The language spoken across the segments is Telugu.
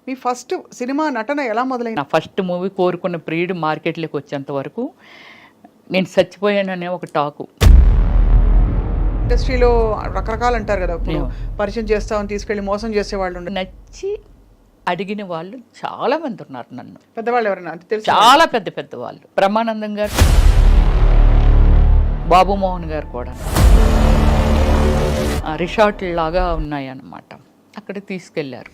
మీ ఫస్ట్ సినిమా నటన ఎలా మొదలైంది? నా ఫస్ట్ మూవీ కోరుకున్న ప్రియుడు మార్కెట్లోకి వచ్చేంత వరకు నేను చచ్చిపోయాననే ఒక టాకు. ఇండస్ట్రీలో రకరకాలు అంటారు కదా, ఇప్పుడు పరిచయం చేస్తామని తీసుకెళ్ళి మోసం చేసేవాళ్ళు ఉండరు. నచ్చి అడిగిన వాళ్ళు చాలా మంది ఉన్నారు. నన్ను పెద్దవాళ్ళు ఎవరైనా అంటే తెలుసు? చాలా పెద్ద పెద్ద వాళ్ళు, బ్రహ్మానందం గారు, బాబు మోహన్ గారు కూడా. రిసార్ట్ లాగా ఉన్నాయన్నమాట, అక్కడ తీసుకెళ్లారు.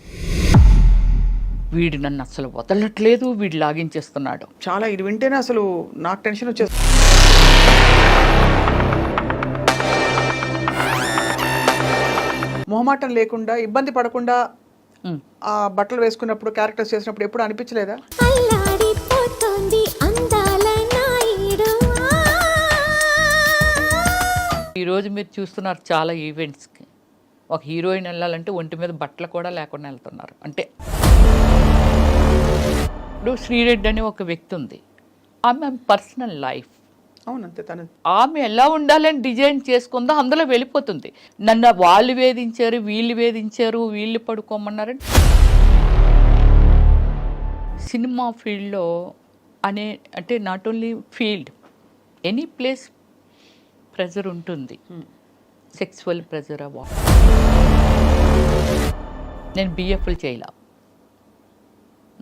వీడు నన్ను అసలు వదలట్లేదు, వీడు లాగించేస్తున్నాడు. చాలా ఇది వింటేనే అసలు నాకు టెన్షన్ వచ్చేస్తుంది. మొహమాటం లేకుండా, ఇబ్బంది పడకుండా ఆ బట్టలు వేసుకున్నప్పుడు, క్యారెక్టర్స్ చేసినప్పుడు ఎప్పుడు అనిపించలేదా? ఈరోజు మీరు చూస్తున్నారు చాలా ఈవెంట్స్కి ఒక హీరోయిన్ వెళ్ళాలంటే ఒంటి మీద బట్టలు కూడా లేకుండా వెళ్తున్నారు. అంటే ఇప్పుడు శ్రీరెడ్డి అని ఒక వ్యక్తి ఉంది, ఆమె పర్సనల్ లైఫ్. అవునంతే, తన ఆమె ఎలా ఉండాలని డిజైన్ చేసుకుందో అందులో వెళ్ళిపోతుంది. నన్ను వాళ్ళు వేధించారు, వీళ్ళు పడుకోమన్నారని. సినిమా ఫీల్డ్లో అంటే not only field, any place pressure ఉంటుంది, సెక్సువల్ ప్రెజర్. నేను బిఎఫ్లు చేయలే,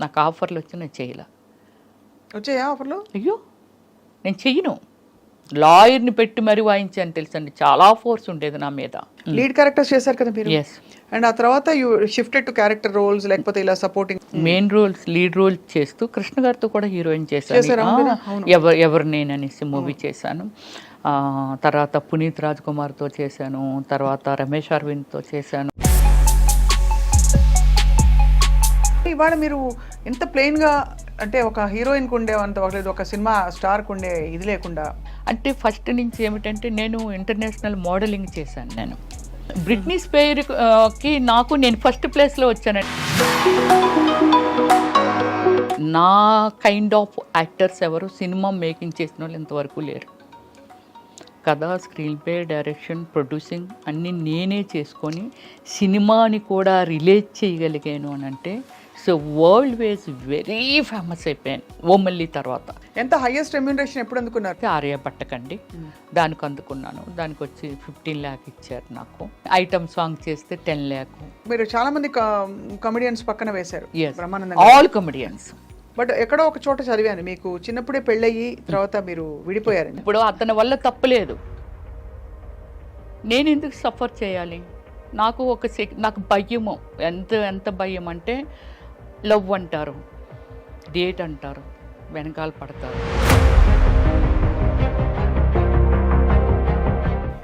నాకు ఆఫర్లు వచ్చి నేను చేయలే. వచ్చాయా ఆఫర్లు? అయ్యో నేను చెయ్యను. లాయర్ని పెట్టి మరీ వాయించాను తెలుసండి, చాలా ఫోర్స్ ఉండేది నా మీద. లీడ్ క్యారెక్టర్స్ చేశారు కదా మీరు? ఎస్. అండ్ ఆ తర్వాత you shifted to character roles, లేకపోతే ఇలా supporting main roles, lead roles చేస్తూ కృష్ణ గారితో కూడా హీరోయిన్ చేశాను. ఎవరు నేననేసి మూవీ చేశాను. తర్వాత పునీత్ రాజ్ కుమార్తో చేశాను, తర్వాత రమేష్ అరవింద్తో చేశాను. ఇవాళ మీరు ఎంత ప్లెయిన్గా, అంటే ఒక హీరోయిన్కి ఉండేవంత, ఒక సినిమా స్టార్కి ఉండే ఇది లేకుండా. అంటే ఫస్ట్ నుంచి ఏమిటంటే నేను ఇంటర్నేషనల్ మోడలింగ్ చేశాను. నేను బ్రిట్నీ స్పేర్కి నేను ఫస్ట్ ప్లేస్లో వచ్చానండి. నా కైండ్ ఆఫ్ యాక్టర్స్ ఎవరు సినిమా మేకింగ్ చేసిన వాళ్ళు ఇంతవరకు లేరు. కథ, స్క్రీన్ ప్లే, డైరెక్షన్, ప్రొడ్యూసింగ్ అన్నీ నేనే చేసుకొని సినిమాని కూడా రిలేట్ చేయగలిగాను అని అంటే so world wise very famous అయిపోయాను. ఓమల్లి తర్వాత. ఎంత హైయెస్ట్ రెమ్యూనరేషన్ ఎప్పుడు అందుకున్నారు? ఆర్యభట్టకండి, దానికి అందుకున్నాను. దానికి వచ్చి 15 lakh ఇచ్చారు నాకు. ఐటమ్ సాంగ్ చేస్తే 10 lakh. మీరు చాలా మంది కమెడియన్స్ పక్కన వేశారు. All comedians. బట్ ఎక్కడో ఒక చోట చదివాను, మీకు చిన్నప్పుడే పెళ్ళయ్యి తర్వాత మీరు విడిపోయారు. ఇప్పుడు అతని వల్ల తప్పలేదు, నేను ఎందుకు సఫర్ చేయాలి? నాకు నాకు భయము, ఎంత భయం అంటే లవ్ అంటారు, డేట్ అంటారు, వెనకాల పడతారు.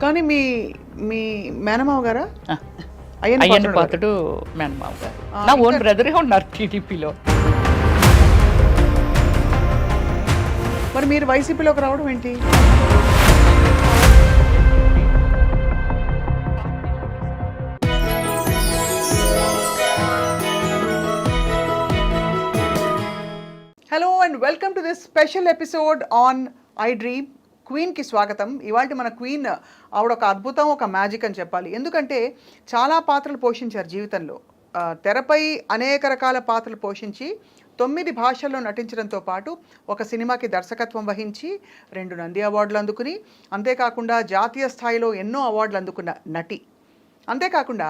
కానీ మీ మేనమావ గారా? అయ్యన్న పాత్రుడు మేనమావ గారు నా ఓన్ బ్రదరే ఉన్నారు టీడీపీలో. మరి మీరు వైసీపీలోకి రావడం ఏంటి? Hello and welcome to this special episode on iDream. క్వీన్కి స్వాగతం. ఇవాళ మన క్వీన్ ఆవిడ ఒక అద్భుతం, ఒక మ్యాజిక్ అని చెప్పాలి. ఎందుకంటే చాలా పాత్రలు పోషించారు జీవితంలో. తెరపై అనేక రకాల పాత్రలు పోషించి 9 భాషల్లో నటించడంతో పాటు ఒక సినిమాకి దర్శకత్వం వహించి 2 నంది అవార్డులు అందుకుని, అంతేకాకుండా జాతీయ స్థాయిలో ఎన్నో అవార్డులు అందుకున్న నటి. అంతేకాకుండా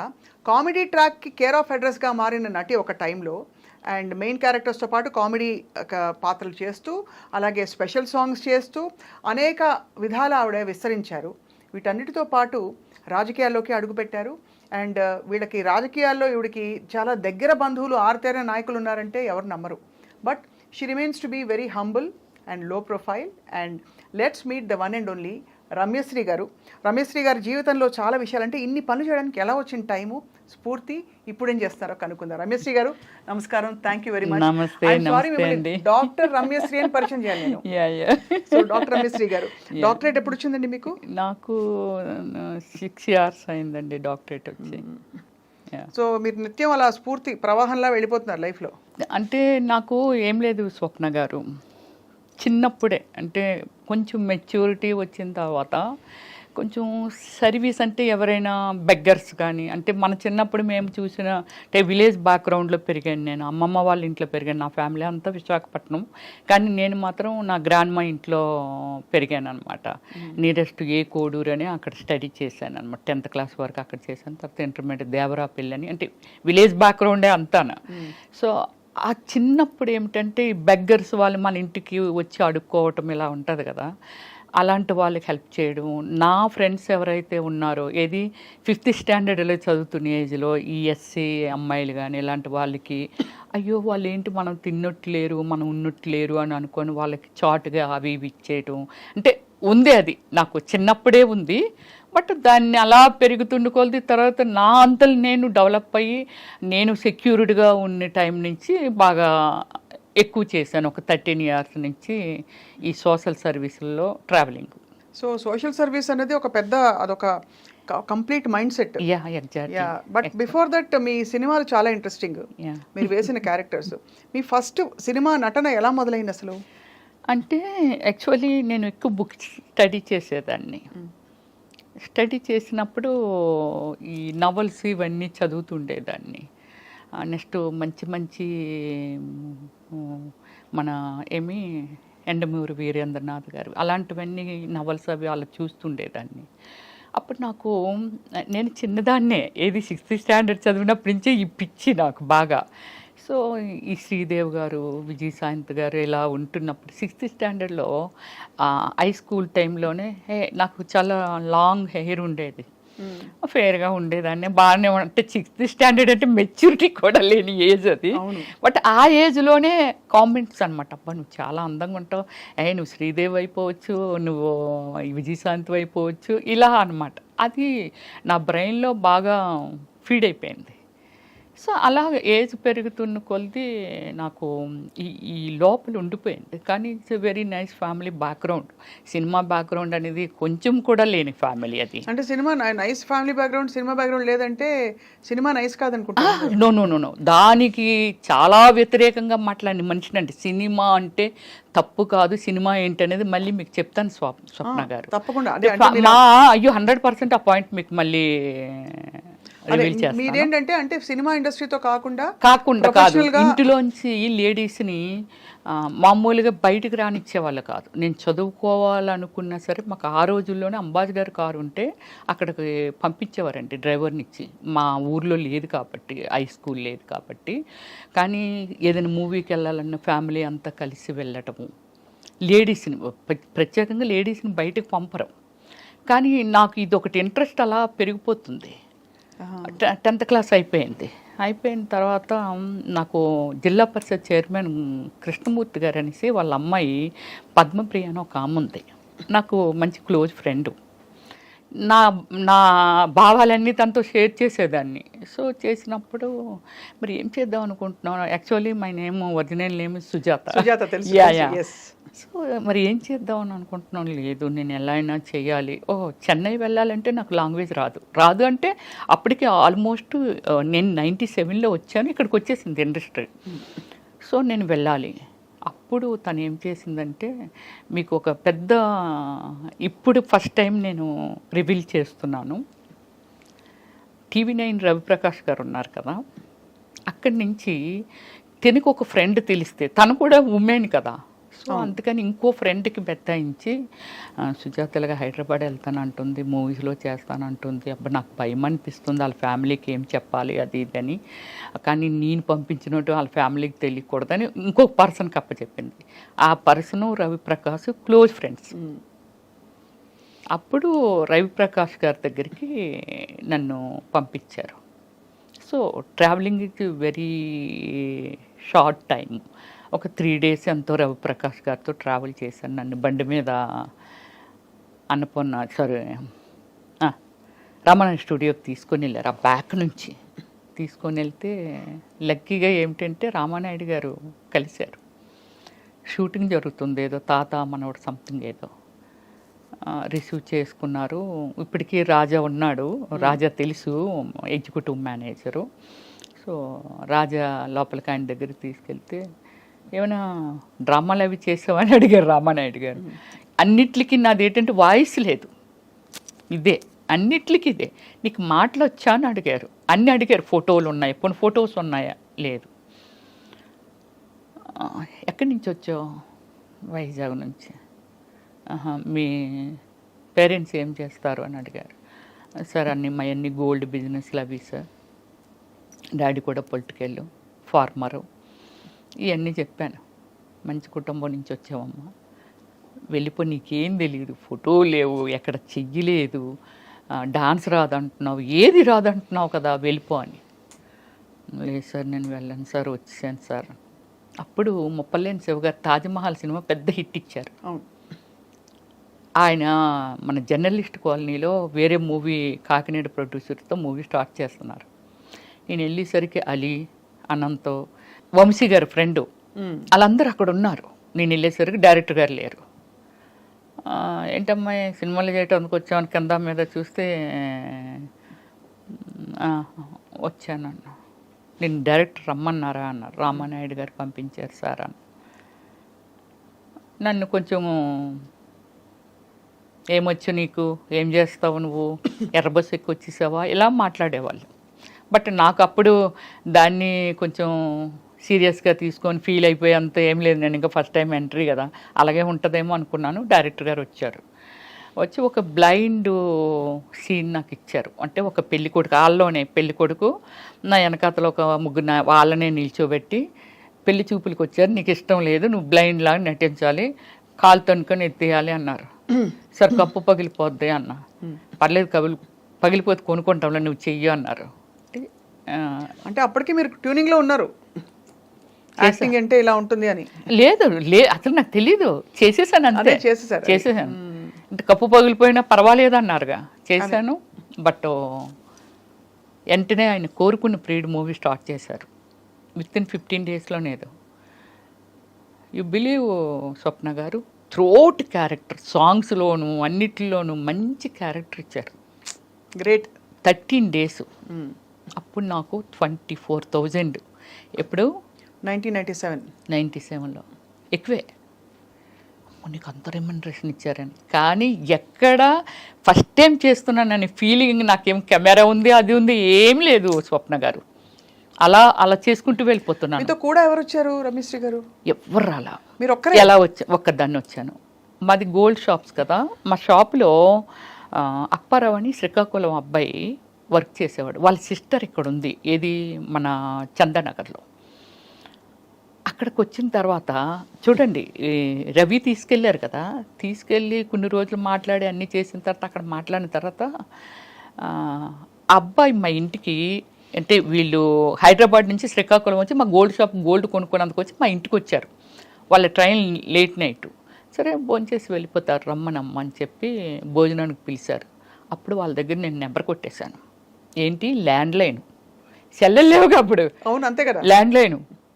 కామెడీ ట్రాక్కి కేర్ ఆఫ్ అడ్రస్గా మారిన నటి ఒక టైంలో. అండ్ మెయిన్ క్యారెక్టర్స్తో పాటు కామెడీ పాత్రలు చేస్తూ, అలాగే స్పెషల్ సాంగ్స్ చేస్తూ అనేక విధాల ఆవిడ విస్తరించారు. వీటన్నిటితో పాటు రాజకీయాల్లోకి అడుగుపెట్టారు. అండ్ వీళ్ళకి రాజకీయాల్లో ఈవిడికి చాలా దగ్గర బంధువులు, ఆర్తేర నాయకులు ఉన్నారంటే ఎవరు నమ్మరు. But she remains to be very humble and low profile. And let's meet the one and only Ramyasri గారు. రమ్యశ్రీ గారి జీవితంలో చాలా విషయాలు, అంటే ఇన్ని పనులు చేయడానికి ఎలా వచ్చిన టైము, స్ఫూర్తి, ఇప్పుడు ఏం చేస్తారో కనుక్కుందాం. రమ్యశ్రీ గారు నమస్కారం, thank you very much. Doctor Ramyasri అని పరిచయం చేయాలి నేను. సో డాక్టర్ రమ్యశ్రీ గారు, డాక్టరేట్ ఎప్పుడు వచ్చిందండి మీకు? నాకు 6 years అయిందండి డాక్టరేట్ వచ్చి. సో మీరు నిత్యం అలా స్ఫూర్తి ప్రవాహంలా వెళ్ళిపోతున్నారు లైఫ్లో? అంటే నాకు ఏం లేదు స్వప్న గారు, చిన్నప్పుడే అంటే కొంచెం మెచ్యూరిటీ వచ్చిన తర్వాత కొంచెం సర్వీస్ అంటే ఎవరైనా బెగ్గర్స్ కానీ, అంటే మన చిన్నప్పుడు మేము చూసిన అంటే విలేజ్ బ్యాక్గ్రౌండ్లో పెరిగాను నేను. అమ్మమ్మ వాళ్ళ ఇంట్లో పెరిగాను. నా ఫ్యామిలీ అంతా విశాఖపట్నం, కానీ నేను మాత్రం నా గ్రాండ్ మా ఇంట్లో పెరిగాను అనమాట. నియరెస్ట్ ఏ కోడూరు అని అక్కడ స్టడీ చేశాను అనమాట. 10th క్లాస్ వరకు అక్కడ చేశాను. తర్వాత ఇంటర్మీడియట్ దేవరాపల్లి అని, అంటే విలేజ్ బ్యాక్గ్రౌండే అంతాను. సో ఆ చిన్నప్పుడు ఏమిటంటే ఈ బెగ్గర్స్ వాళ్ళు మన ఇంటికి వచ్చి అడుక్కోవటం ఇలా ఉంటుంది కదా, అలాంటి వాళ్ళకి హెల్ప్ చేయడం. నా ఫ్రెండ్స్ ఎవరైతే ఉన్నారో, ఏది 5th స్టాండర్డ్లో చదువుతున్న ఏజ్లో ఈ ఎస్సీ అమ్మాయిలు కానీ ఇలాంటి వాళ్ళకి, అయ్యో వాళ్ళు ఏంటి మనం తిన్నట్లేరు, మనం ఉన్నట్లేరు అని అనుకొని వాళ్ళకి చాటుగా అవి ఇవి ఇచ్చేయటం. అంటే ఉంది, అది నాకు చిన్నప్పుడే ఉంది. బట్ దాన్ని అలా పెరుగుతుండి కొలది తర్వాత నా అంతలు నేను డెవలప్ అయ్యి నేను సెక్యూర్డ్గా ఉన్న టైం నుంచి బాగా ఎక్కువ చేశాను. ఒక 13 years నుంచి ఈ సోషల్ సర్వీసుల్లో ట్రావెలింగ్. సో సోషల్ సర్వీస్ అనేది ఒక పెద్ద, అదొక complete mindset. Yeah, exactly. But before that మీ సినిమాలు చాలా ఇంట్రెస్టింగ్, మీరు వేసిన క్యారెక్టర్స్. మీ ఫస్ట్ సినిమా నటన ఎలా మొదలైంది అసలు? అంటే యాక్చువల్లీ నేను ఎక్కువ బుక్స్ స్టడీ చేసేదాన్ని. స్టడీ చేసినప్పుడు ఈ నవల్స్ ఇవన్నీ చదువుతుండేదాన్ని. నెక్స్ట్ మంచి మంచి మన ఎండమూరి వీరేంద్రనాథ్ గారు అలాంటివన్నీ నవల్స్ అవి అలా చూస్తుండేదాన్ని. అప్పుడు నాకు, నేను చిన్నదాన్నే, ఏది 6th స్టాండర్డ్ చదివినప్పటి నుంచే ఈ పిచ్చి నాకు బాగా. సో ఈ శ్రీదేవ్ గారు, విజయశాంతి గారు ఇలా ఉంటున్నప్పుడు 6th స్టాండర్డ్లో హై స్కూల్ టైంలోనే నాకు చాలా లాంగ్ హెయిర్ ఉండేది, ఫేర్గా ఉండేదాన్ని, బాగానే. అంటే 6th స్టాండర్డ్ అంటే మెచ్యూరిటీ కూడా లేని ఏజ్ అది. బట్ ఆ ఏజ్లోనే కామెంట్స్ అనమాట, అబ్బా నువ్వు చాలా అందంగా ఉంటావు, నువ్వు శ్రీదేవి అయిపోవచ్చు, నువ్వు విజయశాంతి అయిపోవచ్చు, ఇలా అనమాట. అది నా బ్రెయిన్లో బాగా ఫీడ్ అయిపోయింది. సో అలా ఏజ్ పెరుగుతున్న కొలది నాకు ఈ లోపల ఉండిపోయింది. కానీ it's a very nice family background. Cinema background అనేది కొంచెం కూడా లేని ఫ్యామిలీ అది. అంటే cinema nice family background, cinema background లేదంటే సినిమా నైస్ కాదనుకుంటా. నో, దానికి చాలా వ్యతిరేకంగా మాట్లాడిన మనిషినండి. సినిమా అంటే తప్పు కాదు, సినిమా ఏంటనేది మళ్ళీ మీకు చెప్తాను స్వప్న గారు. తప్పకుండా. అయ్యో 100% ఆ పాయింట్ మీకు మళ్ళీ మీరేంటంటే, అంటే సినిమా ఇండస్ట్రీతో కాకుండా కాదు, ఇంటిలోంచి లేడీస్ని మామూలుగా బయటకు రానిచ్చేవాళ్ళు కాదు. నేను చదువుకోవాలనుకున్నా సరే మాకు ఆ రోజుల్లోనే అంబాసిడర్ కారు ఉంటే అక్కడికి పంపించేవారండి డ్రైవర్ని ఇచ్చి. మా ఊర్లో లేదు కాబట్టి, హై స్కూల్ లేదు కాబట్టి. కానీ ఏదైనా మూవీకి వెళ్ళాలన్న ఫ్యామిలీ అంతా కలిసి వెళ్ళటము, లేడీస్ని ప్రత్యేకంగా లేడీస్ని బయటకు పంపరు. కానీ నాకు ఇది ఒకటి ఇంట్రెస్ట్ అలా పెరిగిపోతుంది. 10th క్లాస్ అయిపోయిన తర్వాత నాకు జిల్లా పరిషత్ చైర్మన్ కృష్ణమూర్తి గారు అనేసి వాళ్ళ అమ్మాయి పద్మప్రియ అని ఒక ఆమె ఉంది, నాకు మంచి క్లోజ్ ఫ్రెండ్. నా భావాలన్నీ తనతో షేర్ చేసేదాన్ని. సో చేసినప్పుడు మరి ఏం చేద్దాం అనుకుంటున్నాను, actually my name original name Sujatha. So మరి ఏం చేద్దాం అని అనుకుంటున్నాను. లేదు నేను ఎలా అయినా చేయాలి. చెన్నై వెళ్ళాలంటే నాకు లాంగ్వేజ్ రాదు అంటే అప్పటికి ఆల్మోస్ట్ నేను 97లో వచ్చాను, ఇక్కడికి వచ్చేసింది ఇండస్ట్రీ. సో నేను వెళ్ళాలి. అప్పుడు తను ఏం చేసిందంటే, మీకు ఒక పెద్ద, ఇప్పుడు ఫస్ట్ టైం నేను రివీల్ చేస్తున్నాను, TV9 రవిప్రకాష్ గారు ఉన్నారు కదా, అక్కడి నుంచి తనకు ఒక ఫ్రెండ్ తెలిస్తే, తను కూడా ఉమెన్ కదా, సో అందుకని ఇంకో ఫ్రెండ్కి బెత్తాయించి సుజాతలుగా హైదరాబాద్ వెళ్తానంటుంది, మూవీస్లో చేస్తానంటుంది. అప్పుడు నాకు భయం అనిపిస్తుంది, వాళ్ళ ఫ్యామిలీకి ఏం చెప్పాలి అది ఇది అని. కానీ నేను పంపించినట్టు వాళ్ళ ఫ్యామిలీకి తెలియకూడదని ఇంకొక పర్సన్కి అప్పచెప్పింది. ఆ పర్సను రవిప్రకాష్ క్లోజ్ ఫ్రెండ్స్. అప్పుడు రవిప్రకాష్ గారి దగ్గరికి నన్ను పంపించారు. So travelling is very short time, ఒక 3 days ఎంతో రవిప్రకాష్ గారితో ట్రావెల్ చేశాను. నన్ను బండి మీద రామానాయుడు స్టూడియోకి తీసుకొని వెళ్ళారు. ఆ బ్యాక్ నుంచి తీసుకొని వెళ్తే లక్కీగా ఏమిటంటే రామానాయుడు గారు కలిశారు. షూటింగ్ జరుగుతుంది, ఏదో తాత మనవడు సంథింగ్ ఏదో రిసీవ్ చేసుకున్నారు. ఇప్పటికీ రాజా ఉన్నాడు, రాజా తెలుసు, ఎగ్జిక్యూటివ్ మేనేజరు. సో రాజా లోపలికి ఆయన దగ్గరికి తీసుకెళ్తే, ఏమైనా డ్రామాలు అవి చేసావని అడిగారు రామానాయుడు గారు. అన్నిటికీ నాది ఏంటంటే వాయిస్ లేదు, ఇదే అన్నిట్లకి ఇదే. నీకు మాటలు వచ్చా అని అడిగారు, అన్నీ అడిగారు. ఫోటోలు ఉన్నాయి, కొన్ని ఫొటోస్ ఉన్నాయా, లేదు. ఎక్కడి నుంచి వచ్చావు? వైజాగ్ నుంచి. మీ పేరెంట్స్ ఏం చేస్తారు అని అడిగారు. సార్ మా అన్ని గోల్డ్ బిజినెస్లు అవి సార్, డాడీ కూడా పొలిటికల్ ఫార్మరు, ఇవన్నీ చెప్పాను. మంచి కుటుంబం నుంచి వచ్చావమ్మా, వెళ్ళిపో, నీకేం తెలియదు, ఫోటో లేవు, ఎక్కడ చెయ్యలేదు, డాన్స్ రాదంటున్నావు, ఏది రాదంటున్నావు కదా, వెళ్ళిపో అని. లేదు సార్ నేను వెళ్ళను సార్, వచ్చాను సార్. అప్పుడు ముప్పలేని శివ గారు తాజ్మహల్ సినిమా పెద్ద హిట్ ఇచ్చారు. ఆయన మన జర్నలిస్ట్ కాలనీలో వేరే మూవీ కాకినాడ ప్రొడ్యూసర్తో మూవీ స్టార్ట్ చేస్తున్నారు. నేను వెళ్ళేసరికి అలీ, అనంతో, వంశీ గారు ఫ్రెండు, వాళ్ళందరూ అక్కడ ఉన్నారు. నేను వెళ్ళేసరికి డైరెక్టర్ గారు లేరు. ఏంటమ్మాయి సినిమాలు చేయడానికి వచ్చామని కింద మీద చూస్తే వచ్చానన్న. నేను డైరెక్టర్ రమ్మన్నారా అన్నారు. రామానాయుడు గారు పంపించారు సార్ అని. నన్ను కొంచెము ఏమొచ్చు నీకు, ఏం చేస్తావు నువ్వు, ఎర్రబస్సు ఎక్కి వచ్చేసావా, ఇలా మాట్లాడేవాళ్ళు. బట్ నాకు అప్పుడు దాన్ని కొంచెం సీరియస్గా తీసుకొని ఫీల్ అయిపోయి అంత ఏం లేదు. నేను ఇంకా ఫస్ట్ టైం ఎంట్రీ కదా, అలాగే ఉంటుందేమో అనుకున్నాను. డైరెక్టర్ గారు వచ్చారు. వచ్చి ఒక బ్లైండ్ సీన్ నాకు ఇచ్చారు. అంటే ఒక పెళ్ళికొడుకు, వాళ్ళలోనే పెళ్ళికొడుకు, నా వెనకాతలో ఒక ముగ్గురు వాళ్ళనే నిల్చోబెట్టి పెళ్లి చూపులకు వచ్చారు, నీకు ఇష్టం లేదు, నువ్వు బ్లైండ్ లాగా నటించాలి, కాలు తనుకొని ఎత్తేయాలి అన్నారు. సార్ కప్పు పగిలిపోద్ది అన్న. పర్లేదు, పగిలిపోతే కొనుక్కుంటాంలో, నువ్వు చెయ్యి అన్నారు. అంటే అప్పటికి మీరు ట్యూనింగ్లో ఉన్నారు, యాక్టింగ్ అంటే ఇలా ఉంటుంది అని? లేదు, అసలు నాకు తెలీదు. చేసేసాను అంతే, చేసేసాను. అంటే కప్పు పగిలిపోయినా పర్వాలేదు అన్నారుగా, చేశాను. బట్ వెంటనే ఆయన కోరుకున్న ప్రీడ్ మూవీ స్టార్ట్ చేశారు. With in 15 daysలోనేదో. యు బిలీవ్ స్వప్న గారు, త్రోట్ క్యారెక్టర్, సాంగ్స్లోను అన్నిటిలోనూ మంచి క్యారెక్టర్ ఇచ్చారు. గ్రేట్. 13 days. అప్పుడు నాకు 24,000. ఎప్పుడు? 1997లో. ఎక్కువే. నీకు అంత రెమ్యునరేషన్ ఇచ్చారని. కానీ ఎక్కడ ఫస్ట్ టైం చేస్తున్నానని ఫీలింగ్, నాకేం కెమెరా ఉంది, అది ఉంది, ఏం లేదు స్వప్న గారు. అలా చేసుకుంటూ వెళ్ళిపోతున్నాను. మీతో కూడా ఎవరు వచ్చారు రమేశ్రీ గారు? ఎవరు రాలా. మీరు ఒక్కరే? ఎలా ఒక్కదాన్ని వచ్చాను. మాది గోల్డ్ షాప్స్ కదా, మా షాప్లో అప్పారావు అని శ్రీకాకుళం అబ్బాయి వర్క్ చేసేవాడు. వాళ్ళ సిస్టర్ ఇక్కడ ఉంది, ఏది మన చందానగర్లో. అక్కడికి వచ్చిన తర్వాత చూడండి, రవి తీసుకెళ్ళారు కదా, తీసుకెళ్ళి కొన్ని రోజులు మాట్లాడి అన్నీ చేసిన తర్వాత, అక్కడ మాట్లాడిన తర్వాత అబ్బాయి మా ఇంటికి, అంటే వీళ్ళు హైదరాబాద్ నుంచి శ్రీకాకుళం వచ్చి మా గోల్డ్ షాప్ గోల్డ్ కొనుక్కున్నందుకు వచ్చి మా ఇంటికి వచ్చారు. వాళ్ళ ట్రైన్ లేట్ నైట్. సరే భోంచేసి వెళ్ళిపోతారు, రమ్మనమ్మ అని చెప్పి భోజనానికి పిలిచారు. అప్పుడు వాళ్ళ దగ్గర నేను నెంబర్ కొట్టేశాను. ఏంటి? ల్యాండ్లైన్. సెల్లెలు లేవుగా అప్పుడు. అవును, అంతే కదా.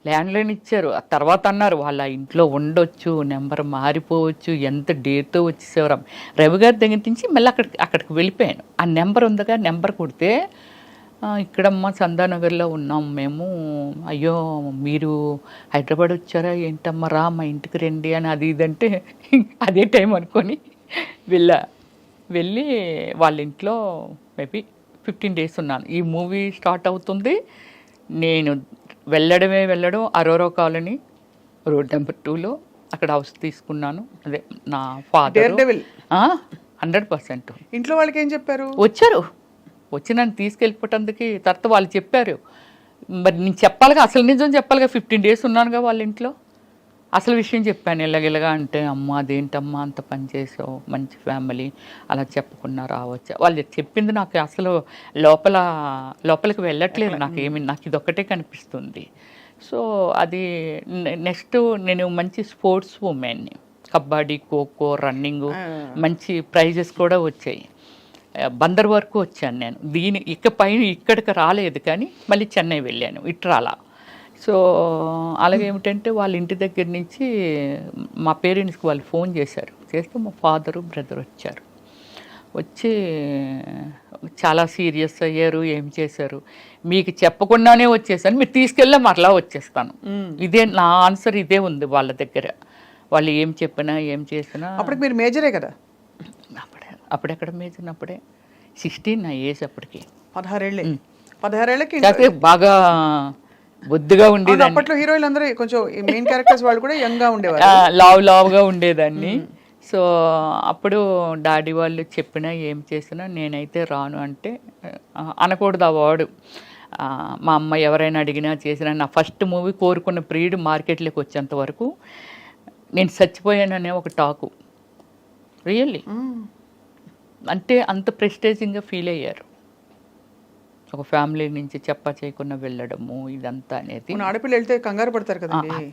ల్యాండ్లైన్ ఇచ్చారు. ఆ తర్వాత అన్నారు వాళ్ళ ఇంట్లో ఉండొచ్చు, నెంబర్ మారిపోవచ్చు, ఎంత డేట్తో వచ్చేసేవారు. రవి గారి దగ్గర నుంచి మళ్ళీ అక్కడికి వెళ్ళిపోయాను. ఆ నెంబర్ ఉందిగా, నెంబర్ కొడితే ఇక్కడమ్మ చందానగర్లో ఉన్నాం మేము, అయ్యో మీరు హైదరాబాద్ వచ్చారా ఏంటమ్మా, రా మా ఇంటికి రండి అని అది ఇదంటే అదే టైం అనుకొని వెళ్ళి వాళ్ళ ఇంట్లో మేబీ 15 days ఉన్నాను. ఈ మూవీ స్టార్ట్ అవుతుంది, నేను వెళ్ళడం అరోరా కాలనీ రోడ్ నెంబర్ 2లో అక్కడ హౌస్ తీసుకున్నాను. అదే నా ఫాదర్ 100%. ఇంట్లో వాళ్ళకి ఏం చెప్పారు? వచ్చి నన్ను తీసుకెళ్ళిపోవటానికి తర్వాత వాళ్ళు చెప్పారు. మరి నేను చెప్పాలిగా, అసలు నిజం చెప్పాలిగా, 15 days ఉన్నానుగా వాళ్ళ ఇంట్లో. అసలు విషయం చెప్పాను, ఇలాగిలాగా అంటే, అమ్మ అదేంటమ్మా అంత పని చేసావు, మంచి ఫ్యామిలీ, అలా చెప్పకుండా రావచ్చా. వాళ్ళు చెప్పింది నాకు అసలు లోపలికి వెళ్ళట్లేదు, నాకు ఇదొక్కటే కనిపిస్తుంది. సో అది నెక్స్ట్ నేను మంచి స్పోర్ట్స్ ఉమెన్ని, కబడ్డీ, ఖోఖో, రన్నింగు, మంచి ప్రైజెస్ కూడా వచ్చాయి. బందర్ వరకు వచ్చాను నేను. ఇక్కడికి రాలేదు, కానీ మళ్ళీ చెన్నై వెళ్ళాను, ఇట్రాలా. సో అలాగే ఏమిటంటే వాళ్ళ ఇంటి దగ్గర నుంచి మా పేరెంట్స్కి వాళ్ళు ఫోన్ చేశారు. చేస్తే మా ఫాదరు బ్రదర్ వచ్చి చాలా సీరియస్ అయ్యారు. ఏం చేశారు, మీకు చెప్పకుండానే వచ్చేసాను, మీరు తీసుకెళ్ళా మరలా వచ్చేస్తాను. ఇదే నా ఆన్సర్, ఇదే ఉంది వాళ్ళ దగ్గర. వాళ్ళు ఏం చెప్పినా ఏం చేసినా. అప్పటికి మీరు మేజరే కదా? అప్పుడెక్కడ మేచినప్పుడే 16 నా ఏజ్ అప్పటికి. 16 16 కాకపోతే బాగా బొద్దుగా ఉండేదాన్ని, అప్పట్లో హీరోయిన్లు అందరూ కొంచెం మెయిన్ క్యారెక్టర్స్ వాళ్ళు కూడా యంగ్ గా ఉండేవారు. లావుగా ఉండేదాన్ని. సో అప్పుడు డాడీ వాళ్ళు చెప్పినా ఏం చేసినా నేనైతే రాను అంటే, అనకూడదు ఆ వాడు. మా అమ్మ ఎవరైనా అడిగినా చేసినా, నా ఫస్ట్ మూవీ కోరుకున్న ప్రియుడు మార్కెట్లోకి వచ్చేంత వరకు నేను చచ్చిపోయాననే ఒక టాకు. రియల్లీ అంటే అంత ప్రెస్టేజింగ్గా ఫీల్ అయ్యారు. ఒక ఫ్యామిలీ నుంచి చెప్పా చేయకుండా వెళ్ళడము ఇదంతా అనేది. ఆడపిల్ల వెళ్తే కంగారు పడతారు కదండి.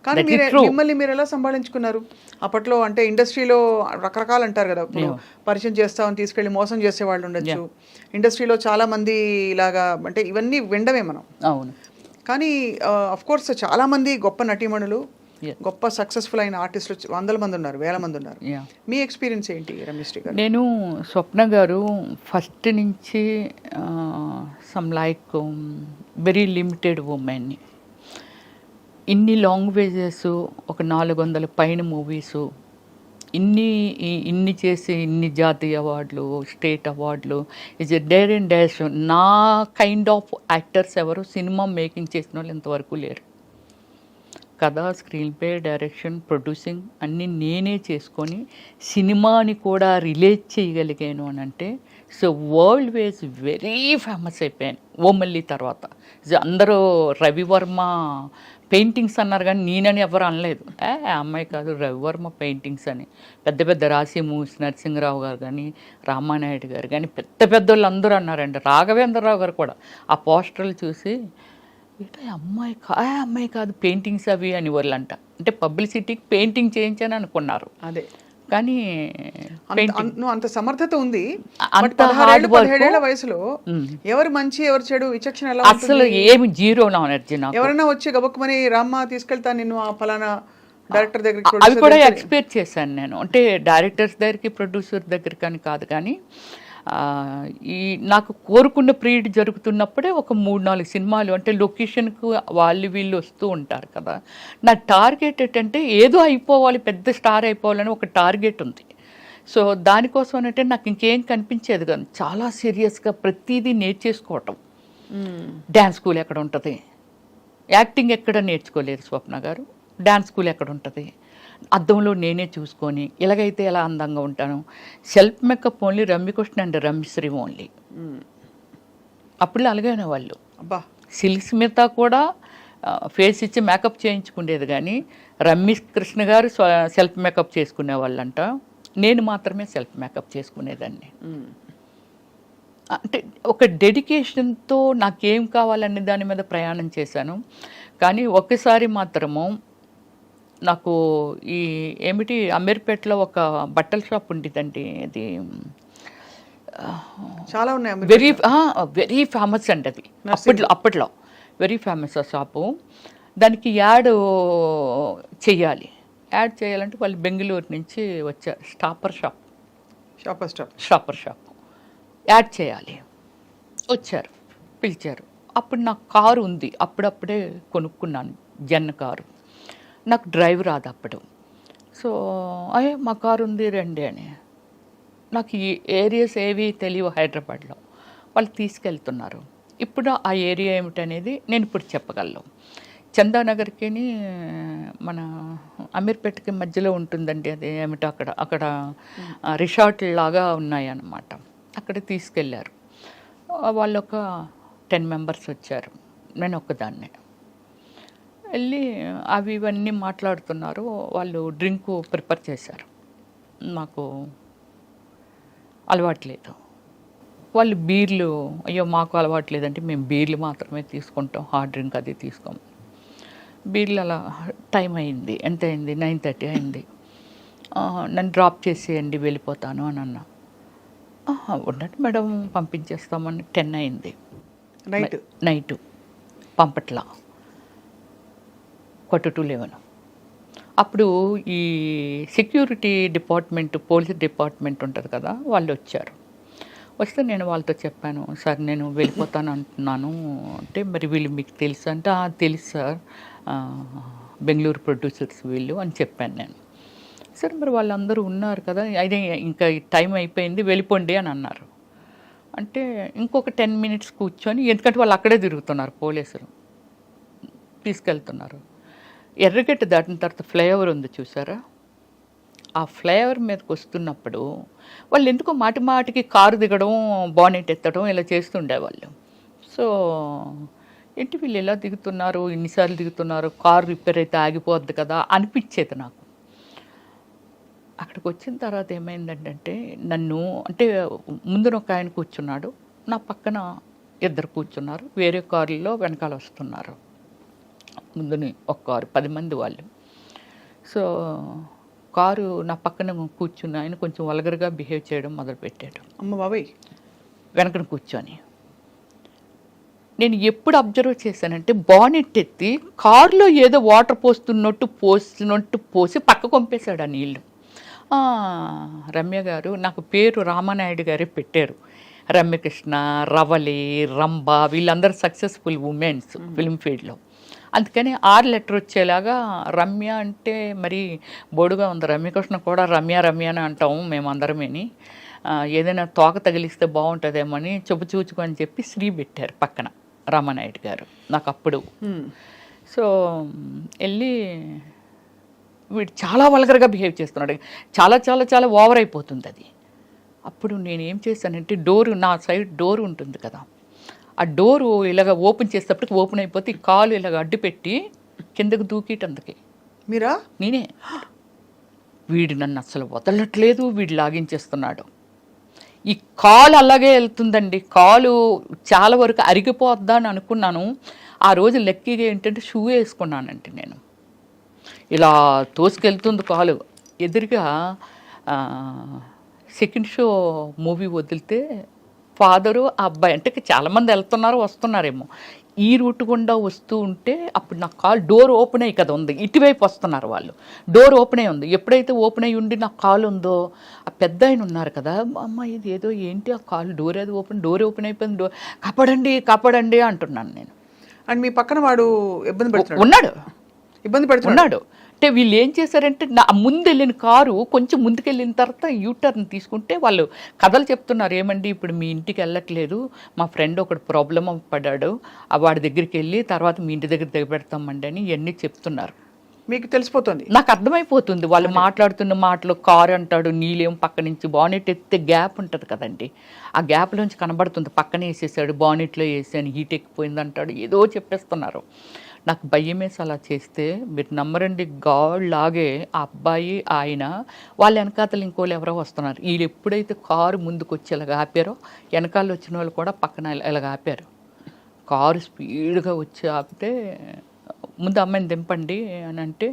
కానీ మిమ్మల్ని మీరు ఎలా సంభాళించుకున్నారు అప్పట్లో? అంటే ఇండస్ట్రీలో రకరకాలు అంటారు కదా, ఇప్పుడు పరిచయం చేస్తామని తీసుకెళ్ళి మోసం చేసే వాళ్ళు ఉండొచ్చు. ఇండస్ట్రీలో చాలా మంది ఇలాగా, అంటే ఇవన్నీ వినడమే మనం. అవును. కానీ అఫ్ కోర్స్ చాలా మంది గొప్ప నటీమణులు, గొప్ప సక్సెస్ఫుల్ అయిన ఆర్టిస్టులు 100 మంది ఉన్నారు, 1000 మంది ఉన్నారు. మీ ఎక్స్పీరియన్స్ ఏంటి రమ్యశ్రీ గారు? నేను స్వప్న గారు ఫస్ట్ నుంచి సమ్ లైక్ వెరీ లిమిటెడ్ ఉమెన్ని, ఇన్ని లాంగ్వేజెస్, ఒక 400 పైన మూవీసు, ఇన్ని చేసి ఇన్ని జాతీయ అవార్డులు, స్టేట్ అవార్డులు, is a dare and dash. నా కైండ్ ఆఫ్ యాక్టర్స్ ఎవరు సినిమా మేకింగ్ చేసిన వాళ్ళు ఇంతవరకు లేరు. కథ, స్క్రీన్ ప్లే, డైరెక్షన్, ప్రొడ్యూసింగ్ అన్నీ నేనే చేసుకొని సినిమాని కూడా రిలేట్ చేయగలిగాను అని అంటే, so world wise very famous అయిపోయాను ఓమల్లి తర్వాత. అందరూ రవివర్మ పెయింటింగ్స్ అన్నారు కానీ నేనని ఎవరు అనలేదు. అమ్మాయి కాదు, రవివర్మ పెయింటింగ్స్ అని. పెద్ద పెద్ద రాసి మూవీస్, నరసింహరావు గారు కానీ, రామానాయుడు గారు కానీ, పెద్ద పెద్దోళ్ళు అందరూ అన్నారండి. రాఘవేంద్రరావు గారు కూడా ఆ పోస్టర్లు చూసి, ఏటో అమ్మాయి కాదు పెయింటింగ్స్ అవి అని వాళ్ళంట. అంటే పబ్లిసిటీకి పెయింటింగ్ చేయించాను అనుకున్నారు. అదే, కానీ అంత సమర్థత ఉంది. అంత హార్డ్ వర్క్. 17 వయసులో ఎవరు మంచి ఎవరు చెడు విచక్షణ ఎలా? అసలు ఏమి జీరో నాలెడ్జ్. ఎవరైనా వచ్చి గబక్కుమని రామ్మ తీసుకెళ్తా నిన్ను ఆ ఫలానా డైరెక్టర్ దగ్గరికి, అవి కూడా ఎక్స్పెక్ట్ చేశాను నేను. అంటే డైరెక్టర్స్ దగ్గరికి, ప్రొడ్యూసర్ దగ్గరికి అని కాదు, కానీ నాకు కోరుకున్న పీరియడ్ జరుగుతున్నప్పుడే ఒక 3-4 సినిమాలు, అంటే లొకేషన్కు వీళ్ళు వస్తూ ఉంటారు కదా. నా టార్గెట్ ఏంటంటే ఏదో అయిపోవాలి, పెద్ద స్టార్ అయిపోవాలని ఒక టార్గెట్ ఉంది. సో దానికోసం అంటే నాకు ఇంకేం కనిపించేది కాదు. చాలా సీరియస్గా ప్రతిదీ నేర్చేసుకోవటం. డ్యాన్స్ స్కూల్ ఎక్కడ ఉంటుంది, యాక్టింగ్ ఎక్కడ నేర్చుకోలేరు స్వప్న గారు. డ్యాన్స్ స్కూల్ ఎక్కడ ఉంటుంది, అద్దంలో నేనే చూసుకొని ఇలాగైతే ఎలా అందంగా ఉంటాను. Self makeup only Ramya Krishna and Ramyasri only. అప్పుడు అలాగే వాళ్ళు. సిల్క్ స్మిత కూడా ఫేస్ ఇచ్చి మేకప్ చేయించుకునేది, కానీ రమ్యకృష్ణ గారు సెల్ఫ్ మేకప్ చేసుకునే వాళ్ళంట. నేను మాత్రమే సెల్ఫ్ మేకప్ చేసుకునేదాన్ని. అంటే ఒక డెడికేషన్తో నాకేం కావాలనే దాని మీద ప్రయాణం చేశాను. కానీ ఒక్కసారి మాత్రము నాకు ఏమిటి అమీర్పేటలో ఒక బట్టల షాప్ ఉండేదండి. అది చాలా ఉన్నాయి, వెరీ ఫేమస్ అండి అది. అప్పట్లో వెరీ ఫేమస్ ఆ షాపు. దానికి యాడ్ చేయాలంటే వాళ్ళు బెంగళూరు నుంచి వచ్చారు. షాపర్ షాప్ యాడ్ చేయాలి, వచ్చారు, పిలిచారు. అప్పుడు నాకు కారు ఉంది, అప్పుడప్పుడే కొనుక్కున్నాను జన్ కారు. నాకు డ్రైవ్ రాదు అప్పుడు. సో మా కారు ఉంది రండి అని. నాకు ఈ ఏరియాస్ ఏవి తెలియవు హైదరాబాద్లో. వాళ్ళు తీసుకెళ్తున్నారు. ఇప్పుడు ఆ ఏరియా ఏమిటనేది నేను ఇప్పుడు చెప్పగలను. చందానగర్కి మన అమీర్పేటకి మధ్యలో ఉంటుందండి. అది ఏమిటో అక్కడ రిసార్ట్ లాగా ఉన్నాయన్నమాట. అక్కడ తీసుకెళ్ళారు. వాళ్ళు ఒక 10 మెంబర్స్ వచ్చారు, నేను ఒక్కదాన్నే. వెళ్ళి ఇవన్నీ మాట్లాడుతున్నారు. వాళ్ళు డ్రింక్ ప్రిపేర్ చేశారు, నాకు అలవాట్లేదు. వాళ్ళు బీర్లు, అయ్యో మాకు అలవాట్లేదంటే మేము బీర్లు మాత్రమే తీసుకుంటాం, హార్డ్ డ్రింక్ అది తీసుకోము. బీర్లు అలా టైం అయింది. ఎంత అయింది? 9:30 అయింది. నన్ను డ్రాప్ చేసేయండి వెళ్ళిపోతాను అని అన్నా. ఉన్నట్టు మేడం పంపించేస్తామని 10 అయింది నైట్. పంపట్లా, 11. అప్పుడు ఈ సెక్యూరిటీ డిపార్ట్మెంట్, పోలీస్ డిపార్ట్మెంట్ ఉంటుంది కదా, వాళ్ళు వచ్చారు. వస్తే నేను వాళ్ళతో చెప్పాను, సార్ నేను వెళ్ళిపోతాను అంటున్నాను అంటే, మరి వీళ్ళు మీకు తెలుసు అంటే, తెలుసు సార్, బెంగళూరు ప్రొడ్యూసర్స్ వీళ్ళు అని చెప్పాను నేను. సరే మరి వాళ్ళందరూ ఉన్నారు కదా, అయితే ఇంకా టైం అయిపోయింది వెళ్ళిపోండి అని అన్నారు. అంటే ఇంకొక 10 మినిట్స్ కూర్చొని, ఎందుకంటే వాళ్ళు అక్కడే తిరుగుతున్నారు పోలీసులు, తీసుకెళ్తున్నారు. ఎర్రగడ్డ దాటిన తర్వాత ఫ్లైఓవర్ ఉంది చూసారా, ఆ ఫ్లైఓవర్ మీదకి వస్తున్నప్పుడు వాళ్ళు ఎందుకో మాటి మాటికి కారు దిగడం, బానెట్ ఎత్తడం ఇలా చేస్తుండేవాళ్ళు. సో ఏంటి వీళ్ళు ఎలా దిగుతున్నారు, ఇన్నిసార్లు దిగుతున్నారు, కారు రిపేర్ అయితే ఆగిపోద్ది కదా అనిపించేది నాకు. అక్కడికి వచ్చిన తర్వాత ఏమైందంటే, నన్ను అంటే ముందున ఒక ఆయన కూర్చున్నాడు, నా పక్కన ఇద్దరు కూర్చున్నారు, వేరే కారుల్లో వెనకాల వస్తున్నారు. ముందుని ఒక కారు 10 మంది వాళ్ళు. సో కారు నా పక్కన కూర్చున్న ఆయన కొంచెం వల్గర్గా బిహేవ్ చేయడం మొదలుపెట్టాడు. అమ్మ బాబాయ్. వెనకన కూర్చొని నేను ఎప్పుడు అబ్జర్వ్ చేశానంటే, బానెట్ ఎత్తి కారులో ఏదో వాటర్ పోస్తున్నట్టు పోసి పక్క కొంపేశాడు ఆ నీళ్ళు. రమ్య గారు, నాకు పేరు రామానాయుడు గారే పెట్టారు. రమ్యకృష్ణ, రవలి, రంభ వీళ్ళందరూ సక్సెస్ఫుల్ ఉమెన్స్ ఫిల్మ్ ఫీల్డ్లో. అందుకని 6 లెటర్ వచ్చేలాగా రమ్య అంటే మరి బోడుగా ఉంది. రమ్యకృష్ణ కూడా రమ్య అని అంటాము మేమందరమేని. ఏదైనా తోక తగిలిస్తే బాగుంటుందేమో అని చూచుకొని చెప్పి శ్రీ పెట్టారు పక్కన రామానాయుడు గారు నాకు అప్పుడు. సో వెళ్ళి వీడు చాలా వల్గర్గా బిహేవ్ చేస్తున్నాడు, చాలా చాలా చాలా ఓవర్ అయిపోతుంది అది. అప్పుడు నేనేం చేశానంటే, నా సైడ్ డోర్ ఉంటుంది కదా, ఆ డోరు ఇలాగ ఓపెన్ చేసేటప్పటికి ఓపెన్ అయిపోతే కాలు ఇలాగ అడ్డు పెట్టి కిందకు దూకిటందుకే. మీరా? నేనే. వీడు నన్ను అసలు వదలట్లేదు, వీడు లాగించేస్తున్నాడు. ఈ కాలు అలాగే వెళ్తుందండి, కాలు చాలా వరకు అరిగిపోద్దా అని అనుకున్నాను. ఆ రోజు లక్కీగా ఏంటంటే షూ వేసుకున్నానంటే నేను, ఇలా తోసుకెళ్తుంది కాలు. ఎదురుగా సెకండ్ షో మూవీ వదిలితే ఫాదరు ఆ అబ్బాయి, అంటే చాలామంది వెళ్తున్నారు వస్తున్నారేమో, ఈ రూట్ గుండా వస్తూ ఉంటే అప్పుడు నా కాలు డోర్ ఓపెన్ అయ్యి కదా ఉంది, ఇటువైపు వస్తున్నారు వాళ్ళు, డోర్ ఓపెన్ అయ్యి ఉంది. ఎప్పుడైతే ఓపెన్ అయ్యి ఉండి నా కాలు ఉందో, ఆ పెద్ద ఆయన ఉన్నారు కదా, అమ్మ ఇది ఏదో ఏంటి ఆ కాలు డోర్ ఏదో డోర్ ఓపెన్ అయిపోయింది, కాపాడండి అంటున్నాను నేను. అండ్ మీ పక్కన వాడు ఇబ్బంది పెడుతున్నాడు, ఇబ్బంది పెడుతున్నాడు. అంటే వీళ్ళు ఏం చేశారంటే, నా ముందు వెళ్ళిన కారు కొంచెం ముందుకెళ్ళిన తర్వాత యూటర్న్ తీసుకుంటే వాళ్ళు కథలు చెప్తున్నారు, ఏమండి ఇప్పుడు మీ ఇంటికి వెళ్ళట్లేదు, మా ఫ్రెండ్ ఒకడు ప్రాబ్లం పడ్డాడు, వాడి దగ్గరికి వెళ్ళి తర్వాత మీ ఇంటి దగ్గర దిగబెడతామండి అని ఇవన్నీ చెప్తున్నారు. మీకు తెలిసిపోతుంది? నాకు అర్థమైపోతుంది వాళ్ళు మాట్లాడుతున్న మాటలు. కారు అంటాడు, నీళ్ళేం పక్క నుంచి బానెట్ ఎత్తే గ్యాప్ ఉంటుంది కదండి, ఆ గ్యాప్లోంచి కనబడుతుంది, పక్కనే వేసేసాడు, బానెట్లో వేసాను, హీట్ ఎక్కిపోయింది అంటాడు, ఏదో చెప్పేస్తున్నారు. నాకు భయమేసి అలా చేస్తే, మీరు నమ్మరండి, గాడ్ లాగే ఆ అబ్బాయి ఆయన వాళ్ళ వెనకాతలు ఇంకోళ్ళు ఎవరో వస్తున్నారు. వీళ్ళు ఎప్పుడైతే కారు ముందుకు వచ్చి ఇలాగ ఆపారో, వెనకాల వచ్చిన వాళ్ళు కూడా పక్కన ఇలాగ ఆపారు. కారు స్పీడ్గా వచ్చి ఆపితే, ముందు అమ్మాయిని దింపండి అని అంటే,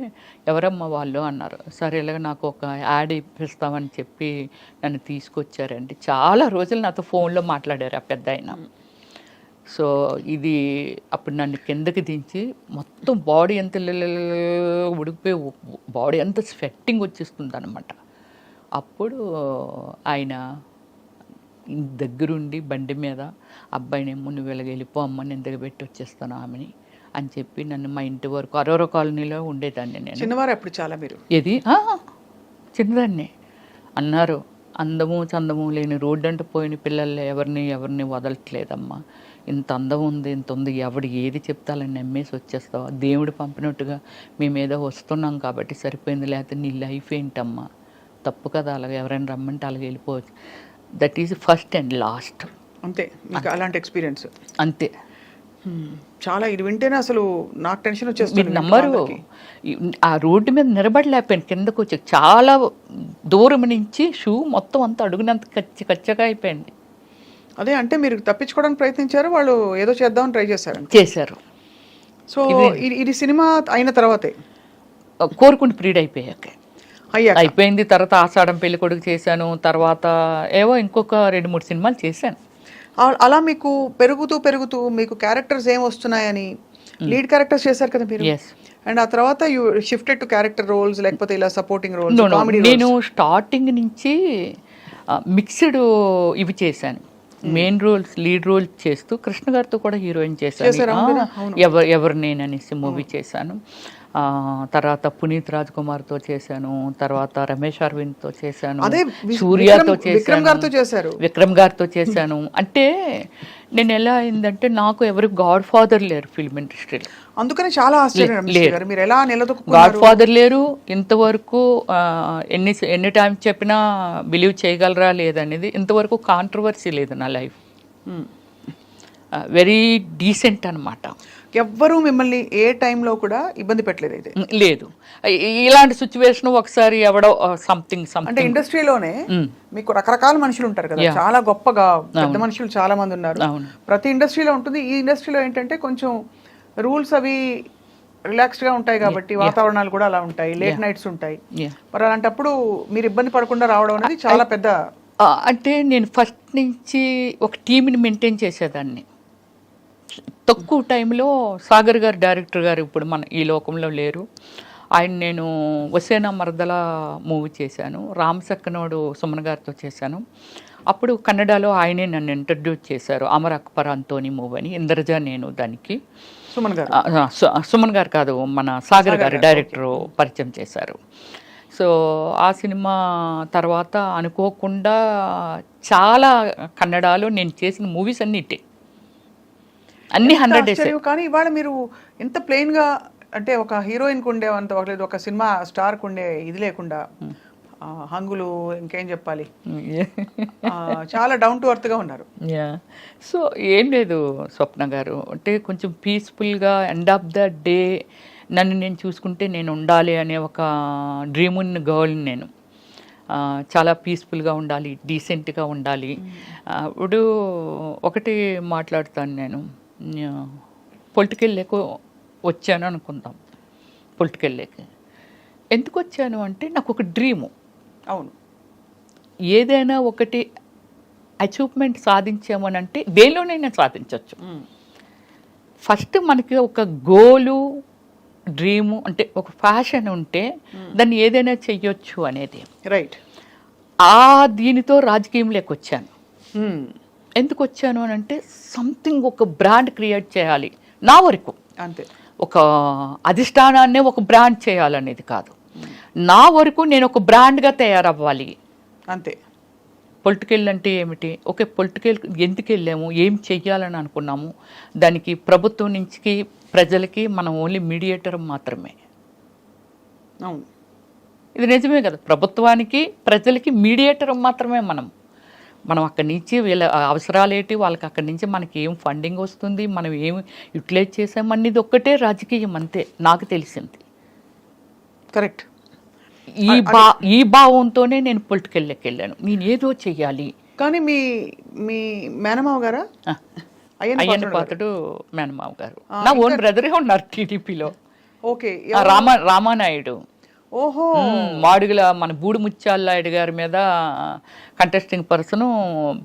ఎవరమ్మా వాళ్ళు అన్నారు. సరే ఇలాగ నాకు ఒక యాడ్ ఇప్పిస్తామని చెప్పి నన్ను తీసుకొచ్చారండి. చాలా రోజులు నాతో ఫోన్లో మాట్లాడారు ఆ పెద్ద ఆయన. సో ఇది అప్పుడు నన్ను కిందకి దించి మొత్తం బాడీ ఎంత ఉడికిపోయి, బాడీ అంతా స్వెట్టింగ్ వచ్చేస్తుంది అనమాట. అప్పుడు ఆయన దగ్గరుండి బండి మీద, అబ్బాయినేమో నువ్వు ఇలాగ వెళ్ళిపో అమ్మ, నేను దగ్గర పెట్టి వచ్చేస్తాను ఆమెని అని చెప్పి నన్ను మా ఇంటి వరకు అరోరా కాలనీలో ఉండేదాన్ని నేను. చిన్నవారు అప్పుడు చాలా మీరు? ఏది చిన్నదాన్ని అన్నారు. అందము చందము లేని రోడ్డు అంటే పోయిన పిల్లలు ఎవరిని వదలట్లేదమ్మా, ఇంత అందం ఉంది, ఇంత ఉంది, ఎవడు ఏది చెప్తాలని నమ్మేసి వచ్చేస్తావా, దేవుడు పంపినట్టుగా మేమేదో వస్తున్నాం కాబట్టి సరిపోయింది, లేకపోతే నీ లైఫ్ ఏంటమ్మా, తప్పు కదా, అలాగే ఎవరైనా రమ్మంటే అలాగే వెళ్ళిపోవచ్చు. That is first and last. అంతే మీకు అలాంటి ఎక్స్పీరియన్స్? అంతే. చాలా ఇది వింటేనే అసలు నాకు టెన్షన్ వచ్చేస్తుంది. మీరు నమ్మరు, ఆ రోడ్డు మీద నిలబడలేకపోయాను, కిందకు వచ్చి చాలా దూరం నుంచి షూ మొత్తం అంతా అడుగునంత కచ్చగా అయిపోయింది. అదే అంటే మీరు తప్పించుకోవడానికి ప్రయత్నించారు, వాళ్ళు ఏదో చేద్దామని ట్రై చేశారు. సో ఇది సినిమా అయిన తర్వాతే కోరుకుంటూ పీరియడ్ అయిపోయింది. తర్వాత ఆషాఢం పెళ్లి కొడుకు చేశాను, తర్వాత ఏవో ఇంకొక 2-3 సినిమాలు చేశాను. అలా మీకు పెరుగుతూ మీకు క్యారెక్టర్స్ ఏం వస్తున్నాయని లీడ్ క్యారెక్టర్స్ చేశారు కదా మీరు. అండ్ ఆ తర్వాత you shifted to character roles, లేకపోతే ఇలా సపోర్టింగ్ రోల్స్? నేను స్టార్టింగ్ నుంచి మిక్స్డ్ ఇవి చేశాను. మెయిన్ రోల్స్ లీడ్ రోల్ చేస్తూ కృష్ణ గారితో కూడా హీరోయిన్ చేశాను. ఎవరు నేను అనేసి మూవీ చేశాను. తర్వాత పునీత్ రాజ్ కుమార్తో చేశాను, తర్వాత రమేష్ అరవింద్తో చేశాను, సూర్యతో చేశాను, విక్రమ్ గారితో చేశాను. అంటే నేను ఎలా అయిందంటే నాకు ఎవరు గాడ్ ఫాదర్ లేరు ఫిల్మ్ ఇండస్ట్రీలో, అందుకని చాలా గాడ్ ఫాదర్ లేరు. ఇంతవరకు ఎన్ని టైం చెప్పినా బిలీవ్ చేయగలరా లేదనేది ఇంతవరకు కాంట్రవర్సీ లేదు నా లైఫ్. వెరీ డీసెంట్ అనమాట. ఎవ్వరూ మిమ్మల్ని ఏ టైంలో కూడా ఇబ్బంది పెట్టలేదు అయితే? లేదు. ఇలాంటి సిచ్యువేషన్ ఒకసారి ఎవడో సంథింగ్ అంటే ఇండస్ట్రీలోనే మీకు రకరకాల మనుషులు ఉంటారు కదా, చాలా గొప్పగా పెద్ద మనుషులు చాలా మంది ఉన్నారు. ప్రతి ఇండస్ట్రీలో ఉంటుంది. ఈ ఇండస్ట్రీలో ఏంటంటే కొంచెం రూల్స్ అవి రిలాక్స్డ్ గా ఉంటాయి కాబట్టి వాతావరణాలు కూడా అలా ఉంటాయి, లేట్ నైట్స్ ఉంటాయి. మరి అలాంటప్పుడు మీరు ఇబ్బంది పడకుండా రావడం అనేది చాలా పెద్ద. అంటే నేను ఫస్ట్ నుంచి ఒక టీంని మెయింటైన్ చేసేదాన్ని. తక్కువ టైంలో సాగర్ గారు డైరెక్టర్ గారు ఇప్పుడు మన ఈ లోకంలో లేరు. ఆయన నేను వసేనా మరదల మూవీ చేశాను, రామసక్కనోడు సుమన్ గారితో చేశాను. అప్పుడు కన్నడలో ఆయనే నన్ను ఇంట్రడ్యూస్ చేశారు, అమర్ అక్బర్ అంతోని మూవీ అని. ఇంద్రజ నేను దానికి సుమన్ గారు కాదు, మన సాగర్ గారు డైరెక్టర్ పరిచయం చేశారు. సో ఆ సినిమా తర్వాత అనుకోకుండా చాలా కన్నడలో నేను చేసిన మూవీస్ అన్ని 100 days. కానీ ఇవాళ మీరు ఎంత ప్లెయిన్ గా, అంటే ఒక హీరోయిన్ కు ఉండే అంత లేదు, ఒక సినిమా స్టార్ కు ఉండే ఇది లేకుండా హంగులు ఇంకేం చెప్పాలి, చాలా డౌన్ టు ఎర్త్ గా ఉన్నారు. సో ఏం లేదు స్వప్న గారు, అంటే కొంచెం పీస్ఫుల్గా ఎండ్ ఆఫ్ ద డే నన్ను నేను చూసుకుంటే నేను ఉండాలి అనే ఒక డ్రీమ్ ఉన్న గర్ల్ని నేను. చాలా పీస్ఫుల్గా ఉండాలి, డీసెంట్గా ఉండాలి. ఇప్పుడు ఒకటి మాట్లాడుతాను, నేను పొలిటికల్ లేక వచ్చాను అనుకుందాం. పొలిటికల్ లేక ఎందుకు వచ్చాను అంటే నాకు ఒక డ్రీము. అవును, ఏదైనా ఒకటి అచీవ్మెంట్ సాధించామనంటే దేనిలోనైనా సాధించవచ్చు. ఫస్ట్ మనకి ఒక గోలు, డ్రీము అంటే ఒక ఫ్యాషన్ ఉంటే దాన్ని ఏదైనా చెయ్యొచ్చు అనేది. రైట్. దీనితో రాజకీయంలోకి వచ్చాను. ఎందుకు వచ్చాను అని అంటే సంథింగ్ ఒక బ్రాండ్ క్రియేట్ చేయాలి నా వరకు, అంతే. ఒక అధిష్టానాన్నే ఒక బ్రాండ్ చేయాలనేది కాదు, నా వరకు నేను ఒక బ్రాండ్గా తయారవ్వాలి అంతే. పొలిటికల్ అంటే ఏమిటి, ఓకే పొలిటికల్ ఎందుకు వెళ్ళాము, ఏం చెయ్యాలని అనుకున్నాము, దానికి ప్రభుత్వం నుంచి ప్రజలకి మనం ఓన్లీ మీడియేటర్ మాత్రమే. అవును, ఇది నిజమే కదా, ప్రభుత్వానికి ప్రజలకి మీడియేటర్ మాత్రమే మనం అక్కడి నుంచి వీళ్ళ అవసరాలు ఏంటి, వాళ్ళకి అక్కడి నుంచి మనకి ఏం ఫండింగ్ వస్తుంది, మనం ఏం యూటిలైజ్ చేసామనేది ఒక్కటే రాజకీయం, అంతే నాకు తెలిసింది. కరెక్ట్. ఈ భావంతోనే నేను పొలిటికల్లోకి వెళ్ళాను, నేను ఏదో చెయ్యాలి. కానీ మీ మేనమావ గారా? అయ్యన్న పాత్రుడు మేనమావ గారు నా ఓన్ బ్రదరే ఉన్నారు టీడీపీలో. ఓకే. రామానాయుడు. ఓహో. మాడుగుల మన బూడి ముత్యాలనాయుడు గారి మీద కంటెస్టింగ్ పర్సన్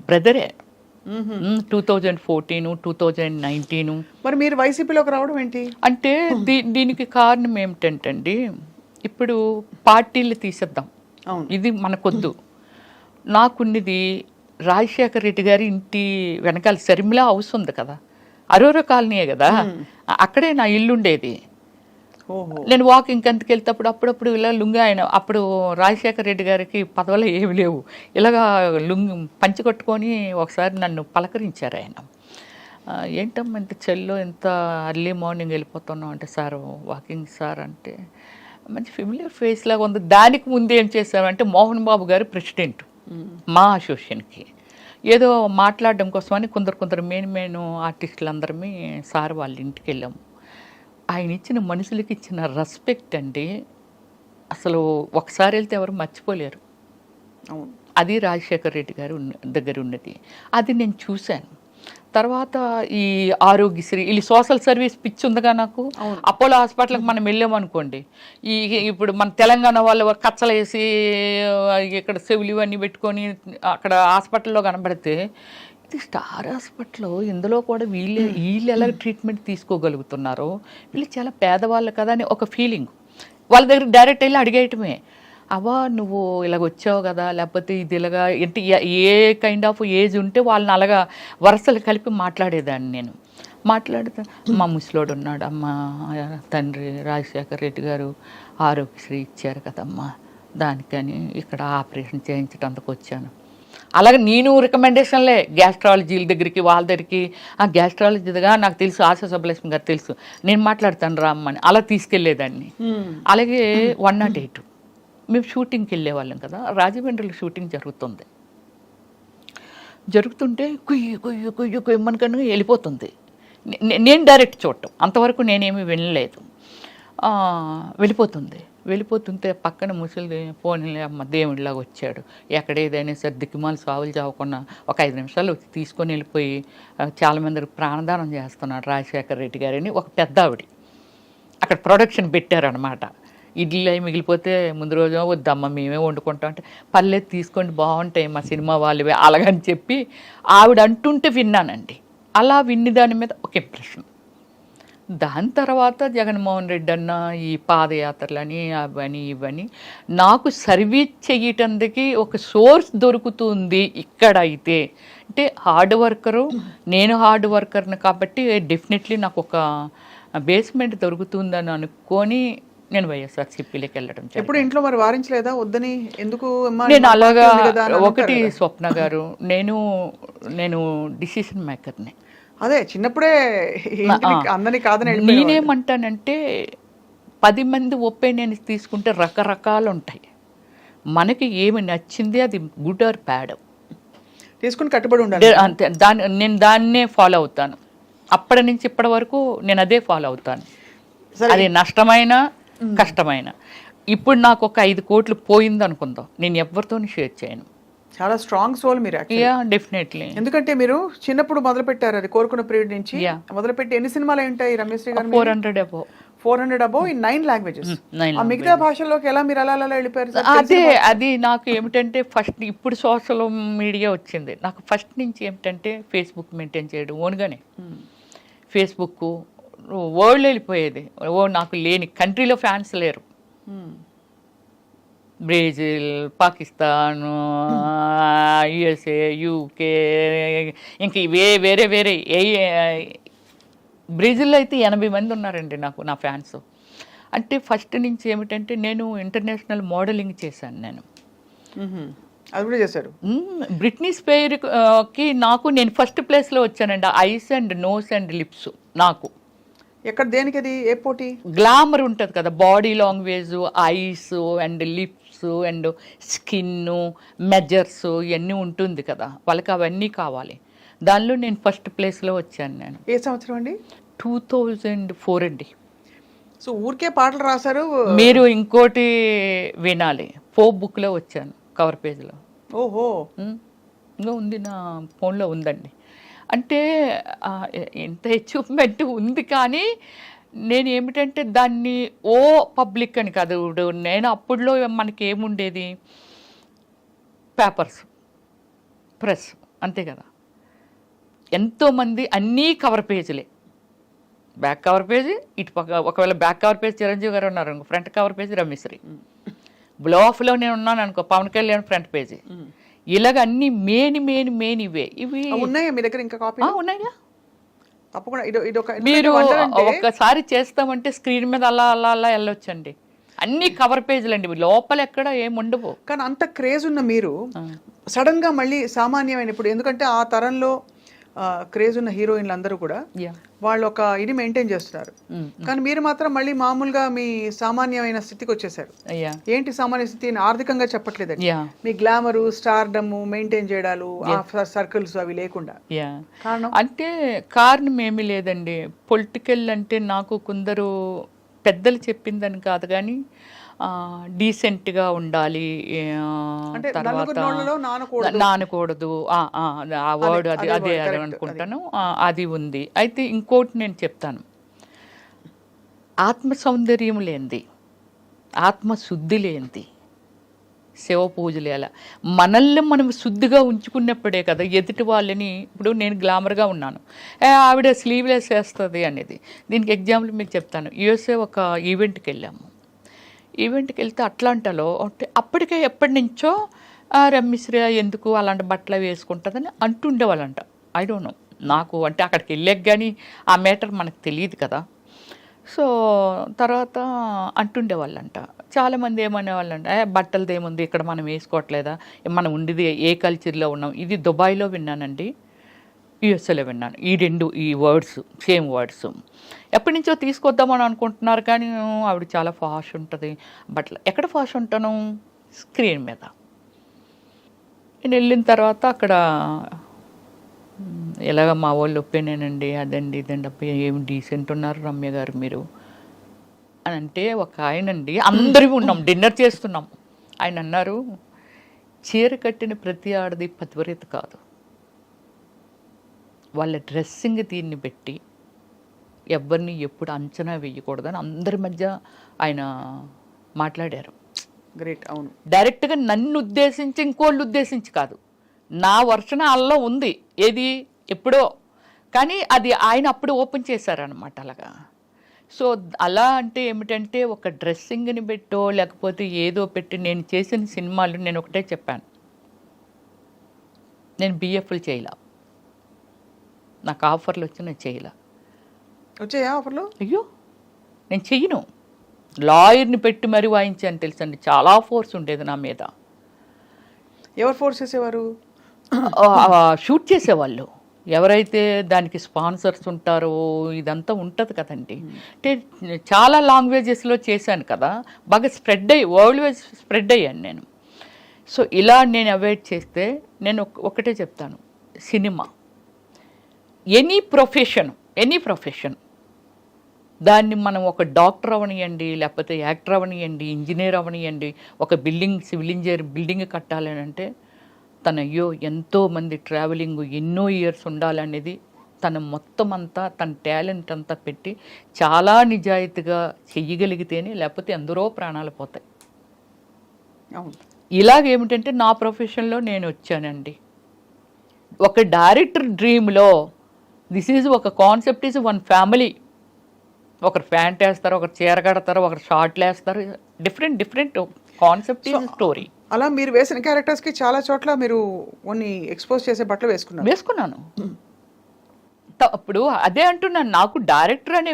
బ్రదరే. 2014, 2019. మరి మీరు వైసీపీలోకి రావడం ఏంటి అంటే దీనికి కారణం ఏమిటంటండి, ఇప్పుడు పార్టీలు తీసేద్దాం, ఇది మనకొద్దు. నాకున్నది రాజశేఖర రెడ్డి గారి ఇంటి వెనకాల శర్మిలా హౌస్ ఉంది కదా, అరోరా కాలనీయే కదా, అక్కడే నా ఇల్లు ఉండేది. నేను వాకింగ్ అంతకు వెళ్తేప్పుడు అప్పుడప్పుడు ఇలా లుంగి, ఆయన అప్పుడు రాజశేఖర రెడ్డి గారికి పదవులు ఏమి లేవు, ఇలాగా లుంగి పంచి కొట్టుకొని ఒకసారి నన్ను పలకరించారు ఆయన. ఏంటమ్మా ఇంత చెల్లో ఇంత అర్లీ మార్నింగ్ వెళ్ళిపోతున్నాం అంటే, సార్ వాకింగ్ సార్ అంటే, మంచి ఫెమిలియర్ ఫేస్ లాగా ఉంది. దానికి ముందు ఏం చేశారంటే మోహన్ బాబు గారు ప్రెసిడెంట్ మా అసోసియేషన్కి ఏదో మాట్లాడడం కోసమని కొందరు మెయిన్ ఆర్టిస్టులు అందరమే సార్ వాళ్ళ ఇంటికి వెళ్ళాము. ఆయన ఇచ్చిన మనుషులకి ఇచ్చిన రెస్పెక్ట్ అండి అసలు ఒకసారి వెళ్తే ఎవరు మర్చిపోలేరు. అది రాజశేఖర రెడ్డి గారు దగ్గర ఉన్నది, అది నేను చూశాను. తర్వాత ఈ ఆరోగ్యశ్రీ, వీళ్ళు సోషల్ సర్వీస్ పిచ్చి ఉందిగా నాకు. అపోలో హాస్పిటల్కి మనం వెళ్ళామనుకోండి, ఇప్పుడు మన తెలంగాణ వాళ్ళు కచ్చలు వేసి ఇక్కడ చెవులు ఇవన్నీ పెట్టుకొని అక్కడ హాస్పిటల్లో కనబడితే, ఇది స్టార్ హాస్పిటల్, ఇందులో కూడా వీళ్ళు ఎలా ట్రీట్మెంట్ తీసుకోగలుగుతున్నారో, వీళ్ళు చాలా పేదవాళ్ళు కదా అని ఒక ఫీలింగ్. వాళ్ళ దగ్గర డైరెక్ట్ వెళ్ళి అడిగేయటమే. అవ్వా నువ్వు ఇలాగ వచ్చావు కదా, లేకపోతే ఇది ఇలాగా అంటే ఏ కైండ్ ఆఫ్ ఏజ్ ఉంటే వాళ్ళని అలాగా వరుసలు కలిపి మాట్లాడేదాన్ని నేను. మాట్లాడితే మా ముసలోడు ఉన్నాడు, అమ్మ తండ్రి రాజశేఖర రెడ్డి గారు ఆరోగ్యశ్రీ ఇచ్చారు కదమ్మా, దానికని ఇక్కడ ఆపరేషన్ చేయించడానికి వచ్చాను. అలాగే నేను రికమెండేషన్లే గ్యాస్ట్రాలజీల దగ్గరికి వాళ్ళ దగ్గరికి, ఆ గ్యాస్ట్రాలజీగా నాకు తెలుసు, ఆశా సుబ్బలక్ష్మి గారు తెలుసు, నేను మాట్లాడతాను రామ్మని అలా తీసుకెళ్లేదాన్ని. అలాగే 108 మేము షూటింగ్కి వెళ్ళేవాళ్ళం కదా, రాజమండ్రిలో షూటింగ్ జరుగుతుంటే కుయ్యి కుయ్యి కుయ్యి కుయ్యమనుకన్నా వెళ్ళిపోతుంది. నేను డైరెక్ట్ చూడటం అంతవరకు నేనేమీ వినలేదు. వెళ్ళిపోతుంటే పక్కన ముసలి పోనీలే అమ్మ దేవుడిలాగా వచ్చాడు, ఎక్కడ ఏదైనా సరే దిక్కుమాలు సావులు చావకుండా ఒక 5 నిమిషాలు వచ్చి తీసుకొని వెళ్ళిపోయి చాలామందికి ప్రాణదానం చేస్తున్నాడు రాజశేఖర రెడ్డి గారని ఒక పెద్ద ఆవిడ అక్కడ ప్రొడక్షన్ పెట్టారనమాట. ఇడ్లీ అవి మిగిలిపోతే ముందు రోజు వద్దమ్మ మేమే వండుకుంటాం అంటే, పర్లేదు తీసుకోండి బాగుంటాయి మా సినిమా వాళ్ళవే అలాగని చెప్పి ఆవిడ అంటుంటే విన్నానండి. అలా విన్ని దాని మీద ఒక ఇంప్రెషన్. దాని తర్వాత జగన్మోహన్ రెడ్డి అన్న ఈ పాదయాత్రలని అవని ఇవని నాకు సర్వీస్ చేయటానికి ఒక సోర్స్ దొరుకుతుంది ఇక్కడ. అయితే అంటే హార్డ్ వర్కరు, నేను హార్డ్ వర్కర్ని కాబట్టి డెఫినెట్లీ నాకు ఒక బేస్మెంట్ దొరుకుతుందని అనుకొని నేను వైఎస్ఆర్సీపీలోకి వెళ్ళడం. ఎప్పుడు ఇంట్లో మరి వారించలేదా వద్దని? ఎందుకు నేను అలాగా ఒకటి స్వప్న గారు, నేను డిసిషన్ మేకర్ని. అదే చిన్నప్పుడే అందరినీ కాదని నేనేమంటానంటే 10 మంది ఒపీనియన్స్ తీసుకుంటే రకరకాలు ఉంటాయి. మనకి ఏమి నచ్చింది అది గుడ్ ఆర్ బ్యాడ్ తీసుకుని కట్టుబడి ఉండాలి అంతే. నేను దాన్నే ఫాలో అవుతాను. అప్పటి నుంచి ఇప్పటి వరకు నేను అదే ఫాలో అవుతాను, అది నష్టమైన కష్టమైన. ఇప్పుడు నాకు ఒక 5 కోట్లు పోయింది అనుకుందాం, నేను ఎవరితో షేర్ చేయను. చాలా స్ట్రాంగ్ సోల్ మీరు. డెఫినెట్లీ. ఎందుకంటే మీరు చిన్నప్పుడు మొదలు పెట్టారు, అది కోరుకున్న పీరియడ్ నుంచి మొదలుపెట్టి ఎన్ని సినిమాలు ఉంటాయి రమేష్ గారు? 400 అబౌవ్ ఇన్ 9 లాంగ్వేజెస్. మిగతా భాషల్లోకి ఎలా మీరు అలా వెళ్ళిపోయారు? అది నాకు ఏమిటంటే ఫస్ట్ ఇప్పుడు సోషల్ మీడియా వచ్చింది, నాకు ఫస్ట్ నుంచి ఏమిటంటే ఫేస్బుక్ మెయింటైన్ చేయడం ఓన్గానే. ఫేస్బుక్ వరల్డ్ వెళ్ళిపోయేది, నాకు లేని కంట్రీలో ఫ్యాన్స్ లేరు. బ్రెజిల్, పాకిస్తాన్, యుఎస్ఏ, యూకే, ఇంకా వేరే బ్రెజిల్లో అయితే 80 మంది ఉన్నారండి నా ఫ్యాన్స్. అంటే ఫస్ట్ నుంచి ఏమిటంటే నేను ఇంటర్నేషనల్ మోడలింగ్ చేశాను. నేను అది కూడా చేశారు. బ్రిట్నీ స్పియర్కి నేను ఫస్ట్ ప్లేస్లో వచ్చానండి. Eyes and nose and lips నాకు. ఎక్కడ దేనికి అది ఏ పోటీ? గ్లామర్ ఉంటుంది కదా, body language, eyes and lips and skin measures ఇవన్నీ ఉంటుంది కదా, వాళ్ళకి అవన్నీ కావాలి. దానిలో నేను ఫస్ట్ ప్లేస్లో వచ్చాను. నేను ఏ సంవత్సరం అండి? 2004 అండి. సో ఊరికే పాటలు రాశారు మీరు? ఇంకోటి వినాలి, ఫోక్ బుక్లో వచ్చాను, కవర్ పేజ్లో. ఓహో, ఇంకా ఉంది, నా ఫోన్లో ఉందండి. అంటే ఎంత అచీవ్మెంట్ ఉంది, కానీ నేను ఏమిటంటే దాన్ని పబ్లిక్ అని కాదు. నేను అప్పుడులో మనకి ఏముండేది, పేపర్స్, ప్రెస్, అంతే కదా. ఎంతోమంది అన్నీ కవర్ పేజీలే, బ్యాక్ కవర్ పేజీ ఇటు పక్క, ఒకవేళ బ్యాక్ కవర్ పేజ్ చిరంజీవి గారు ఉన్నారు అనుకో, ఫ్రంట్ కవర్ పేజీ రమేశ్వరి, బ్లాఫ్లో నేను ఉన్నాను అనుకో, పవన్ కళ్యాణ్ ఫ్రంట్ పేజీ, ఇలాగ అన్ని మెయిన్ ఇవే. ఇవి ఉన్నాయా మీ దగ్గర? ఇంకా కాపీ ఉన్నాయా? తప్పకుండా. మీరు ఒక్కసారి చేస్తామంటే స్క్రీన్ మీద అలా వెళ్ళొచ్చండి. అన్ని కవర్ పేజీలు అండి, లోపల ఎక్కడ ఏముండవు. కానీ అంత క్రేజ్ ఉన్న మీరు సడన్ గా మళ్ళీ సామాన్యమైన, ఇప్పుడు ఎందుకంటే ఆ తరంలో క్రేజ్ ఉన్న హీరోయిన్లు అందరూ కూడా వాళ్ళు ఒక ఇది మెయింటైన్ చేస్తున్నారు, కానీ మీరు మాత్రం మళ్ళీ మామూలుగా మీ సామాన్యమైన స్థితికి వచ్చేసారు. ఏంటి సామాన్య స్థితి? ఆర్థికంగా చెప్పట్లేదండి, మీ గ్లామరు, స్టార్డమ్ మెయింటైన్ చేయడాలు, సర్కిల్స్ అవి లేకుండా. అంటే కారణం ఏమీ లేదండి. పొలిటికల్ అంటే నాకు కొందరు పెద్దలు చెప్పిందని కాదు, కానీ డీసెంట్గా ఉండాలి, తర్వాత నానకూడదు, ఆ వర్డ్ అదే అనుకుంటాను, అది ఉంది. అయితే ఇంకోటి నేను చెప్తాను, ఆత్మ సౌందర్యం లేనిది, ఆత్మశుద్ధి లేనిది శివ పూజలు ఎలా మనల్ని మనం శుద్ధిగా ఉంచుకున్నప్పుడే కదా ఎదుటి వాళ్ళని. ఇప్పుడు నేను గ్లామర్గా ఉన్నాను, ఆవిడ స్లీవ్లెస్ వేస్తుంది అనేది. దీనికి ఎగ్జాంపుల్ మీకు చెప్తాను. యూఎస్ఏ ఒక ఈవెంట్కి వెళ్ళాము. ఈవెంట్కి వెళ్తే అట్లాంటాలో అంటే అప్పటికే ఎప్పటి నుంచో రమ్యశ్రీ ఎందుకు అలాంటి బట్టలు వేసుకుంటుందని అంటుండేవాళ్ళంట. ఐ డోంట్ నో, నాకు అంటే అక్కడికి వెళ్ళాక కానీ ఆ మ్యాటర్ మనకు తెలియదు కదా. సో తర్వాత అంటుండేవాళ్ళంట. చాలామంది ఏమనేవాళ్ళంట, బట్టలది ఏముంది ఇక్కడ మనం వేసుకోవట్లేదా, మనం ఉండేది ఏ కల్చర్లో ఉన్నాం. ఇది దుబాయ్లో విన్నానండి, యుఎస్ఏలో విన్నాను ఈ వర్డ్స్, సేమ్ వర్డ్స్. ఎప్పటి నుంచో తీసుకొద్దామని అనుకుంటున్నారు కానీ ఆవిడ చాలా ఫాష్ ఉంటుంది బట్టలు. ఎక్కడ ఫాష్ ఉంటాను, స్క్రీన్ మీద. నేను వెళ్ళిన తర్వాత అక్కడ ఎలాగ మా వాళ్ళు ఒపీనియన్ అండి, అదండి ఇదండి, అబ్బాయి ఏమి డీసెంట్ ఉన్నారు రమ్య గారు మీరు అని అంటే, ఒక ఆయన అండి, అందరూ ఉన్నాం డిన్నర్ చేస్తున్నాం, ఆయన అన్నారు, చీర కట్టిన ప్రతి ఆడది పతివ్రత కాదు, వాళ్ళ డ్రెస్సింగ్ దీన్ని పెట్టి ఎవరిని ఎప్పుడు అంచనా వేయకూడదని అందరి మధ్య ఆయన మాట్లాడారు. గ్రేట్. అవును, డైరెక్ట్గా నన్ను ఉద్దేశించి ఇంకోళ్ళు ఉద్దేశించి కాదు, నా వర్షన అల్లో ఉంది ఏది ఎప్పుడో, కానీ అది ఆయన అప్పుడు ఓపెన్ చేశారనమాట అలాగా. సో అలా అంటే ఏమిటంటే ఒక డ్రెస్సింగ్ని పెట్టో లేకపోతే ఏదో పెట్టి, నేను చేసిన సినిమాలు నేను ఒకటే చెప్పాను, నేను బిఎఫ్లు చేయలే, నాకు ఆఫర్లు వచ్చి నేను చేయలే. వచ్చాయా ఆఫర్లు? అయ్యో నేను చెయ్యను, లాయర్ని పెట్టి మరీ వాయించాను తెలుసండి, చాలా ఫోర్స్ ఉండేది నా మీద. ఎవరు ఫోర్స్ చేసేవారు? షూట్ చేసేవాళ్ళు ఎవరైతే దానికి స్పాన్సర్స్ ఉంటారో, ఇదంతా ఉంటుంది కదండి. అంటే చాలా లాంగ్వేజెస్లో చేశాను కదా, బాగా స్ప్రెడ్ అయ్యి వరల్డ్ వైజ్ స్ప్రెడ్ అయ్యాను నేను. సో ఇలా నేను అవాయిడ్ చేస్తే, నేను ఒకటే చెప్తాను, సినిమా ఎనీ ప్రొఫెషన్ దాన్ని మనం ఒక డాక్టర్ అవనియండి, లేకపోతే యాక్టర్ అవనియండి, ఇంజనీర్ అవనియండి, ఒక సివిల్ ఇంజనీర్ బిల్డింగ్ కట్టాలని అంటే అయ్యో ఎంతోమంది ట్రావెలింగ్ ఎన్నో ఇయర్స్ ఉండాలనేది తన మొత్తం అంతా, తన టాలెంట్ అంతా పెట్టి చాలా నిజాయితీగా చెయ్యగలిగితేనే, లేకపోతే ఎందరో ప్రాణాలు పోతాయి. ఇలాగేమిటంటే నా ప్రొఫెషన్లో నేను వచ్చానండి. ఒక డైరెక్టర్ డ్రీమ్లో దిస్ ఈజ్ ఒక కాన్సెప్ట్ ఈజ్ వన్ ఫ్యామిలీ. ఒకరు ప్యాంట్ వేస్తారు, ఒకరు చీర కడతారు, ఒకరు షార్ట్లు వేస్తారు, డిఫరెంట్ కాన్సెప్ట్ ఈజ్ స్టోరీ. అలా మీరు వేసిన క్యారెక్టర్స్కి చాలా చోట్ల మీరు కొన్ని ఎక్స్పోజ్ చేసే బట్టలు వేసుకున్నాను. అప్పుడు అదే అంటున్నాను, నాకు డైరెక్టర్ అనే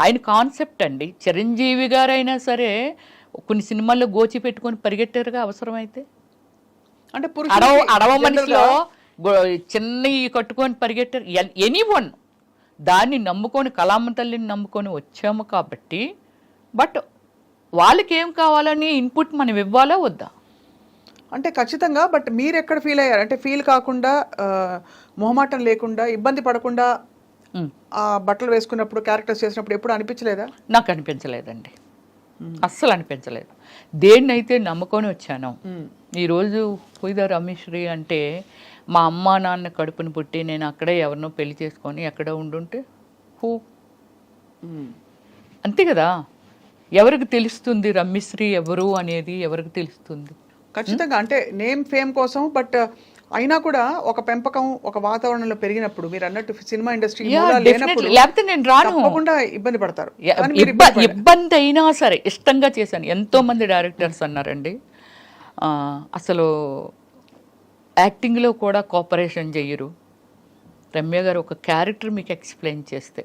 ఆయన కాన్సెప్ట్ అండి. చిరంజీవి గారైనా సరే కొన్ని సినిమాల్లో గోచి పెట్టుకొని పరిగెట్టారుగా అవసరమైతే. అంటే అడవ మనిషిలో చిన్న కట్టుకొని పరిగెట్టారు. ఎనీవన్ దాన్ని నమ్ముకొని, కళామ తల్లిని నమ్ముకొని వచ్చాము కాబట్టి, బట్ వాళ్ళకి ఏం కావాలని ఇన్పుట్ మనం ఇవ్వాలా వద్దా అంటే ఖచ్చితంగా. బట్ మీరు ఎక్కడ ఫీల్ అయ్యారు అంటే, ఫీల్ కాకుండా, మొహమాటం లేకుండా, ఇబ్బంది పడకుండా ఆ బట్టలు వేసుకున్నప్పుడు, క్యారెక్టర్స్ చేసినప్పుడు ఎప్పుడు అనిపించలేదా? నాకు అనిపించలేదండి, అస్సలు అనిపించలేదు. దేన్నైతే నమ్ముకొని వచ్చాను. ఈరోజు పుయిద రమేశ్రీ అంటే, మా అమ్మ నాన్న కడుపుని పుట్టి నేను అక్కడే ఎవరినో పెళ్లి చేసుకొని ఎక్కడో ఉండుంటే అంతే కదా. ఎవరికి తెలుస్తుంది రమ్యశ్రీ ఎవరు అనేది, ఎవరికి తెలుస్తుంది? ఖచ్చితంగా. అంటే నేమ్ ఫేమ్ కోసం, బట్ అయినా కూడా ఒక పెంపకం, ఒక వాతావరణంలో పెరిగినప్పుడు, మీరు అన్నట్టు సినిమా ఇండస్ట్రీ లేకపోతే నేను రాను, తప్పకుండా ఇబ్బంది పడతారు. ఇబ్బంది అయినా సరే ఇష్టంగా చేశాను. ఎంతో మంది డైరెక్టర్స్ అన్నారండి, అసలు యాక్టింగ్లో కూడా కోఆపరేషన్ చెయ్యరు. రమ్య గారు ఒక క్యారెక్టర్ మీకు ఎక్స్ప్లెయిన్ చేస్తే,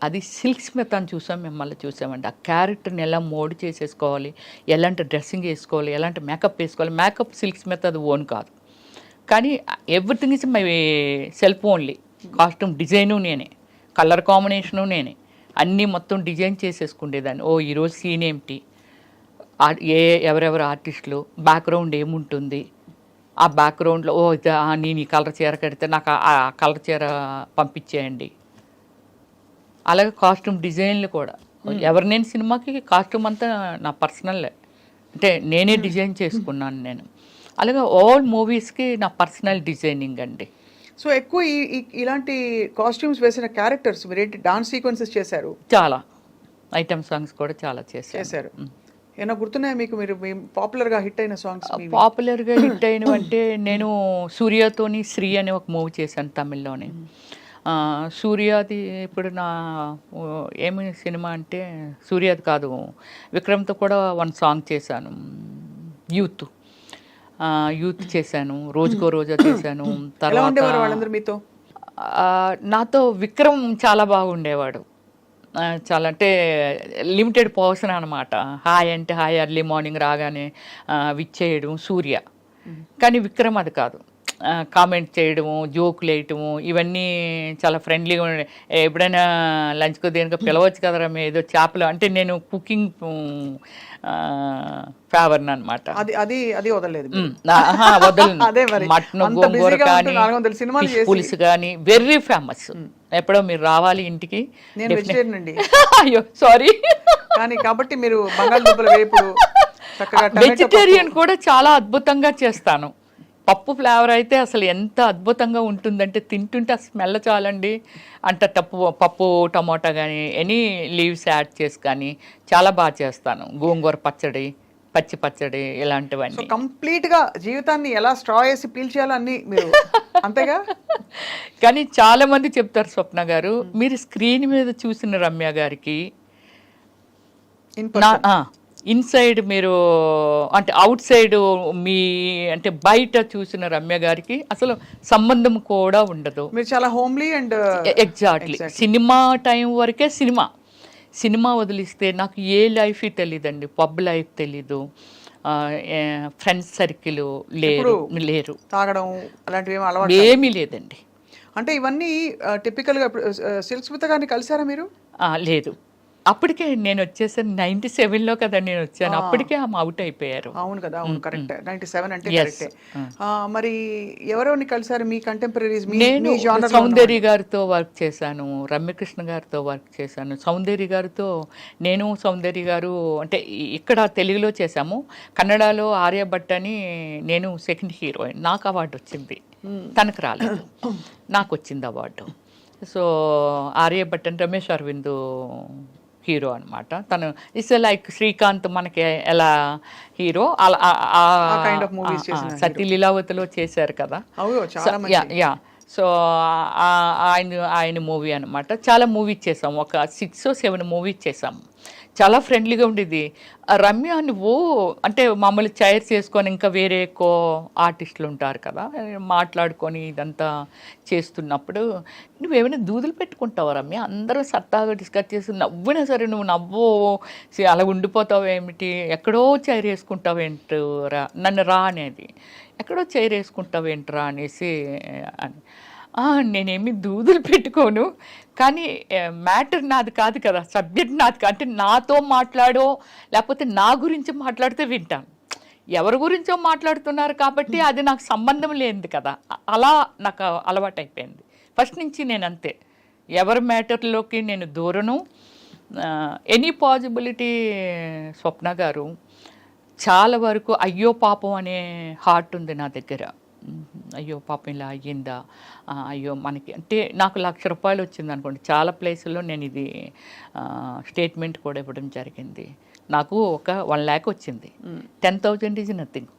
అది సిల్క్ స్మిత్ అని మిమ్మల్ని చూసామండి. ఆ క్యారెక్టర్ని ఎలా మోడ్ చేసేసుకోవాలి, ఎలాంటి డ్రెస్సింగ్ వేసుకోవాలి, ఎలాంటి మేకప్ వేసుకోవాలి. మేకప్ సిల్క్ స్మిత్ అది ఓన్ కాదు, కానీ everything is my self only. Costume design నేనే, కలర్ కాంబినేషను నేనే, అన్నీ మొత్తం డిజైన్ చేసేసుకునేదాన్ని. ఈరోజు సీన్ ఏమిటి, ఎవరెవరు ఆర్టిస్టులు, బ్యాక్గ్రౌండ్ ఏముంటుంది, ఆ బ్యాక్గ్రౌండ్లో నేను ఈ కలర్ చీర కడితే నాకు ఆ కలర్ చీర పంపించేయండి. అలాగే కాస్ట్యూమ్ డిజైన్లు కూడా నేను సినిమాకి కాస్ట్యూమ్ అంతా నా పర్సనల్, అంటే నేనే డిజైన్ చేసుకున్నాను నేను. అలాగే ఆల్ మూవీస్కి నా పర్సనల్ డిజైనింగ్ అండి. సో ఎక్కువ ఇలాంటి కాస్ట్యూమ్స్ వేసిన క్యారెక్టర్స్ మీరేంటి డాన్స్ సీక్వెన్సెస్ చేశారు, చాలా ఐటమ్ సాంగ్స్ కూడా చాలా చేశారు. ఏమైనా గుర్తున్నాయా మీకు? మీరు పాపులర్గా హిట్ అయిన సాంగ్స్? పాపులర్గా హిట్ అయినవి అంటే, నేను సూర్యతోని శ్రీ అనే ఒక మూవీ చేశాను తమిళ్లోని. సూర్యాది ఇప్పుడు నా ఏమి సినిమా అంటే సూర్యాది కాదు, విక్రమ్తో కూడా వన్ సాంగ్ చేశాను, యూత్ యూత్ చేశాను, రోజుకో రోజా చేశాను. ఎలా ఉండేవారు తర్వాత వాళ్ళందరూ మీతో? నాతో విక్రమ్ చాలా బాగుండేవాడు. చాలా అంటే లిమిటెడ్ పర్సన్ అనమాట. హాయ్ అంటే హాయ్, ఎర్లీ మార్నింగ్ రాగానే విచ్చేయడం సూర్య. కానీ విక్రమ్ అది కాదు. కామెంట్ చేయడము, జోకులు వేయటము, ఇవన్నీ చాలా ఫ్రెండ్లీగా ఉండే. ఎప్పుడైనా లంచ్కో దేనికో పిలవచ్చు కదరా మీ ఏదో చేపలు అంటే, నేను కుకింగ్ ఫేవర్ని అనమాట. అది వదలలేదు. వదలను. మటన్, గోంగూర కానీ, ఫిష్ పులుసు కానీ వెరీ ఫేమస్. ఎప్పుడో మీరు రావాలి ఇంటికి. నేను వెజిటేరియన్ అండి. అయ్యో సారీ. కానీ కాబట్టి మీరు బంగాళదుంపల వేపుడు చక్కగా వెజిటేరియన్ కూడా చాలా అద్భుతంగా చేస్తాను. పప్పు ఫ్లేవర్ అయితే అసలు ఎంత అద్భుతంగా ఉంటుందంటే, తింటుంటే ఆ స్మెల్ చాలండి. అంటే పప్పు టమోటా కానీ ఎనీ లీవ్స్ యాడ్ చేసి కానీ చాలా బాగా చేస్తాను. గోంగూర పచ్చడి, పచ్చి పచ్చడి, ఇలాంటివన్నీ. కంప్లీట్ గా జీవితాన్ని ఎలా స్ట్రా వేసి పీల్చేయాలో అన్ని మీరు అంతేగా. కానీ చాలా మంది చెప్తారు, స్వప్న గారు మీరు స్క్రీన్ మీద చూసిన రమ్య గారికి ఇన్సైడ్ మీరు అంటే అవుట్ సైడ్ మీ అంటే బయట చూసిన రమ్య గారికి అసలు సంబంధం కూడా ఉండదు. మీరు చాలా homely and exactly. Cinema time వరకే సినిమా వదిలిస్తే నాకు ఏ లైఫ్ తెలియదండి. పబ్ లైఫ్ తెలీదు, ఫ్రెండ్స్ సర్కిల్ లేరు, తాగడం అలాంటివి అలవాటు ఏమీ లేదండి. అంటే ఇవన్నీ టిపికల్ గా. సిల్క్ స్మిత గారిని కలిసారా మీరు? లేదు, అప్పటికే నేను వచ్చేసాను 97లో కదా నేను వచ్చాను. అప్పటికే ఆమె అవుట్ అయిపోయారు. అవును కదా, అవును కరెక్ట్. 97 అంటే కరెక్టే. మరి ఎవరెవరిని కలిసారు మీ కంటెంపరీస్? నేను సౌందర్య గారితో వర్క్ చేశాను, రమ్యకృష్ణ గారితో వర్క్ చేశాను. సౌందర్య గారితో నేను, సౌందర్య గారు అంటే ఇక్కడ తెలుగులో చేశాము. కన్నడలో ఆర్యభట్ అని నేను సెకండ్ హీరోయిన్. నాకు అవార్డు వచ్చింది, తనకు రాలేదు, నాకు వచ్చింది అవార్డు. సో ఆర్యభట్ అని రమేష్ అరవింద్ హీరో అనమాట. తను ఇట్స్ లైక్ శ్రీకాంత్ మనకి ఎలా హీరో అలా సతీ లీలావతిలో చేశారు కదా. యా. సో ఆయన మూవీ అనమాట. చాలా మూవీస్ చేసాము, ఒక 6 or 7 మూవీస్ చేసాము. చాలా ఫ్రెండ్లీగా ఉండేది. రమ్య నువ్వు అంటే మామూలు చైర్స్ వేసుకొని ఇంకా వేరే ఎక్కువ ఆర్టిస్టులు ఉంటారు కదా, మాట్లాడుకొని ఇదంతా చేస్తున్నప్పుడు నువ్వేమైనా దూదులు పెట్టుకుంటావు రమ్య, అందరూ సత్తాగా డిస్కస్ చేసి నవ్వినా సరే నువ్వు నవ్వు అలా ఉండిపోతావు ఏమిటి, ఎక్కడో చైర్ వేసుకుంటావేంటి రా, నన్ను రా అనేది, ఎక్కడో చైర్ వేసుకుంటావేంట్రా అనేసి అని. నేనేమి దూదులు పెట్టుకోను, కానీ మ్యాటర్ నాది కాదు కదా, సబ్జెక్ట్ నాది కాదు. అంటే నాతో మాట్లాడో లేకపోతే నా గురించి మాట్లాడితే వింటాను. ఎవరి గురించో మాట్లాడుతున్నారు కాబట్టి అది నాకు సంబంధం లేనిది కదా, అలా నాకు అలవాటు అయిపోయింది ఫస్ట్ నుంచి. నేను అంతే, ఎవరి మ్యాటర్లోకి నేను దూరను. ఎనీ పాజిబిలిటీ స్వప్న గారు చాలా వరకు అయ్యో పాపం అనే హార్ట్ ఉంది నా దగ్గర. అయ్యో పాపం ఇలా అయ్యిందా, అయ్యో మనకి అంటే నాకు ₹1,00,000 వచ్చింది అనుకోండి. చాలా ప్లేసుల్లో నేను ఇది స్టేట్మెంట్ కూడా ఇవ్వడం జరిగింది. నాకు ఒక 1 lakh వచ్చింది, 10,000 ఈజ్ నథింగ్.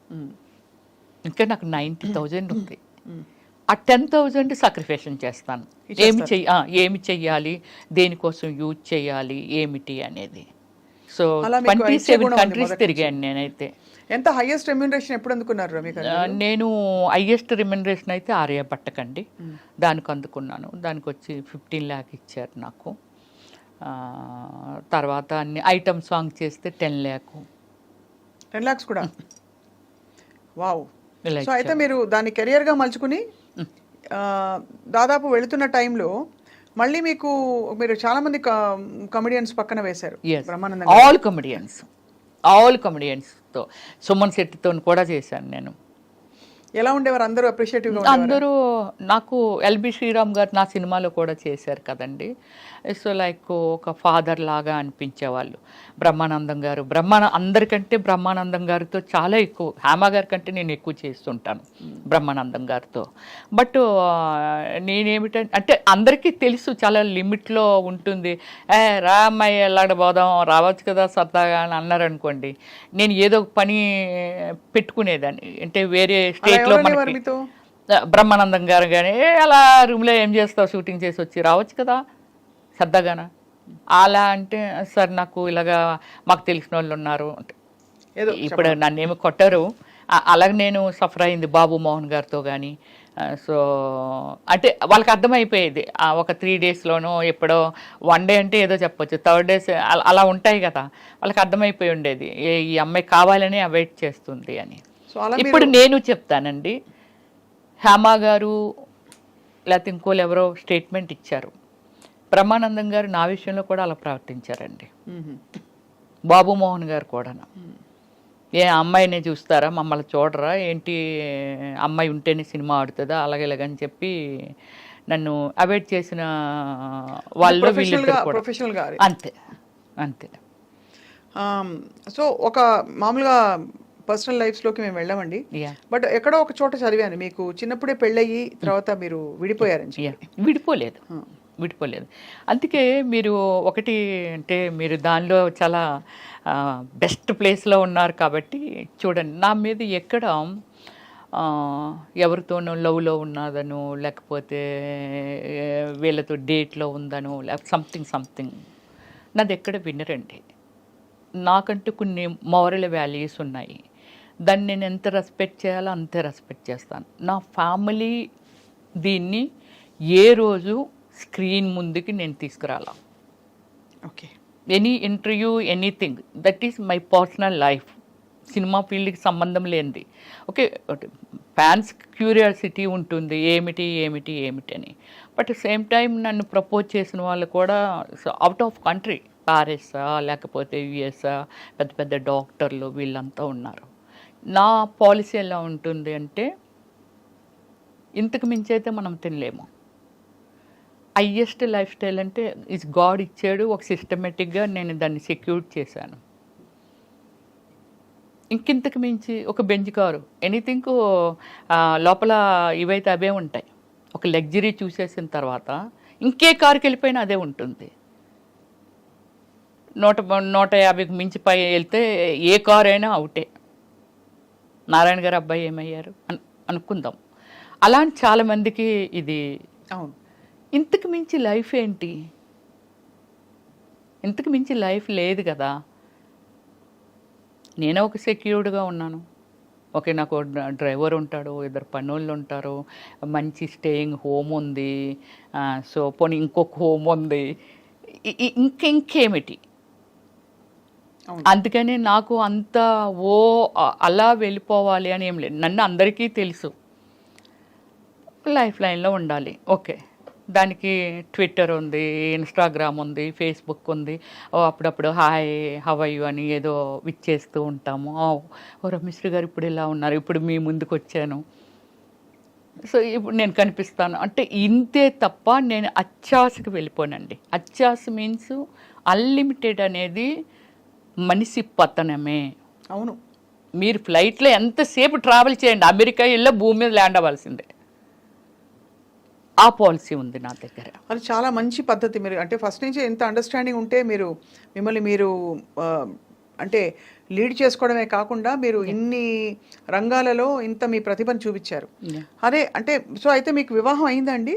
ఇంకా నాకు 90,000 ఉంది. ఆ 10,000 సాక్రిఫికేషన్ చేస్తాను. ఏమి చెయ్యాలి, దేనికోసం యూజ్ చేయాలి, ఏమిటి అనేది. సో 27 కంట్రీస్ తిరిగాను నేనైతే. ఎంత హైయెస్ట్ రెమ్యూనరేషన్ ఎప్పుడు అందుకున్నారు రమ్య గారు? నేను హైయెస్ట్ రెమ్యూనరేషన్ అయితే ఆర్యభట్టకండి, దానికి అందుకున్నాను. దానికి వచ్చి 15 lakh ఇచ్చారు నాకు. తర్వాత అన్ని ఐటమ్ సాంగ్ చేస్తే 10 lakh. 10 lakhs కూడా. వావ్. సో అయితే మీరు దాన్ని కెరియర్గా మలుచుకుని దాదాపు వెళుతున్న టైంలో మళ్ళీ మీరు చాలా మంది కమెడియన్స్ పక్కన వేశారు. బ్రహ్మానందం ఆల్ కమెడియన్స్తో, సుమన్ శెట్టితో కూడా చేశాను నేను. ఎలా ఉండేవారు అందరూ? అప్రిషియేటివ్గా అందరూ. నాకు ఎల్బి శ్రీరామ్ గారు నా సినిమాలో కూడా చేశారు కదండి. సో లైక్ ఒక ఫాదర్ లాగా అనిపించేవాళ్ళు. బ్రహ్మానందం గారు, అందరికంటే బ్రహ్మానందం గారితో చాలా ఎక్కువ, హేమ గారి కంటే నేను ఎక్కువ చేస్తుంటాను బ్రహ్మానందం గారితో. బట్ నేనేమిటంటే అంటే అందరికీ తెలుసు చాలా లిమిట్లో ఉంటుంది. రా అమ్మాయి వెళ్ళకపోదాం, రావచ్చు కదా సరదాగా అని అన్నారనుకోండి, నేను ఏదో పని పెట్టుకునేదాన్ని. అంటే వేరే స్టేట్లో బ్రహ్మానందం గారు కానీ అలా రూమ్లో ఏం చేస్తావు, షూటింగ్ చేసి వచ్చి రావచ్చు కదా సరదాగాన. అలా అంటే సార్ నాకు ఇలాగా మాకు తెలిసిన వాళ్ళు ఉన్నారు అంటే, ఏదో ఇప్పుడు నన్ను ఏమి కొట్టరు. అలాగే నేను సఫర్ అయింది బాబు మోహన్ గారితో కానీ. సో అంటే వాళ్ళకి అర్థమైపోయేది ఒక 3 డేస్లోనో ఎప్పుడో 1 డే అంటే ఏదో చెప్పొచ్చు, 3rd డేస్ అలా ఉంటాయి కదా, వాళ్ళకి అర్థమైపోయి ఉండేది ఈ అమ్మాయి కావాలని అవాయిడ్ చేస్తుంది అని. సో అలా ఇప్పుడు నేను చెప్తానండి, హేమా గారు లేకపోతే ఇంకోళ్ళు ఎవరో స్టేట్మెంట్ ఇచ్చారు, బ్రహ్మానందం గారు నా విషయంలో కూడా అలా ప్రవర్తించారండి. బాబు మోహన్ గారు కూడా ఏ అమ్మాయిని చూస్తారా, మమ్మల్ని చూడరా ఏంటి, అమ్మాయి ఉంటేనే సినిమా ఆడుతుందా అలాగే ఇలాగని చెప్పి నన్ను అవాయిడ్ చేసిన వాళ్ళు వీళ్ళిద్దరు కూడా. ప్రొఫెషనల్గా అంతే అంతే. సో ఒక మామూలుగా పర్సనల్ లైఫ్స్లోకి మేము వెళ్ళామండి, బట్ ఎక్కడో ఒక చోట చదివాను మీకు చిన్నప్పుడే పెళ్ళయ్యి తర్వాత మీరు విడిపోయారని చెప్పి. విడిపోలేదు. అందుకే మీరు ఒకటి అంటే మీరు దానిలో చాలా బెస్ట్ ప్లేస్లో ఉన్నారు కాబట్టి చూడండి, నా మీద ఎక్కడ ఎవరితోనో లవ్లో ఉన్నదనో లేకపోతే వీళ్ళతో డేట్లో ఉందనో లేకపోతే సంథింగ్ నాది ఎక్కడ వినరండి. నాకంటూ కొన్ని మోరల్ వాల్యూస్ ఉన్నాయి, దాన్ని నేను ఎంత రెస్పెక్ట్ చేయాలో అంతే రెస్పెక్ట్ చేస్తాను. నా ఫ్యామిలీ దీన్ని ఏ రోజు స్క్రీన్ ముందుకి నేను తీసుకురాలా. Okay, any interview anything that is my personal life, సినిమా ఫీల్డ్కి సంబంధం లేనిది. ఓకే, ఫ్యాన్స్ క్యూరియాసిటీ ఉంటుంది ఏమిటి అని, బట్ సేమ్ టైం నన్ను ప్రపోజ్ చేసిన వాళ్ళు కూడా అవుట్ ఆఫ్ కంట్రీ, ప్యారిసా లేకపోతే యుఎస్ఆ, పెద్ద పెద్ద డాక్టర్లు వీళ్ళంతా ఉన్నారు. నా పాలసీ ఎలా ఉంటుంది అంటే ఇంతకు మించి అయితే మనం తినలేము. హయ్యెస్ట్ లైఫ్ స్టైల్ అంటే ఇస్ గాడ్ ఇచ్చాడు, ఒక సిస్టమేటిక్గా నేను దాన్ని సెక్యూర్ చేశాను. ఇంకింతకు మించి ఒక బెంచ్ కారు ఎనీథింగ్ లోపల ఇవైతే అవే ఉంటాయి. ఒక లగ్జరీ చూసేసిన తర్వాత ఇంకే కారుకి వెళ్ళిపోయినా అదే ఉంటుంది. 150కి మించి పై వెళ్తే ఏ కారు అయినా అవుటే. నారాయణ గారు అబ్బాయి ఏమయ్యారు అనుకుందాం. అలాంటి చాలామందికి ఇది. అవును, ఇంతకు మించి లైఫ్ ఏంటి, ఇంతకు మించి లైఫ్ లేదు కదా. నేనే ఒక సెక్యూర్డ్గా ఉన్నాను. ఓకే, నాకు డ్రైవర్ ఉంటాడు, 2 పనులు ఉంటారు, మంచి స్టేయింగ్ హోమ్ ఉంది, సో పోనీ ఇంకొక హోమ్ ఉంది, ఇంకేమిటి. అందుకని నాకు అంత అలా వెళ్ళిపోవాలి అని ఏం లేదు. నన్ను అందరికీ తెలుసు, లైఫ్ లైన్లో ఉండాలి. ఓకే, దానికి ట్విట్టర్ ఉంది, ఇన్స్టాగ్రామ్ ఉంది, ఫేస్బుక్ ఉంది. అప్పుడప్పుడు హాయ్ హవ్ యు అని ఏదో విచ్చేస్తూ ఉంటాము. ఓ రమేశ్వరి గారు ఇప్పుడు ఇలా ఉన్నారు, ఇప్పుడు మీ ముందుకు వచ్చాను, సో ఇప్పుడు నేను కనిపిస్తాను అంటే ఇంతే తప్ప నేను అత్యాశకు వెళ్ళిపోనండి. అత్యాశ మీన్స్ అన్లిమిటెడ్ అనేది మనిషి పతనమే. అవును, మీరు ఫ్లైట్లో ఎంతసేపు ట్రావెల్ చేయండి, అమెరికా వెళ్ళి భూమి మీద ల్యాండ్ అవ్వాల్సిందే. ఆ పాలసీ ఉంది నా దగ్గర. అది చాలా మంచి పద్ధతి. మీరు అంటే ఫస్ట్ నుంచి ఎంత అండర్స్టాండింగ్ ఉంటే మీరు మిమ్మల్ని మీరు అంటే లీడ్ చేసుకోవడమే కాకుండా మీరు ఇన్ని రంగాలలో ఇంత మీ ప్రతిభను చూపించారు. అదే అంటే సో అయితే మీకు వివాహం అయిందండి?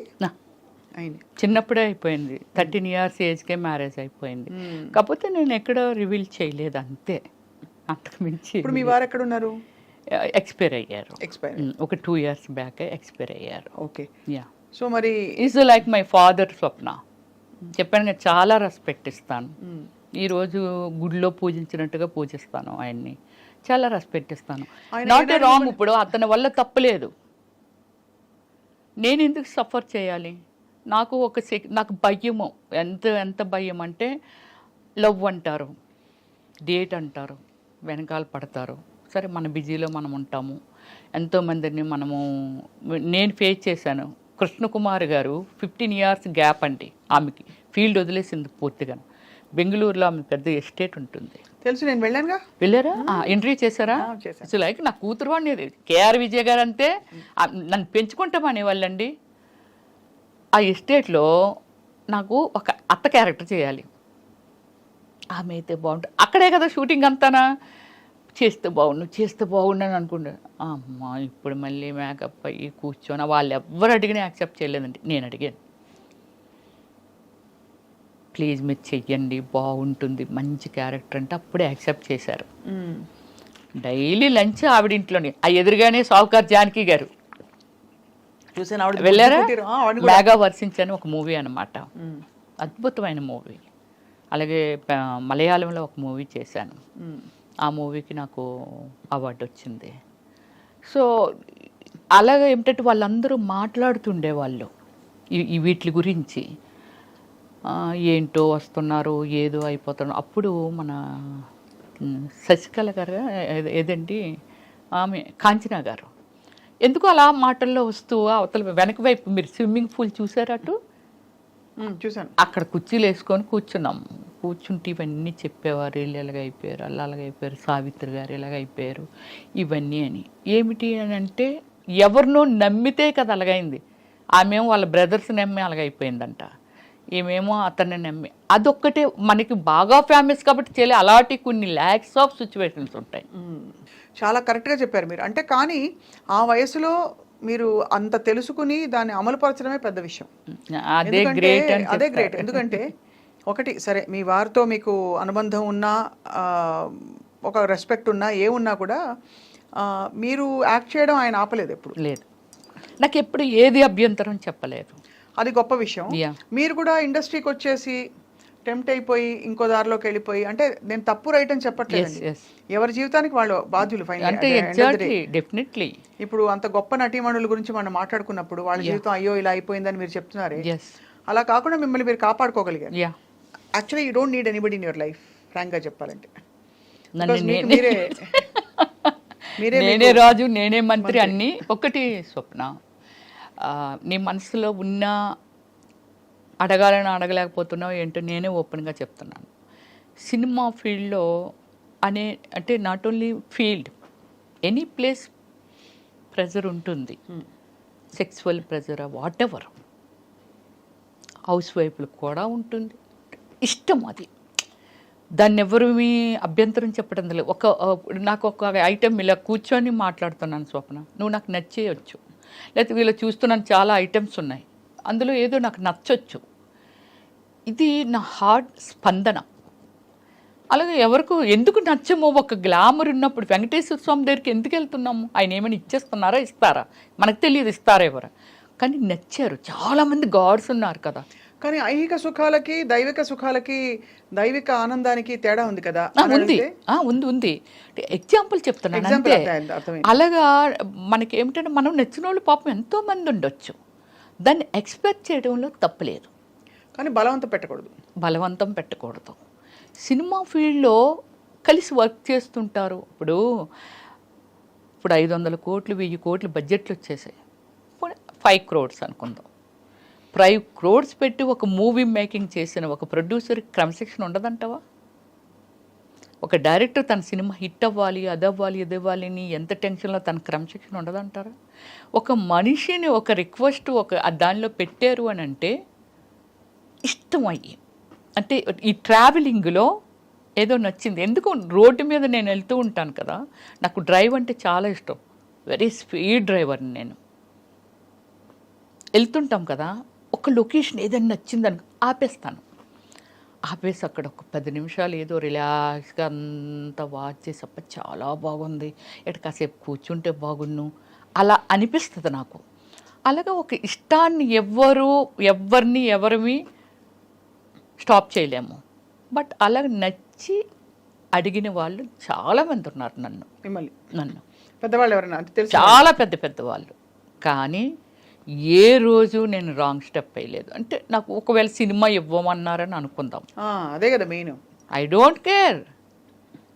అయింది, చిన్నప్పుడే అయిపోయింది. 13 years ఏజ్కే మ్యారేజ్ అయిపోయింది. కాకపోతే నేను ఎక్కడ రివీల్ చేయలేదు అంతే, అంతకు మించి. ఇప్పుడు మీ వారు ఎక్కడ ఉన్నారు? ఎక్స్పైర్ అయ్యారు. ఒక 2 years బ్యాక్ ఎక్స్పైర్ అయ్యారు. Okay, yeah. సో మరి ఈజ్ లైక్ మై ఫాదర్ స్వప్న. చెప్పాను కదా, చాలా రెస్పెక్ట్ ఇస్తాను. ఈరోజు గుడిలో పూజించినట్టుగా పూజిస్తాను ఆయన్ని, చాలా రెస్పెక్ట్ ఇస్తాను. Not a wrong. ఇప్పుడు అతని వల్ల తప్పలేదు, నేను ఎందుకు సఫర్ చేయాలి? నాకు నాకు భయము, ఎంత భయం అంటే లవ్ అంటారు, డేట్ అంటారు, వెనకాల పడతారు. సరే, మన బిజీలో మనం ఉంటాము, ఎంతోమందిని నేను ఫేస్ చేశాను. కృష్ణకుమార్ గారు 15 years గ్యాప్ అండి, ఆమెకి ఫీల్డ్ వదిలేసింది పూర్తిగా. బెంగళూరులో ఆమె పెద్ద ఎస్టేట్ ఉంటుంది, తెలుసు, నేను వెళ్ళానుగా. వెళ్ళారా? ఇంటర్వ్యూ చేశారా? లైక్ నా కూతురు వాడిని కేఆర్ విజయ్ గారు అంతే నన్ను పెంచుకుంటామనే వాళ్ళండి. ఆ ఎస్టేట్లో నాకు ఒక అత్త క్యారెక్టర్ చేయాలి, ఆమె అయితే బాగుంటుంది. అక్కడే కదా షూటింగ్ అంతానా, చేస్తే బాగుండు అని అనుకుంటా. అమ్మ ఇప్పుడు మళ్ళీ మేకప్ అయ్యి కూర్చొని వాళ్ళు ఎవ్వరు అడిగినా యాక్సెప్ట్ చేయలేదండి. నేను అడిగాను, ప్లీజ్ మీరు చెయ్యండి బాగుంటుంది మంచి క్యారెక్టర్ అంటే అప్పుడే యాక్సెప్ట్ చేశారు. డైలీ లంచ్ ఆవిడ ఇంట్లోనే, ఆ ఎదురుగానే సావుకార్ జానకి గారు చూసాను ఆవిడ వెళ్ళారా? పుట్టిరు. ఆవిడ కూడా. మేఘా వర్షించని ఒక మూవీ అనమాట, అద్భుతమైన మూవీ. అలాగే మలయాళంలో ఒక మూవీ చేశాను, ఆ మూవీకి నాకు అవార్డు వచ్చింది. సో అలాగే ఏమిటంటే వాళ్ళందరూ మాట్లాడుతుండేవాళ్ళు ఈ వీటి గురించి, ఏంటో వస్తున్నారు ఏదో అయిపోతున్నారు. అప్పుడు మన శశికళ గారు ఏదండి ఆమె కాంచనా గారు ఎందుకు అలా మాటల్లో వస్తూ అవతల వెనక వైపు మీరు స్విమ్మింగ్ పూల్ చూసారా అటు చూసాను, అక్కడ కుర్చీలు వేసుకొని కూర్చున్నాము. కూర్చుంటే ఇవన్నీ చెప్పేవారు, వీళ్ళు ఎలాగైపోయారు అలా అలాగైపోయారు, సావిత్రి గారు ఎలాగైపోయారు ఇవన్నీ అని. ఏమిటి అని అంటే ఎవరినో నమ్మితే కదా అలాగైంది. ఆమెమో వాళ్ళ బ్రదర్స్ నమ్మి అలాగైపోయిందంట, ఏమేమో అతన్ని నమ్మి. అదొక్కటే మనకి బాగా ఫేమస్ కాబట్టి చేయలే. అలాంటి కొన్ని ల్యాక్స్ ఆఫ్ సిచ్యువేషన్స్ ఉంటాయి. చాలా కరెక్ట్గా చెప్పారు మీరు. అంటే కానీ ఆ వయసులో మీరు అంత తెలుసుకుని దాన్ని అమలుపరచడమే పెద్ద విషయం. అదే గ్రేట్. అదే గ్రేట్. ఎందుకంటే ఒకటి సరే మీ వారితో మీకు అనుబంధం ఉన్నా, ఒక రెస్పెక్ట్ ఉన్నా, ఏమున్నా కూడా మీరు యాక్ట్ చేయడం ఆయన ఆపలేదు ఎప్పుడు. లేదు, నాకు ఎప్పుడు ఏది అభ్యంతరం చెప్పలేదు. అది గొప్ప విషయం. మీరు కూడా ఇండస్ట్రీకి వచ్చేసి టెంప్ట్ అయిపోయి ఇంకో దారిలోకి వెళ్ళిపోయి, అంటే నేను తప్పు రైట్ అని చెప్పట్లేదు, ఎవరి జీవితానికి వాళ్ళు బాధ్యులు. డెఫినెట్లీ ఇప్పుడు అంత గొప్ప నటీమణుల గురించి మనం మాట్లాడుకున్నప్పుడు వాళ్ళ జీవితం అయ్యో ఇలా అయిపోయిందని మీరు చెప్తున్నారే, అలా కాకుండా మిమ్మల్ని మీరు కాపాడుకోగలిగారు. Actually you don't need anybody in your life, frank గా చెప్పాలంటే. నేనే రాజు నేనే మంత్రి అన్ని. ఒకటి స్వప్న, నీ మనసులో ఉన్న అడగాలని అడగలేకపోతున్నావు ఏంటో నేనే ఓపెన్గా చెప్తున్నాను. సినిమా ఫీల్డ్లో అంటే not only field, any place pressure ఉంటుంది, sexual pressure whatever. House వైఫ్లకు కూడా ఉంటుంది, ఇష్టం అది, దాన్ని ఎవరు మీ అభ్యంతరం చెప్పడం లేదు. నాకు ఒక ఐటెం ఇలా కూర్చొని మాట్లాడుతున్నాను స్వప్న, నువ్వు నాకు నచ్చేయచ్చు, లేకపోతే వీళ్ళు చూస్తున్నాను చాలా ఐటమ్స్ ఉన్నాయి, అందులో ఏదో నాకు నచ్చొచ్చు, ఇది నా హార్ట్ స్పందన. అలాగే ఎవరికి ఎందుకు నచ్చమో, ఒక గ్లామర్ ఉన్నప్పుడు వెంకటేశ్వర స్వామి దగ్గరికి ఎందుకు వెళ్తున్నాము, ఆయన ఏమైనా ఇచ్చేస్తున్నారా, ఇస్తారా మనకు తెలియదు, ఇస్తారా ఎవరు, కానీ నచ్చారు. చాలామంది గాడ్స్ ఉన్నారు కదా. కానీ ఐహిక సుఖాలకి దైవిక సుఖాలకి, దైవిక ఆనందానికి తేడా ఉంది కదా. ఉంది ఎగ్జాంపుల్ చెప్తున్నాను అంతే. అలాగా మనకి ఏమిటంటే మనం నచ్చిన వాళ్ళు పాపం ఎంతో మంది ఉండొచ్చు, దాన్ని ఎక్స్పెక్ట్ చేయడంలో తప్పులేదు, కానీ బలవంతం పెట్టకూడదు. సినిమా ఫీల్డ్లో కలిసి వర్క్ చేస్తుంటారు. ఇప్పుడు 500 కోట్లు 1000 కోట్లు బడ్జెట్లు వచ్చేసాయి, 5 crores అనుకుందాం. 5 crores పెట్టి ఒక మూవీ మేకింగ్ చేసిన ఒక ప్రొడ్యూసర్కి క్రమశిక్షణ ఉండదంటావా? ఒక డైరెక్టర్ తన సినిమా హిట్ అవ్వాలి, అదవ్వాలి, ఇదవ్వాలి అని ఎంత టెన్షన్లో తన క్రమశిక్షణ ఉండదంటారా? ఒక మనిషిని ఒక రిక్వెస్ట్ దానిలో పెట్టారు అని అంటే ఇష్టం అయ్యి, అంటే ఈ ట్రావెలింగ్లో ఏదో నచ్చింది. ఎందుకు రోడ్డు మీద నేను వెళ్తూ ఉంటాను కదా, నాకు డ్రైవ్ అంటే చాలా ఇష్టం, వెరీ స్పీడ్ డ్రైవర్ని నేను. వెళ్తుంటాం కదా, ఒక లొకేషన్ ఏదైనా నచ్చిందని ఆపేసి అక్కడ ఒక 10 నిమిషాలు ఏదో రిలాక్స్గా అంతా వాచ్ చేసి అప్ప చాలా బాగుంది, ఎటు కాసేపు కూర్చుంటే బాగున్ను అలా అనిపిస్తుంది నాకు. అలాగే ఒక ఇష్టాన్ని ఎవరిని స్టాప్ చేయలేము. బట్ అలా నచ్చి అడిగిన వాళ్ళు చాలామంది ఉన్నారు నన్ను పెద్దవాళ్ళు ఎవరైనా చాలా పెద్దవాళ్ళు. కానీ ఏ రోజు నేను రాంగ్ స్టెప్ వేయలేదు. అంటే నాకు ఒకవేళ సినిమా ఇవ్వమన్నారని అనుకుందాం, అదే కదా మెయిన్, ఐ డోంట్ కేర్.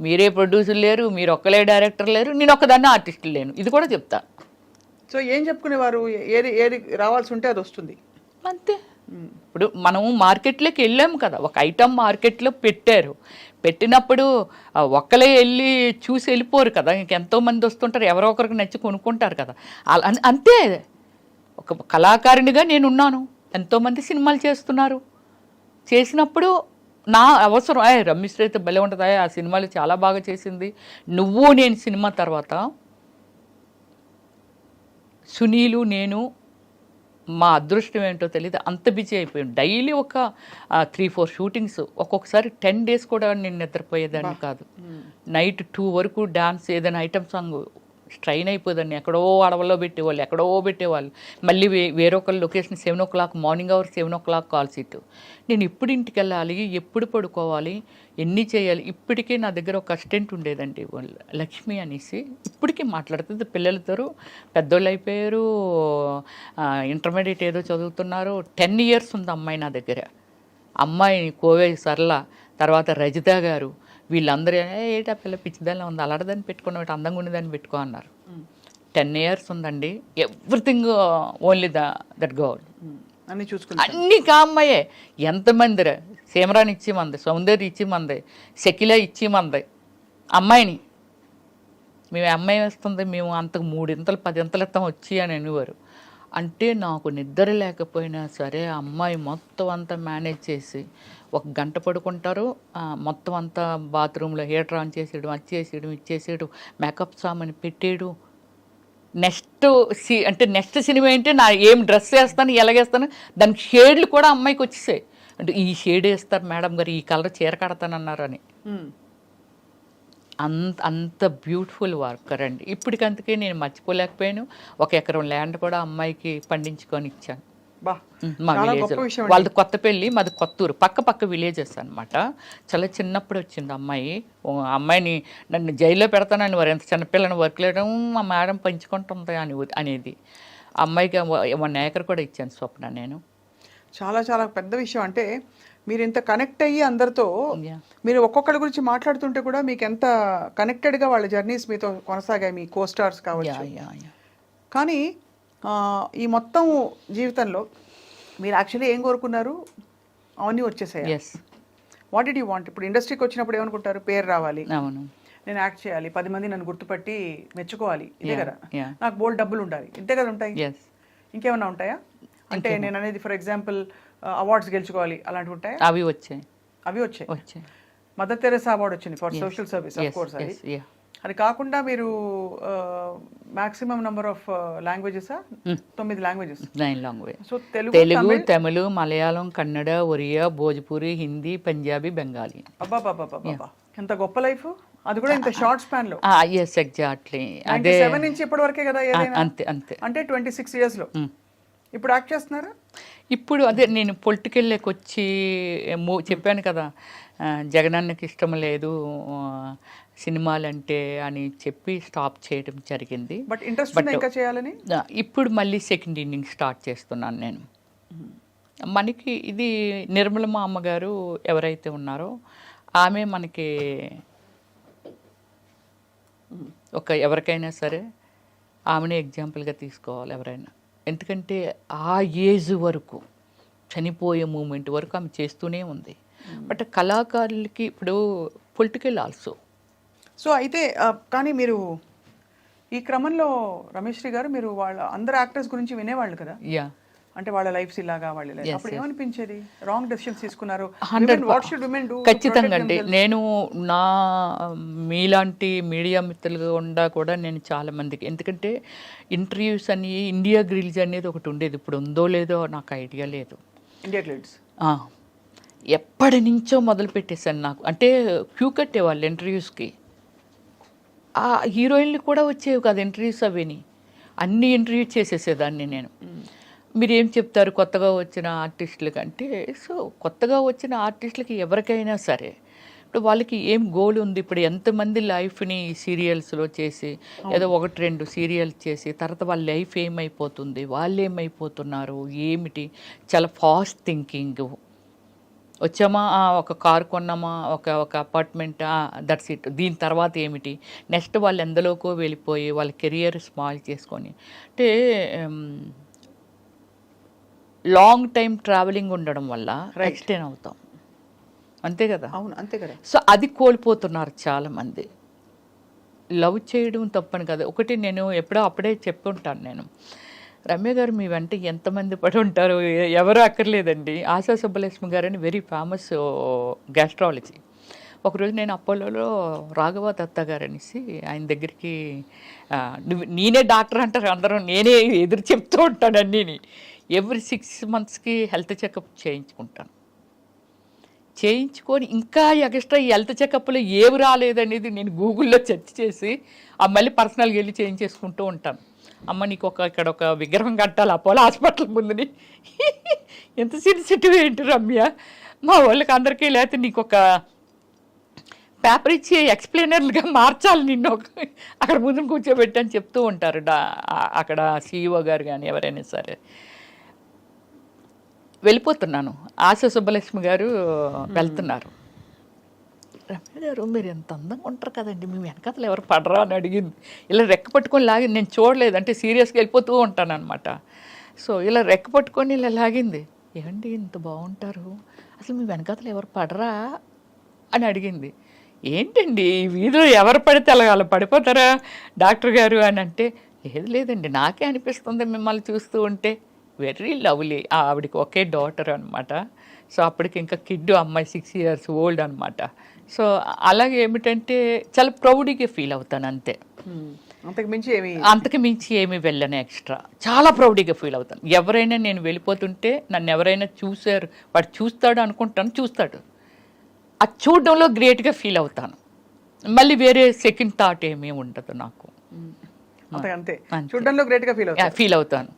మీరే ప్రొడ్యూసర్ లేరు, మీరు ఒక్కలే డైరెక్టర్ లేరు, నేను ఒక్కదాన్ని ఆర్టిస్ట్ లేను, ఇది కూడా చెప్తా. సో ఏం చెప్పుకునేవారు, ఏది రావాల్సి ఉంటే అది వస్తుంది అంతే. ఇప్పుడు మనము మార్కెట్లోకి వెళ్ళాము కదా, ఒక ఐటమ్ మార్కెట్లో పెట్టినప్పుడు ఒక్కలే వెళ్ళి చూసి వెళ్ళిపోరు కదా, ఇంకెంతోమంది వస్తుంటారు, ఎవరో ఒకరికి నచ్చి కొనుక్కుంటారు కదా. అంతే, ఒక కళాకారునిగా నేనున్నాను, ఎంతోమంది సినిమాలు చేస్తున్నారు, చేసినప్పుడు నా అవసరం రమ్యశ్రీ అయితే భలే ఉంటుంది, ఆ సినిమాలు చాలా బాగా చేసింది. నువ్వు నేను సినిమా తర్వాత సునీలు నేను మా అదృష్టం ఏంటో తెలియదు, అంత బిజీ అయిపోయాం. డైలీ ఒక 3-4 షూటింగ్స్, ఒక్కొక్కసారి 10 days కూడా నేను నిద్రపోయేదాన్ని కాదు. నైట్ 2 వరకు డాన్స్, ఏదైనా ఐటమ్ సాంగ్ స్ట్రైన్ అయిపోదాన్ని. ఎక్కడో అడవుల్లో పెట్టేవాళ్ళు, ఎక్కడో పెట్టేవాళ్ళు. మళ్ళీ వేరొకరు location 7 o'clock, morning our 7 o'clock call sheet. నేను ఎప్పుడు ఇంటికి వెళ్ళాలి, ఎప్పుడు పడుకోవాలి, ఎన్ని చేయాలి. ఇప్పటికే నా దగ్గర ఒక అసిస్టెంట్ ఉండేదండి, లక్ష్మి అనేసి. ఇప్పటికీ మాట్లాడుతుంది పిల్లలతో. పెద్దోళ్ళు అయిపోయారు, ఇంటర్మీడియట్ ఏదో చదువుతున్నారు. 10 years ఉంది అమ్మాయి నా దగ్గర. అమ్మాయి కోవే సరళ, తర్వాత రజిత గారు, వీళ్ళందరూ ఏటా పిల్ల పిచ్చిదాన్ని ఉంది, అలాడదాన్ని పెట్టుకున్న అందంగా ఉండేదాన్ని పెట్టుకో అన్నారు. 10 years ఉందండి. Everything only that girl. అన్ని చూసుకుంటా అన్ని కామ్మాయే. ఎంతమంది సీమరాని ఇచ్చి మంది, సౌందర్య ఇచ్చి మంది, శకిల ఇచ్చి మంది. అమ్మాయిని మేము అమ్మాయి వేస్తుంది, మేము అంతకు 3 ఇంతలు 10 ఇంతలు ఇస్తాం వచ్చి అని అనేవారు. అంటే నాకు నిద్ర లేకపోయినా సరే అమ్మాయి మొత్తం అంతా మేనేజ్ చేసి 1 గంట పడుకుంటారు, మొత్తం అంతా బాత్రూంలో హీటర్ ఆన్ చేసేయడం, అది చేసేయడం, ఇది చేసేయడం, మేకప్ సామాన్ పెట్టేయడం. నెక్స్ట్ సినిమా ఏంటి, నా ఏం డ్రెస్ వేస్తాను, ఎలాగేస్తాను, దానికి షేడ్లు కూడా అమ్మాయికి వచ్చేసాయి. అంటే ఈ షేడ్ వేస్తారు మేడం గారు, ఈ కలర్ చీర కడతానన్నారు అని. అంత బ్యూటిఫుల్ వర్కర్ అండి. ఇప్పటికంతకే నేను మర్చిపోలేకపోయాను. 1 ఎకరం ల్యాండ్ కూడా అమ్మాయికి పండించుకొని ఇచ్చాను. మా విలేజ్ వాళ్ళది కొత్తపల్లి, మాది కొత్తూరు, పక్క విలేజెస్ అనమాట. చాలా చిన్నప్పుడు వచ్చింది అమ్మాయి. అమ్మాయిని నన్ను జైల్లో పెడతానని వారు, ఎంత చిన్నపిల్లని వర్క్ లేయడం మా మేడం పంచుకుంటుంది అనేది. అమ్మాయికి 1 acre కూడా ఇచ్చాను స్వప్న నేను. చాలా చాలా పెద్ద విషయం. అంటే మీరు ఇంత కనెక్ట్ అయ్యి అందరితో, మీరు ఒక్కొక్కరి గురించి మాట్లాడుతుంటే కూడా మీకు ఎంత కనెక్టెడ్గా వాళ్ళ జర్నీస్ మీతో కొనసాగాయి, మీ కోస్టార్స్ కావచ్చు. కానీ ఈ మొత్తం జీవితంలో మీరు యాక్చువల్లీ ఏం కోరుకున్నారు, అవన్నీ వచ్చేసాయి. What did you want? ఇప్పుడు ఇండస్ట్రీకి వచ్చినప్పుడు ఏమనుకుంటారు, పేరు రావాలి, అవును, నేను యాక్ట్ చేయాలి, 10 మంది నన్ను గుర్తుపట్టి మెచ్చుకోవాలి, ఇదే కదా, నాకు బోల్డ్ డబ్బులు ఉండాలి, ఇంతే కదా ఉంటాయి. ఇంకేమన్నా ఉంటాయా? అంటే నేను అనేది ఫర్ ఎగ్జాంపుల్ అవార్డ్స్ గెలుచుకోవాలి, అలాంటివి ఉంటాయా? అవి వచ్చాయి. మదర్ తెరెసా అవార్డు వచ్చింది for social service, of course. అది కాకుండా మీరు maximum number of languages 9 languages. 9 language. So Telugu, Tamil, Malayalam, Kannada, Oriya, Bhojpuri, Hindi, Punjabi, Bengali. అబ్బా, ఎంత గొప్ప లైఫ్, అది కూడా ఇంత షార్ట్ స్పాన్ లో. ఎగ్జాక్ట్లీ. అదే 7 నుంచి ఇప్పటి వరకే కదా ఏదైనా. అంతే అంటే 26 years లో ఇప్పుడు యాక్ట్ చేస్తున్నారా? ఇప్పుడు అదే నేను పొలిటికల్లోకి వచ్చి చెప్పాను కదా, జగనన్నకి ఇష్టం లేదు సినిమాలంటే అని చెప్పి స్టాప్ చేయడం జరిగింది. బట్ ఇంట్రెస్ట్ ఇంకా చేయాలని ఇప్పుడు మళ్ళీ సెకండ్ ఇన్నింగ్ స్టార్ట్ చేస్తున్నాను నేను. మనకి ఇది నిర్మలమ్మ అమ్మగారు ఎవరైతే ఉన్నారో ఆమె మనకి ఎవరికైనా సరే ఆమెనే ఎగ్జాంపుల్గా తీసుకోవాలి ఎవరైనా. ఎందుకంటే ఆ ఏజ్ వరకు, చనిపోయే మూమెంట్ వరకు ఆమె చేస్తూనే ఉంది. బట్ కళాకారులకి ఇప్పుడు పొలిటికల్ ఆల్సో. సో అయితే కానీ మీరు ఈ క్రమంలో రమేశ్రీ గారు, మీరు వాళ్ళ అందరు యాక్టర్స్ గురించి వినేవాళ్ళు కదా, అంటే వాళ్ళ లైఫ్స్ ఇలాగా, వాళ్ళ లైఫ్ అప్పుడు ఏమనిపించేది? రాంగ్ డెసిషన్స్ తీసుకున్నారు, వాట్ షుడ్ విమెన్ డూ? ఖచ్చితంగా అండి. నేను నా మీలాంటి మీడియా మిత్రులుగా ఉండా కూడా నేను చాలా మందికి, ఎందుకంటే ఇంటర్వ్యూస్ అని ఇండియా గ్రిల్స్ అనేది ఒకటి ఉండేది, ఇప్పుడు ఉందో లేదో నాకు ఐడియా లేదు. ఇండియా గ్రిల్స్ ఎప్పటి నుంచో మొదలు పెట్టేశాను. నాకు అంటే క్యూ కట్టేవాళ్ళు ఇంటర్వ్యూస్కి. ఆ హీరోయిన్లు కూడా వచ్చేవి కాదు ఇంటర్వ్యూస్, అవిని అన్ని ఇంటర్వ్యూ చేసేసేదాన్ని నేను. మీరేం చెప్తారు కొత్తగా వచ్చిన ఆర్టిస్టులకి అంటే, సో కొత్తగా వచ్చిన ఆర్టిస్టులకి ఎవరికైనా సరే ఇప్పుడు వాళ్ళకి ఏం గోల్ ఉంది, ఇప్పుడు ఎంతమంది లైఫ్ని సీరియల్స్లో చేసి ఏదో 1-2 సీరియల్స్ చేసి తర్వాత వాళ్ళ లైఫ్ ఏమైపోతుంది, వాళ్ళు ఏమైపోతున్నారు ఏమిటి, చాలా ఫాస్ట్ థింకింగ్. వచ్చామా, ఒక కారు కొన్నామా, ఒక అపార్ట్మెంట్, దట్స్ ఇట్, దీని తర్వాత ఏమిటి నెక్స్ట్, వాళ్ళు ఎందులోకో వెళ్ళిపోయి వాళ్ళ కెరియర్ స్మాల్ చేసుకొని, అంటే లాంగ్ టైం ట్రావెలింగ్ ఉండడం వల్ల ఎక్స్టెండ్ అవుతాం, అంతే కదా. అవును, అంతే కదా. సో అది కోల్పోతున్నారు చాలామంది. లవ్ చేయడం తప్పని కదా. ఒకటి నేను ఎప్పుడో అప్పుడే చెప్పుంటాను నేను, రమ్య గారు మీ వెంట ఎంతమంది పడి ఉంటారు, ఎవరు అక్కర్లేదండి. ఆశా సుబ్బలక్ష్మి గారు అని వెరీ ఫేమస్ గ్యాస్ట్రాలజీ. ఒకరోజు నేను అపోలోలో రాఘవ దత్తా గారు అనేసి ఆయన దగ్గరికి నేనే డాక్టర్ అంటారు అందరూ, నేనే ఎదురు చెప్తూ ఉంటాను అన్నీని. ఎవ్రీ 6 monthsకి హెల్త్ చెకప్ చేయించుకుంటాను. చేయించుకొని ఇంకా ఎక్స్ట్రా ఈ హెల్త్ చెకప్లో ఏవి రాలేదనేది నేను గూగుల్లో సెర్చ్ చేసి మళ్ళీ పర్సనల్గా వెళ్ళి చేయించేసుకుంటూ ఉంటాను. అమ్మ నీకు ఇక్కడ ఒక విగ్రహం కట్టాలి అపోలో హాస్పిటల్ ముందుని. ఎంత సెన్సిటివ్ ఏంటి రమ్య, మా వాళ్ళకి అందరికీ లేకపోతే నీకు ఒక పేపర్ ఇచ్చి ఎక్స్ప్లెయినర్లుగా మార్చాలి నిన్ను అక్కడ ముందు కూర్చోబెట్టి అని చెప్తూ ఉంటారు అక్కడ సిఇఓ గారు కానీ ఎవరైనా సరే. వెళ్ళిపోతున్నాను, ఆశా సుబ్బలక్ష్మి గారు వెళ్తున్నారు. రమ్య గారు మీరు ఎంత అందంగా ఉంటారు కదండి, మీ వెనకాతలు ఎవరు పడరా అని అడిగింది. ఇలా రెక్క పట్టుకొని లాగి, నేను చూడలేదు అంటే సీరియస్గా వెళ్ళిపోతూ ఉంటాను అనమాట. సో ఇలా రెక్క పట్టుకొని ఇలా లాగింది. ఏమండి ఇంత బాగుంటారు, అసలు మీ వెనకాతలు ఎవరు పడరా అని అడిగింది. ఏంటండి ఈ వీధిలో ఎవరు పడితే అలా పడిపోతారా డాక్టర్ గారు అని అంటే, లేదండి నాకే అనిపిస్తుంది మిమ్మల్ని చూస్తూ ఉంటే. Very lovely. ఆవిడకి ఒకే డాటర్ అనమాట. సో అప్పటికి ఇంకా కిడ్ అమ్మాయి 6 years old అనమాట. సో అలాగే ఏమిటంటే చాలా ప్రౌడ్గా ఫీల్ అవుతాను అంతే, అంతకు మించి ఏమీ వెళ్ళను ఎక్స్ట్రా. చాలా ప్రౌడ్గా ఫీల్ అవుతాను. ఎవరైనా నేను వెళ్ళిపోతుంటే నన్ను ఎవరైనా చూశారు, వాడు చూస్తాడు అనుకుంటాను, చూస్తాడు, అది చూడడంలో గ్రేట్గా ఫీల్ అవుతాను. మళ్ళీ వేరే సెకండ్ థాట్ ఏమీ ఉండదు నాకు. అంతే చూడడంలో గ్రేట్గా ఫీల్ అవుతాను.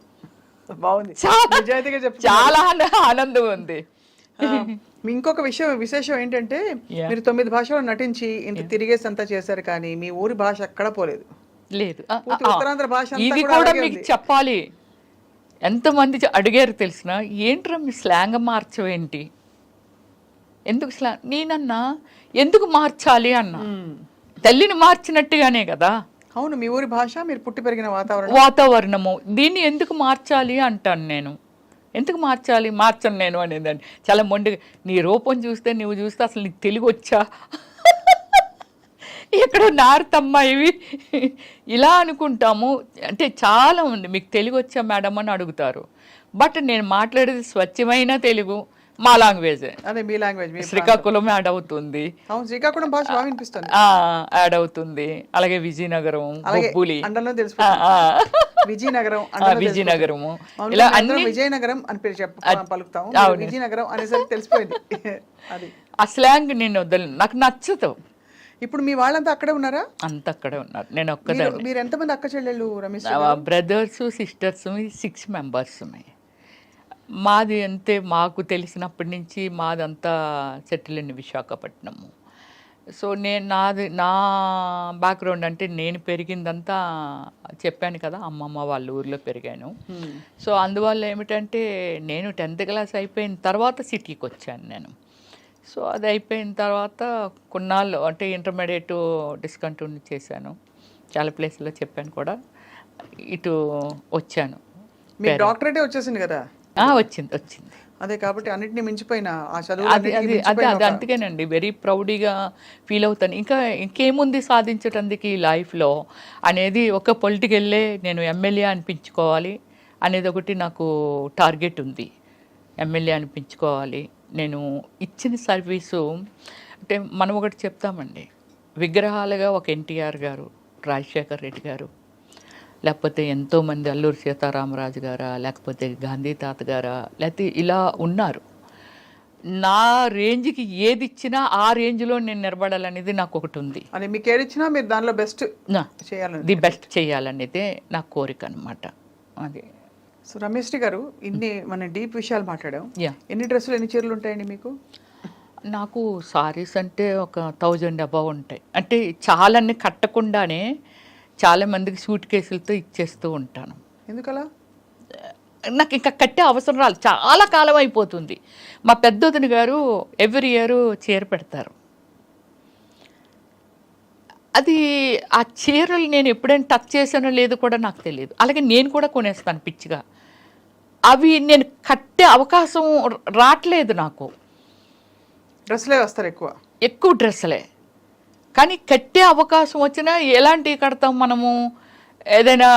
బాగుంది, చాలా ఆనందం ఉంది. ఇంకొక విశేషం ఏంటంటే మీరు 9 భాషల్లో నటించి ఇంత తిరిగేసి అంతా చేశారు, కానీ మీ ఊరి భాష ఎక్కడ పోలేదు. లేదు, ఉత్తరాంధ్ర భాష ఇది కూడా మీకు చెప్పాలి. ఎంతమంది అడిగారు తెలిసిన, ఏంట్రా మీ స్లాంగ్ మార్చవేంటి, ఎందుకు స్లాంగ్? నేనన్నా ఎందుకు మార్చాలి అన్నా, తల్లిని మార్చినట్టుగానే కదా. అవును, మీ ఊరి భాష, మీరు పుట్టి పెరిగిన వాతావరణము, దీన్ని ఎందుకు మార్చాలి అంటాను నేను. ఎందుకు మార్చాలి, మార్చను నేను అనేదాన్ని. చాలా మొండిగా, నీ రూపం చూస్తే నువ్వు చూస్తే అసలు నీకు తెలుగు వచ్చా, ఎక్కడో నారుతమ్మా ఇవి ఇలా అనుకుంటాము. అంటే చాలా ఉంది, మీకు తెలుగు వచ్చా మేడం అని అడుగుతారు. బట్ నేను మాట్లాడేది స్వచ్ఛమైన తెలుగు, మా లాంగ్వేజే. అదే మీ లాంగ్వేజ్. శ్రీకాకుళం యాడ్ అవుతుంది, శ్రీకాకుళం భాష బాగా వినిపిస్తుంది, యాడ్ అవుతుంది. అలాగే విజయనగరం, బొబ్బులి, విజయనగరము, ఇలా అన్ని విజయనగరం అని పేరు పలుకుతాం, విజయనగరం అనేసరికి తెలిసిపోయింది. అది ఆ స్లాంగ్ నేను వదలను, నాకు నచ్చదు. ఇప్పుడు మీ వాళ్ళంతా అక్కడే ఉన్నారా? అంత అక్కడే ఉన్నారు, నేను ఒక్కదాన్ని. మీరు ఎంతమంది అక్క చెల్లెళ్ళు రమేష్? Brothers sisters 6 members. మాది అంతే, మాకు తెలిసినప్పటి నుంచి మాదంతా సెటిల్ ఇన్ విశాఖపట్నము. సో నా బ్యాక్గ్రౌండ్ అంటే నేను పెరిగిందంతా చెప్పాను కదా, అమ్మమ్మ వాళ్ళ ఊర్లో పెరిగాను. సో అందువల్ల ఏమిటంటే నేను 10th class అయిపోయిన తర్వాత సిటీకి వచ్చాను నేను. సో అది అయిపోయిన తర్వాత కొన్నాళ్ళు అంటే ఇంటర్మీడియట్ డిస్కంటిన్యూ చేశాను, చాలా ప్లేస్లో చెప్పాను కూడా, ఇటు వచ్చాను. మీ డాక్టరేటే వచ్చేసింది కదా? వచ్చింది. అదే కాబట్టి అన్నిటిని మించిపోయిన ఆ చదువు అది అందుకేనండి వెరీ ప్రౌడ్గా ఫీల్ అవుతాను. ఇంకేముంది సాధించడానికి ఈ లైఫ్లో అనేది, ఒక పొలిటికల్లే నేను ఎమ్మెల్యే అనిపించుకోవాలి అనేది ఒకటి నాకు టార్గెట్ ఉంది. ఎమ్మెల్యే అనిపించుకోవాలి. నేను ఇచ్చిన సర్వీసు అంటే మనం ఒకటి చెప్తామండి, విగ్రహాలుగా ఒక ఎన్టీఆర్ గారు, రాజశేఖర్ రెడ్డి గారు, లేకపోతే ఎంతోమంది అల్లూరి సీతారామరాజు గారా, లేకపోతే గాంధీ తాత గారా, లేకపోతే ఇలా ఉన్నారు. నా రేంజ్కి ఏది ఇచ్చినా ఆ రేంజ్లో నేను నిలబడాలనేది నాకు ఒకటి ఉంది. అని మీకు ఏది ఇచ్చినా మీరు దానిలో బెస్ట్ చేయాలని, ది బెస్ట్ చేయాలనేదే నా కోరిక అనమాట. అది. సో రమేష్ గారు, ఇన్ని మన డీప్ విషయాలు మాట్లాడాం. ఎన్ని డ్రెస్సులు, ఎన్ని చీరలు ఉంటాయండి మీకు? నాకు సారీస్ అంటే ఒక 1000 above ఉంటాయి. అంటే చాలాన్ని కట్టకుండానే చాలామందికి సూట్ కేసులతో ఇచ్చేస్తూ ఉంటాను. ఎందుకలా? నాకు ఇంకా కట్టే అవసరం రాలేదు, చాలా కాలం అయిపోతుంది. మా పెద్దొదిన గారు ఎవ్రీ ఇయర్ చీర పెడతారు. అది ఆ చీరలు నేను ఎప్పుడైనా టచ్ చేసానో లేదో కూడా నాకు తెలియదు. అలాగే నేను కూడా కొనేస్తాను పిచ్చిగా. అవి నేను కట్టే అవకాశం రావట్లేదు నాకు. డ్రెస్సులే వస్తారు, ఎక్కువ డ్రెస్సులే. కానీ కట్టే అవకాశం వచ్చినా ఎలాంటివి కడతాం మనము? ఏదైనా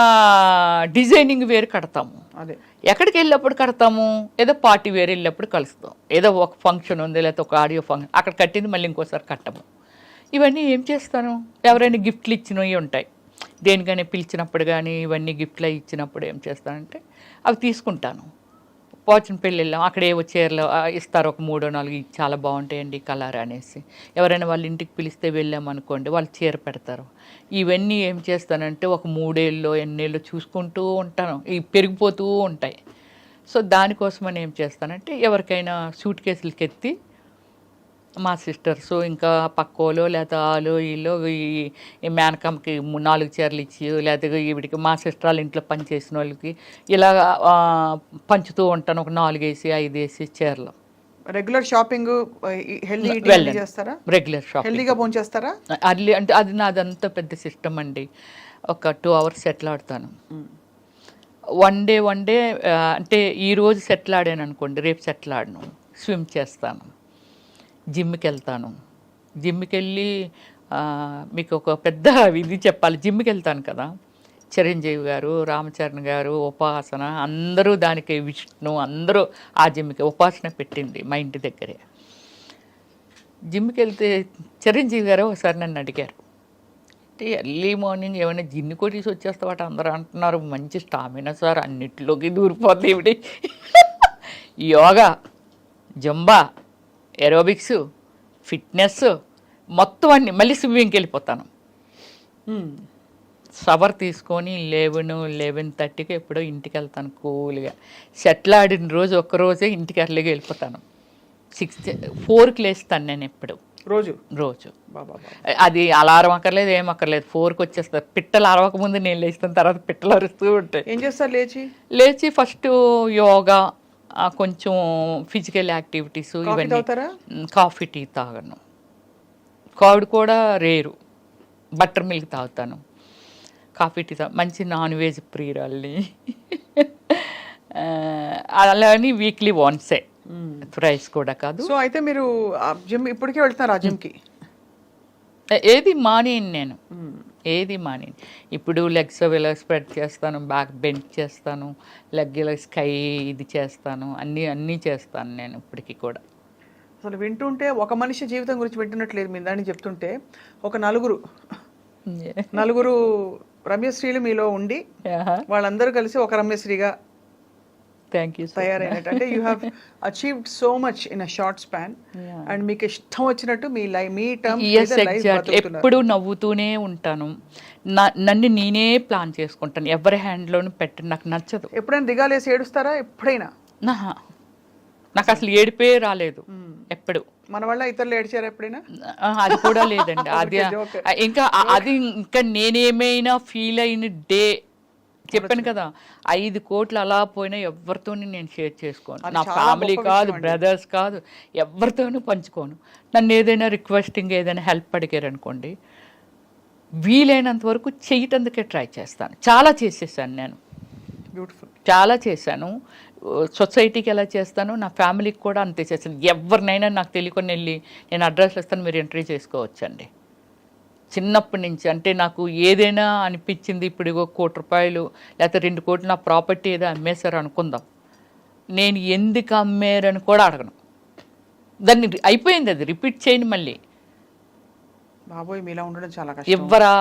డిజైనింగ్ వేరు కడతాము. అదే ఎక్కడికి వెళ్ళినప్పుడు కడతాము, ఏదో పార్టీ వేరే వెళ్ళినప్పుడు కలుస్తాం, ఏదో ఒక ఫంక్షన్ ఉంది లేకపోతే ఒక ఆడియో ఫంక్షన్ అక్కడ కట్టింది మళ్ళీ ఇంకోసారి కట్టము. ఇవన్నీ ఏం చేస్తాను, ఎవరైనా గిఫ్ట్లు ఇచ్చినవి ఉంటాయి, దేనికైనా పిలిచినప్పుడు కానీ ఇవన్నీ గిఫ్ట్లు ఇచ్చినప్పుడు ఏం చేస్తానంటే అవి తీసుకుంటాను. పోచిన పెళ్ళి వెళ్ళాం, అక్కడ ఏవో చీరలు ఇస్తారు, ఒక 3-4 ఇవి చాలా బాగుంటాయండి కలర్ అనేసి. ఎవరైనా వాళ్ళ ఇంటికి పిలిస్తే వెళ్ళామనుకోండి, వాళ్ళు చీర పెడతారు. ఇవన్నీ ఏం చేస్తానంటే ఒక 3 ఏళ్ళు ఎన్నేళ్ళు చూసుకుంటూ ఉంటాను, ఇవి పెరిగిపోతూ ఉంటాయి. సో దానికోసమని ఏం చేస్తానంటే ఎవరికైనా సూట్ కేసులకి ఎత్తి మా సిస్టర్స్ ఇంకా పక్కోలో లేకపోతే ఆలో వీళ్ళు ఈ మేనకమ్మకి 4 చీరలు ఇచ్చి లేకపోతే ఈవిడికి మా సిస్టర్ వాళ్ళ ఇంట్లో పనిచేసిన వాళ్ళకి ఇలా పంచుతూ ఉంటాను, ఒక 4 వేసి 5 వేసి చీరలు. రెగ్యులర్ షాపింగ్ హెల్దీ ఈటింగ్ చేస్తారా? రెగ్యులర్ షాపింగ్ హెల్దీగా భోజనం చేస్తారా? అర్లీ అంటే అది నాదంతా పెద్ద సిస్టమ్ అండి. ఒక 2 hours సెటిల్ ఆడతాను. వన్ డే అంటే ఈరోజు సెటిల్ ఆడాను అనుకోండి, రేపు సెటిల్ ఆడను. స్విమ్ చేస్తాను, జిమ్కి వెళ్తాను. జిమ్కి వెళ్ళి మీకు ఒక పెద్ద ఇది చెప్పాలి, జిమ్కి వెళ్తాను కదా, చిరంజీవి గారు, రామచరణ్ గారు, ఉపాసన అందరూ దానికి, విష్ణు అందరూ ఆ జిమ్కి ఉపాసన పెట్టింది మా ఇంటి దగ్గరే. జిమ్కి వెళ్తే చిరంజీవి గారు ఒకసారి నన్ను అడిగారు, అంటే ఎర్లీ మార్నింగ్ ఏమైనా జిన్ను కొట్టేసి వచ్చేస్తావాట అందరూ అంటున్నారు, మంచి స్టామినా సార్, అన్నిటిలోకి దూరిపోతుంది ఇవిడి. యోగా, జంబా, ఏరోబిక్స్, ఫిట్నెస్ మొత్తం అన్నీ. మళ్ళీ స్విమ్మింగ్కి వెళ్ళిపోతాను. షవర్ తీసుకొని 11-11:30కి ఎప్పుడో ఇంటికి వెళ్తాను కూల్గా. సెటిల్ ఆడిన రోజు ఒక్కరోజే ఇంటికి ఎర్లీగా వెళ్ళిపోతాను. 4కి లేస్తాను నేను ఎప్పుడు రోజు. అది అలారం అక్కర్లేదు, ఏం అక్కర్లేదు, 4కి వచ్చేస్తారు. పిట్టలు అరవకముందు నేను లేస్తాను, తర్వాత పిట్టలు అరుస్తూ ఉంటాయి. ఏం చేస్తారు లేచి ఫస్ట్ యోగా, కొంచెం ఫిజికల్ యాక్టివిటీస్, ఇవన్నీ. కాఫీ టీ తాగను, కర్డ్ కూడా రేరు, బటర్ మిల్క్ తాగుతాను. కాఫీ టీ మంచి నాన్ వెజ్ ప్రియురాల్ని. అలాని వీక్లీ వన్సే, రైస్ కూడా కాదు. సో అయితే మీరు జిమ్ ఇప్పటికే వెళ్తున్నారు ఆ జిమ్కి? ఏది మానేను నేను, ఏది మానేను. ఇప్పుడు లెగ్స్ ఇలా స్ప్రెడ్ చేస్తాను, బ్యాక్ బెండ్ చేస్తాను, లెగ్ ఇలా స్కై ఇది చేస్తాను, అన్నీ చేస్తాను నేను ఇప్పటికీ కూడా. అసలు వింటుంటే ఒక మనిషి జీవితం గురించి వింటున్నట్లేదు మీ దాన్ని చెప్తుంటే. ఒక నలుగురు రమ్యశ్రీలు మీలో ఉండి వాళ్ళందరూ కలిసి ఒక రమ్యశ్రీగా తయారైనట్టు. అంటే you have achieved so much in a short span. And మీకు ఇష్టం వచ్చినట్టు మీ టర్మ్ ఎప్పుడు నవ్వుతూనే ఉంటాను. నన్ను నేనే ప్లాన్ చేసుకుంటాను, ఎవరి హ్యాండ్లోనూ పెట్టను, నాకు నచ్చదు. ఎప్పుడైనా దిగాలేసి ఏడుస్తారా? ఎప్పుడైనా? నాకు అసలు ఏడిపే రాలేదు ఎప్పుడు. మన వల్ల ఇతరులు ఏడ్చారా ఎప్పుడైనా? అది కూడా లేదండి. అది ఇంకా నేనేమైనా ఫీల్ అయిన డే చెప్పాను కదా, 5 కోట్లు అలా పోయినా ఎవరితోని నేను షేర్ చేసుకోను. నా ఫ్యామిలీ కాదు, బ్రదర్స్ కాదు, ఎవరితోనూ పంచుకోను. నన్ను ఏదైనా రిక్వెస్టింగ్ ఏదైనా హెల్ప్ అడిగారు అనుకోండి, వీలైనంత వరకు చేయటానికే ట్రై చేస్తాను. చాలా చేసేసాను నేను, బ్యూటిఫుల్, చాలా చేశాను. సొసైటీకి ఎలా చేస్తాను, నా ఫ్యామిలీకి కూడా అంతే చేస్తాను. ఎవరినైనా నాకు తెలియకుండా వెళ్ళి నేను అడ్రస్ ఇస్తాను, మీరు ఎంట్రీ చేసుకోవచ్చండి. చిన్నప్పటి నుంచి అంటే నాకు ఏదైనా అనిపించింది, ఇప్పుడు ₹1 కోటి లేకపోతే 2 కోట్లు నా ప్రాపర్టీ ఏదో అమ్మేశారు అనుకుందాం, నేను ఎందుకు అమ్మారని కూడా అడగను. దాన్ని అయిపోయింది, అది రిపీట్ చేయను మళ్ళీ. బాబోయ్, మీలా ఉండడం చాలా కష్టం. ఎవ్వరా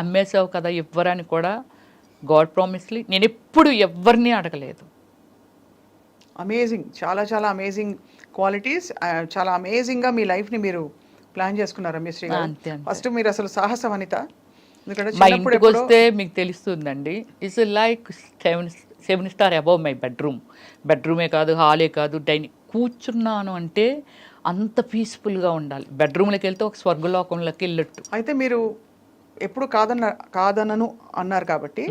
అమ్మేసావు కదా ఎవ్వరని కూడా, గాడ్ ప్రామిస్లీ నేను ఎప్పుడు ఎవరిని అడగలేదు. అమేజింగ్, చాలా అమేజింగ్ క్వాలిటీస్. చాలా అమేజింగ్గా మీ లైఫ్ని మీరు ప్లాన్ చేసుకున్నారు రమ్యశ్రీ గారు. ఫస్ట్ మీరు అసలు సాహస వనిత. ఎందుకంటే మా ఇంటికి వస్తే మీకు తెలుస్తుందండి, it's like 7 star above my బెడ్రూమే కాదు, హాలే కాదు, డైనింగ్. కూర్చున్నాను అంటే అంత పీస్ఫుల్గా ఉండాలి. బెడ్రూమ్లోకి వెళ్తే ఒక స్వర్గలోకంలోకి వెళ్ళట్టు. అయితే మీరు ఎప్పుడు కాదనను అన్నారు కాబట్టి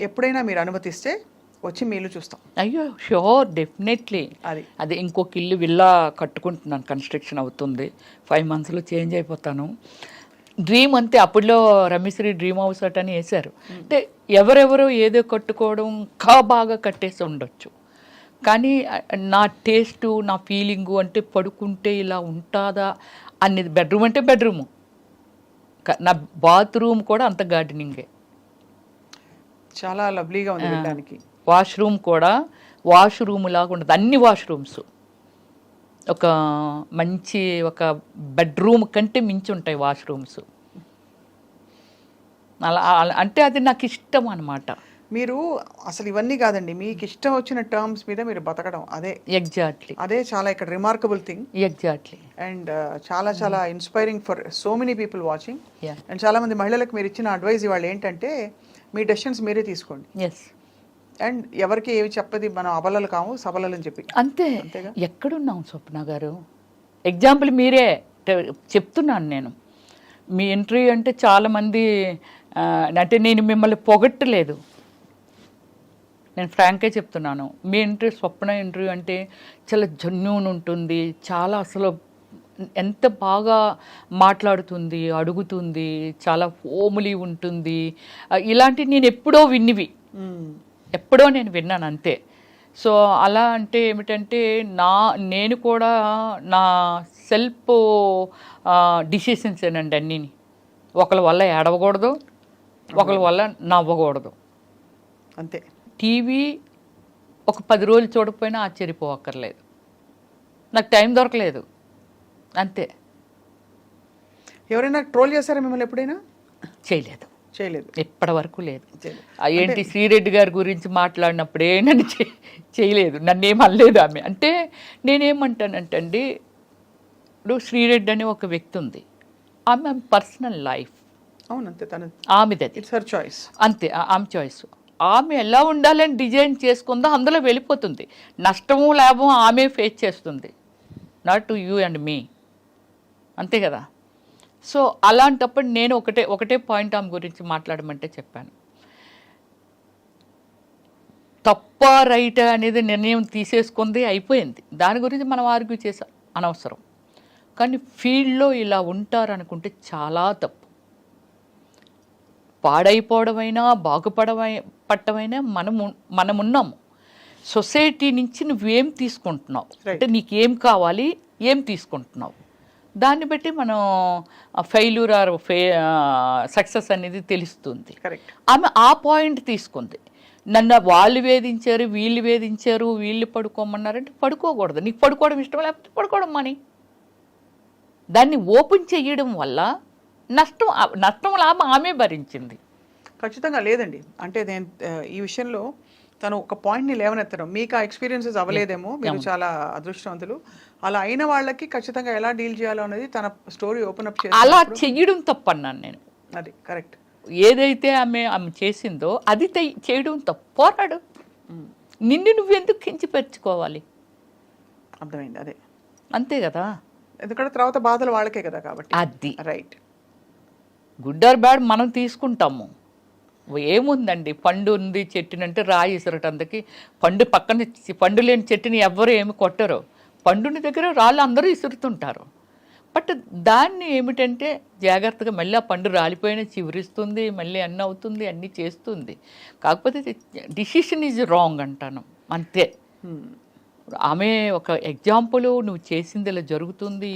ఎప్పుడైనా మీరు అనుమతిస్తే వచ్చి మీ ఇల్లు చూస్తాం. అయ్యో షూర్, డెఫినెట్లీ. అదే ఇంకొక ఇల్లు విల్లా కట్టుకుంటున్నాను, కన్స్ట్రక్షన్ అవుతుంది. 5 monthsలో చేంజ్ అయిపోతాను. డ్రీమ్ అంతే. అప్పుడులో రమ్యశ్రీ డ్రీమ్ హౌస్ అని వేశారు. అంటే ఎవరెవరో ఏదో కట్టుకోవడం ఇంకా బాగా కట్టేసి ఉండొచ్చు, కానీ నా టేస్టు, నా ఫీలింగు అంటే పడుకుంటే ఇలా ఉంటుందా అనేది. బెడ్రూమ్ అంటే బెడ్రూము, నా బాత్రూమ్ కూడా అంత గార్డెనింగే. చాలా లవ్లీగా ఉంది వినడానికి. వాష్రూమ్ కూడా వాష్రూమ్ లాగా ఉండదు, అన్ని వాష్రూమ్స్ ఒక మంచి ఒక బెడ్రూమ్ కంటే మించి ఉంటాయి వాష్రూమ్స్. అంటే అది నాకు ఇష్టం అనమాట. మీరు అసలు ఇవన్నీ కాదండి, మీకు ఇష్టం వచ్చిన టర్మ్స్ మీద మీరు బతకడం, ఎగ్జాక్ట్లీ అదే చాలా ఇక్కడ రిమార్కబుల్ థింగ్. ఎగ్జాక్ట్లీ. అండ్ చాలా చాలా inspiring for so many people watching. Yeah. And చాలా మంది మహిళలకు మీరు ఇచ్చిన అడ్వైజ్ ఇవాళ ఏంటంటే మీ డెసిషన్స్ మీరే తీసుకోండి. ఎస్. అండ్ ఎవరికి ఏవి చెప్పది, మనం అబలలు కాము సబలలు అని చెప్పి. అంతే. అంతేగా? ఎక్కడున్నాం స్వప్న గారు? ఎగ్జాంపుల్ మీరే చెప్తున్నాను నేను. మీ ఇంటర్వ్యూ అంటే చాలామంది అంటే నేను మిమ్మల్ని పొగట్టలేదు, నేను ఫ్రాంక్గా చెప్తున్నాను. మీ ఇంటర్వ్యూ స్వప్న ఇంటర్వ్యూ అంటే చాలా జెన్యూన్ ఉంటుంది, చాలా అసలు ఎంత బాగా మాట్లాడుతుంది, అడుగుతుంది, చాలా హోమ్లీ ఉంటుంది. ఇలాంటి నేను ఎప్పుడో విన్నివి, ఎప్పుడో నేను విన్నాను అంతే. సో అలా అంటే ఏమిటంటే నేను కూడా నా సెల్ఫ్ డిసిషన్స్ ఏనండి అన్నీని. ఒకరి వల్ల ఏడవకూడదు, ఒకరి వల్ల నవ్వకూడదు, అంతే. టీవీ ఒక 10 రోజులు చూడకపోయినా ఆశ్చర్యపోవక్కర్లేదు, నాకు టైం దొరకలేదు అంతే. ఎవరైనా ట్రోల్ చేశారా మిమ్మల్ని ఎప్పుడైనా? చేయలేదు, చేయలేదు, ఇప్పటి వరకు లేదు. ఏంటి శ్రీరెడ్డి గారి గురించి మాట్లాడినప్పుడే నన్ను చేయలేదు, నన్ను ఏమనలేదు ఆమె. అంటే నేనేమంటానంటే అండి, ఇప్పుడు శ్రీరెడ్డి అనే ఒక వ్యక్తి ఉంది, ఆమె పర్సనల్ లైఫ్, అవునంతే, తన ఆమెది, ఇట్స్ హర్ చాయిస్, అంతే, ఆమె చాయిస్. ఆమె ఎలా ఉండాలని డిజైన్ చేసుకుందో అందులో వెళ్ళిపోతుంది, నష్టము లాభం ఆమె ఫేస్ చేస్తుంది, నాట్ టు యూ అండ్ మీ, అంతే కదా. సో అలాంటప్పుడు నేను ఒకటే పాయింట్ ఆమె గురించి మాట్లాడమంటే చెప్పాను. తప్ప రైట్ అనేది నిర్ణయం తీసేసుకుంది, అయిపోయింది, దాని గురించి మనం ఆర్గ్యూ చేసాం, అనవసరం. కానీ ఫీల్డ్లో ఇలా ఉంటారనుకుంటే చాలా తప్పు. పాడైపోవడమైనా బాగుపడమైనా మనమున్నాము. సొసైటీ నుంచి నువ్వేం తీసుకుంటున్నావు, అంటే నీకేం కావాలి, ఏం తీసుకుంటున్నావు, దాన్ని బట్టి మనం ఫెయిల్యూర్ ఆర్ సక్సెస్ అనేది తెలుస్తుంది. ఆమె ఆ పాయింట్ తీసుకుంది. నన్ను వాళ్ళు వేధించారు, వీళ్ళు పడుకోమన్నారంటే పడుకోకూడదు, నీకు పడుకోవడం ఇష్టం లేకపోతే పడుకోవడం మాని. దాన్ని ఓపెన్ చేయడం వల్ల నష్టం లాభం ఆమె భరించింది. ఖచ్చితంగా లేదండి. అంటే నేను ఈ విషయంలో తను ఒక పాయింట్ని లేవనెత్తడం, మీకు ఆ ఎక్స్పీరియన్సెస్ అవ్వలేదేమో, మీరు చాలా అదృష్టవంతులు. అలా అయిన వాళ్ళకి ఖచ్చితంగా ఎలా డీల్ చేయాలో అనేది తన స్టోరీ ఓపెన్ అప్ చేసి అలా చెయ్యడం తప్పన్నాను నేను. అది కరెక్ట్. ఏదైతే ఆమె చేసిందో అది చేయడం తప్పు. పోరాడు, నిన్ను నువ్వెందుకు కించిపెచ్చుకోవాలి, అర్థమైంది. అదే, అంతే కదా. ఎందుకంటే తర్వాత బాధలు వాళ్ళకే కదా, కాబట్టి అది రైట్. గుడ్ ఆర్ బ్యాడ్ మనం తీసుకుంటాము. ఏముందండి, పండు ఉంది చెట్టునంటే రాయి ఇసరటందుకి, పండు లేని చెట్టుని ఎవ్వరు ఏమి కొట్టరు, పండుని దగ్గర రాళ్ళు అందరూ ఇసురుతుంటారు. బట్ దాన్ని ఏమిటంటే జాగ్రత్తగా మళ్ళీ ఆ పండు రాలిపోయినా చివరిస్తుంది, మళ్ళీ అన్నీ అవుతుంది, అన్నీ చేస్తుంది. కాకపోతే డిసిషన్ ఈజ్ రాంగ్ అంటాను, అంతే. ఆమె ఒక ఎగ్జాంపుల్, నువ్వు చేసింది ఇలా జరుగుతుంది,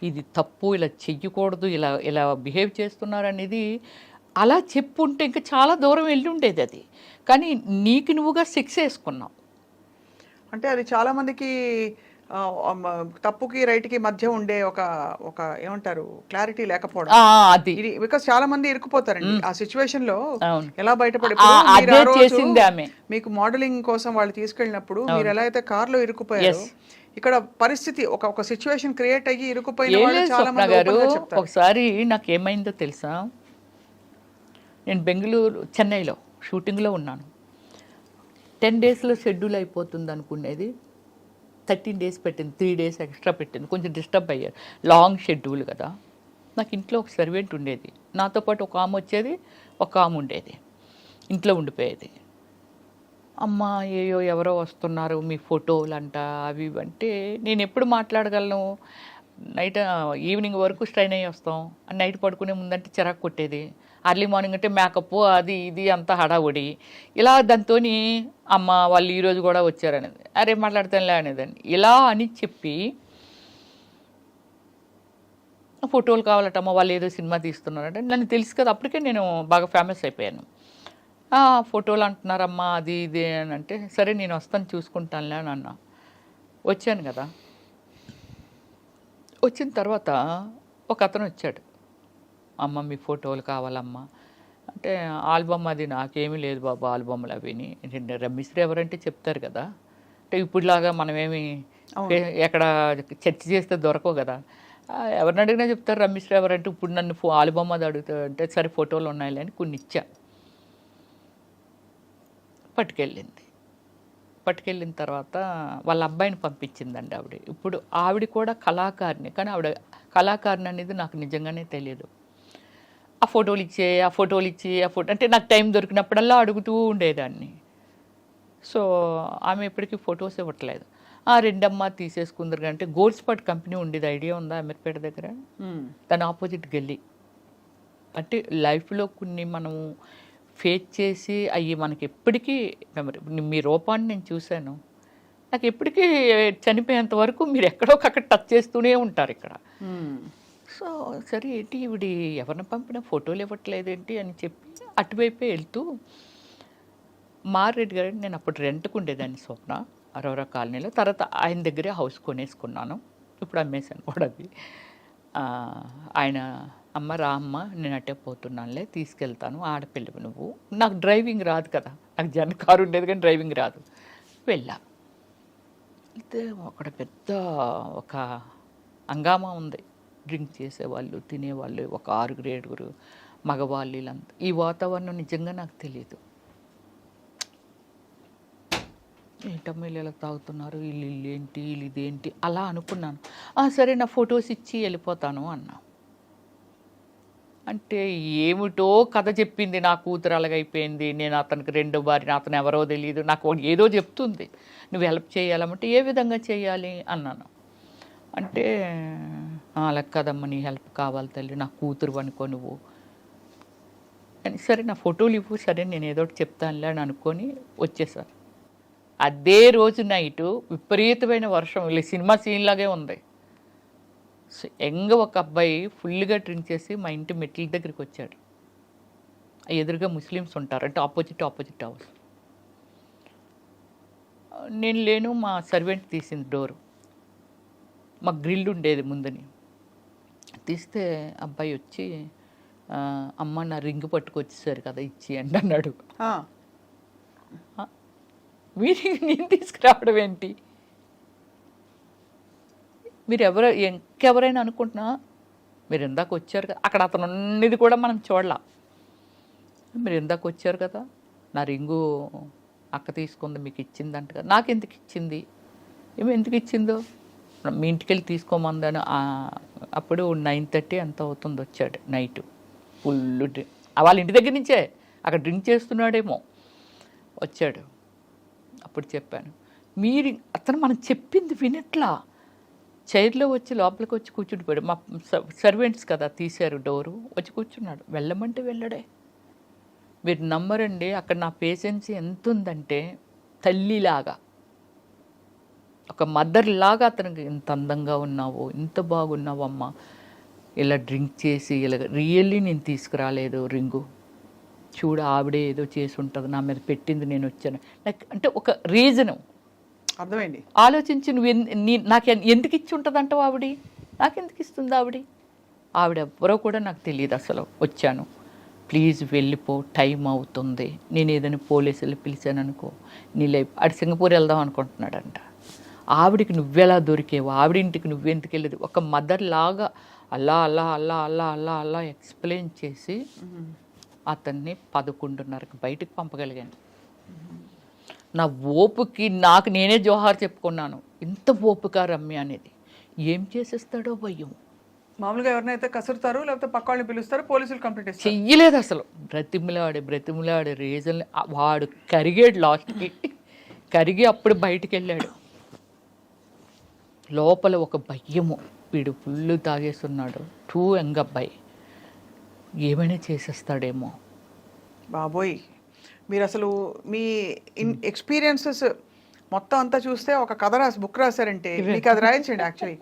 ఇది తప్పు, ఇలా చెయ్యకూడదు, ఇలా బిహేవ్ చేస్తున్నారు అనేది అలా చెప్పుంటే ఇంకా చాలా దూరం వెళ్ళి ఉండేది అది. కానీ నీకు నువ్వుగా శిక్ష వేసుకున్నావు. అంటే అది చాలామందికి తప్పుకి రైట్కి మధ్య ఉండే ఒక ఏమంటారు క్లారిటీ లేకపోవడం, అది బికాస్ చాలా మంది ఇరుక్కుపోతారండి ఆ సిచ్యువేషన్ లో. ఎలా బయటపడి చేసింది ఆమె. మీకు మోడలింగ్ కోసం వాళ్ళు తీసుకెళ్ళినప్పుడు మీరు ఎలా అయితే కార్లో ఇరుక్కుపోయారు, ఇక్కడ పరిస్థితి ఒక సిచ్యువేషన్ క్రియేట్ అయ్యి ఇరుక్కుపోయిన వాళ్ళు చాలా మంది ఓపెన్గా చెప్తారు. ఒకసారి నాకు ఏమైందో తెలుసా, నేను చెన్నైలో షూటింగ్లో ఉన్నాను. 10 డేస్లో షెడ్యూల్ అయిపోతుంది అనుకునేది 13 డేస్ పెట్టింది, 3 డేస్ ఎక్స్ట్రా పెట్టింది. కొంచెం డిస్టర్బ్ అయ్యారు, లాంగ్ షెడ్యూల్ కదా. నాకు ఇంట్లో ఒక సర్వెంట్ ఉండేది, నాతో పాటు ఒక ఆమె వచ్చేది, ఒక ఆమె ఉండేది, ఇంట్లో ఉండిపోయేది. అమ్మ ఎవరో వస్తున్నారు, మీ ఫోటోలు అంట అవి అంటే నేను ఎప్పుడు మాట్లాడగలను, నైట్ ఈవినింగ్ వరకు స్ట్రైన్ అయ్యి వస్తాం, నైట్ పడుకునే ముందంటే చిరాకు కొట్టేది, అర్లీ మార్నింగ్ అంటే మేకప్ అది ఇది అంతా హడావుడి. ఇలా దాంతో అమ్మ వాళ్ళు ఈరోజు కూడా వచ్చారనేది, అరే మాట్లాడతానులే అనేదాన్ని. ఇలా అని చెప్పి ఫోటోలు కావాలటమ్మ, వాళ్ళు ఏదో సినిమా తీస్తున్నారంటే, నన్ను తెలుసు కదా, అప్పటికే నేను బాగా ఫేమస్ అయిపోయాను. ఫోటోలు అంటున్నారమ్మా అది ఇది అని అంటే, సరే నేను వస్తాను చూసుకుంటానులే అని అన్నా. వచ్చాను కదా, వచ్చిన తర్వాత ఒక అతను వచ్చాడు, అమ్మ మీ ఫోటోలు కావాలమ్మా అంటే, ఆల్బమ్ అది నాకేమీ లేదు బాబు ఆల్బమ్లు అవిని. రమ్మిశ్రీ ఎవరంటే చెప్తారు కదా, అంటే ఇప్పుడులాగా మనమేమి ఎక్కడ చర్చ చేస్తే దొరకవు కదా, ఎవరిని అడిగినా చెప్తారు రమ్మిశ్రీ ఎవరంటే. ఇప్పుడు నన్ను ఆల్బమ్ అది అడుగుతా అంటే, సరే ఫోటోలు ఉన్నాయిలే అని కొన్ని ఇచ్చా. పట్టుకెళ్ళిన తర్వాత వాళ్ళ అబ్బాయిని పంపించిందండి ఆవిడ. ఇప్పుడు ఆవిడ కూడా కళాకారిణి, కానీ ఆవిడ కళాకారిణి అనేది నాకు నిజంగానే తెలియదు. ఆ ఫోటోలు ఇచ్చి అంటే నాకు టైం దొరికినప్పుడల్లా అడుగుతూ ఉండేదాన్ని. సో ఆమె ఎప్పటికీ ఫొటోస్ ఇవ్వట్లేదు. రెండమ్మ తీసేసుకుందరు అంటే, గోల్డ్ స్పాట్ కంపెనీ ఉండేది, ఐడియా ఉందా అమీర్పేట దగ్గర? దాని ఆపోజిట్ గల్లీ. అంటే లైఫ్లో కొన్ని మనము ఫేస్ చేసి అవి మనకి ఎప్పటికీ మెమరీ. మీ రూపాన్ని నేను చూశాను, నాకు ఎప్పటికీ చనిపోయేంత వరకు మీరు ఎక్కడో అక్కడ టచ్ చేస్తూనే ఉంటారు ఇక్కడ. సో సరే ఏంటి ఇవిడి ఎవరిని పంపినా ఫోటోలు ఇవ్వట్లేదేంటి అని చెప్పి అటువైపే వెళ్తూ, మారెడ్డి గారు, నేను అప్పుడు రెంట్కు ఉండేదాన్ని స్వప్న అరోరా కాలనీలో. తర్వాత ఆయన దగ్గరే హౌస్ కొనేసుకున్నాను, ఇప్పుడు అమ్మేశాను కూడా అది. ఆయన, అమ్మ రా అమ్మ నేను అట్టే పోతున్నానులే, తీసుకెళ్తాను, ఆడపిల్లవి నువ్వు, నాకు డ్రైవింగ్ రాదు కదా, నాకు కారు ఉండేది కానీ డ్రైవింగ్ రాదు. వెళ్ళా, అయితే అక్కడ పెద్ద ఒక హంగామా ఉంది, డ్రింక్ చేసేవాళ్ళు తినేవాళ్ళు ఒక 6-7 మగవాళ్ళు వీళ్ళంతా. ఈ వాతావరణం నిజంగా నాకు తెలియదు. ఏంటమ్మా వీళ్ళు ఎలా తాగుతున్నారు, వీళ్ళు ఏంటి వీళ్ళు ఇదేంటి అలా అనుకున్నాను. సరే నా ఫొటోస్ ఇచ్చి వెళ్ళిపోతాను అన్నా. అంటే ఏమిటో కథ చెప్పింది, నా కూతురు అలాగైపోయింది, నేను అతనికి 2వ భార్య, అతను ఎవరో తెలియదు, నాకు ఏదో చెప్తుంది, నువ్వు హెల్ప్ చేయాలంటే ఏ విధంగా చేయాలి అన్నాను. అంటే అలా కదమ్మా నీ హెల్ప్ కావాలి తల్లి, నా కూతురు అనుకో నువ్వు అని. సరే నా ఫోటోలు ఇవ్వు, సరే నేను ఏదో ఒకటి చెప్తానులే అని అనుకొని వచ్చేసారు. అదే రోజు నైటు విపరీతమైన వర్షం, సినిమా సీన్ లాగే ఉంది. ఒక అబ్బాయి ఫుల్గా డ్రింక్ చేసి మా ఇంటి మెట్ల దగ్గరికి వచ్చాడు. ఎదురుగా ముస్లిమ్స్ ఉంటారు, అంటే ఆపోజిట్ హౌస్. నేను లేను, మా సర్వెంట్ తీసింది డోరు, మాకు గ్రిల్ ఉండేది ముందని. తీస్తే అబ్బాయి వచ్చి, అమ్మ నా రింగ్ పట్టుకొచ్చేసారు కదా ఇచ్చి అండి అన్నాడు. మీరు నేను తీసుకురావడం ఏంటి, మీరు ఇంకెవరైనా అనుకుంటున్నా, మీరు ఇందాక వచ్చారు కదా, అక్కడ అతను ఉన్నది కూడా మనం చూడలా, మీరు ఇందాక వచ్చారు కదా, నా రింగు అక్క తీసుకుంది మీకు ఇచ్చిందంట కదా, నాకు ఎందుకు ఇచ్చింది, ఎందుకు ఇచ్చిందో, మీ ఇంటికి వెళ్ళి తీసుకోమందని. అప్పుడు 9:30 ఎంత అవుతుంది వచ్చాడు నైట్, ఫుల్ డ్రింక్, వాళ్ళ ఇంటి దగ్గర నుంచే అక్కడ డ్రింక్ చేస్తున్నాడేమో వచ్చాడు. అప్పుడు చెప్పాను, మీరు అతను మనం చెప్పింది వినట్లా, చైర్లో వచ్చి లోపలికి వచ్చి కూర్చుండిపోయాడు. మా సర్వెంట్స్ కదా తీశారు డోరు, వచ్చి కూర్చున్నాడు. వెళ్ళమంటే వెళ్ళడే. మీరు నమ్మరండి, అక్కడ నా పేషెన్స్ ఎంత ఉందంటే, తల్లిలాగా ఒక మదర్ లాగా అతనికి, ఇంత అందంగా ఉన్నావు, ఇంత బాగున్నావు అమ్మ, ఇలా డ్రింక్ చేసి ఇలా రియల్లీ నేను తీసుకురాలేదు రింగు, చూడ ఆవిడే ఏదో చేసి ఉంటుంది, నా మీద పెట్టింది, నేను వచ్చాను. నాకు అంటే ఒక రీజను అర్థమైంది. ఆలోచించి నాకు ఎందుకు ఇచ్చి ఉంటుంది అంటావు, నాకెందుకు ఇస్తుంది ఆవిడ ఎవరో కూడా నాకు తెలియదు అసలు. వచ్చాను, ప్లీజ్ వెళ్ళిపో, టైం అవుతుంది, నేను ఏదైనా పోలీసులు పిలిచాను అనుకో నీ లైఫ్. అటు సింగపూర్ వెళ్దాం అనుకుంటున్నాడంట. ఆవిడికి నువ్వెలా దొరికేవు, ఆవిడింటికి నువ్వెందుకు వెళ్ళేది, ఒక మదర్ లాగా అలా అలా అలా అలా అలా అలా ఎక్స్ప్లెయిన్ చేసి అతన్ని 11:30కి బయటకు పంపగలిగాను. నా ఓపుకి నాకు నేనే జోహార్ చెప్పుకున్నాను, ఇంత ఓపుక రమ్య అనేది. ఏం చేసేస్తాడో భయం. మామూలుగా ఎవరినైతే కసురుతారు, లేకపోతే పక్క వాళ్ళని పిలుస్తారు, పోలీసులు కంప్లీట్ చేస్తారు. చెయ్యలేదు అసలు, బ్రతిమిలాడే రీజన్ వాడు కరిగాడు. లాస్ట్కి కరిగి అప్పుడు బయటికి వెళ్ళాడు. లోపల ఒక భయము, వీడు ఫుల్ తాగేస్తున్నాడు, టూ యంగ్ అబ్బాయి, ఏమైనా చేసేస్తాడేమో. బాబోయ్, మీరు అసలు మీ ఎక్స్పీరియన్సెస్ మొత్తం అంతా చూస్తే ఒక కథ బుక్ రాశారంటే మీకు అది రాయించండి యాక్చువల్లీ.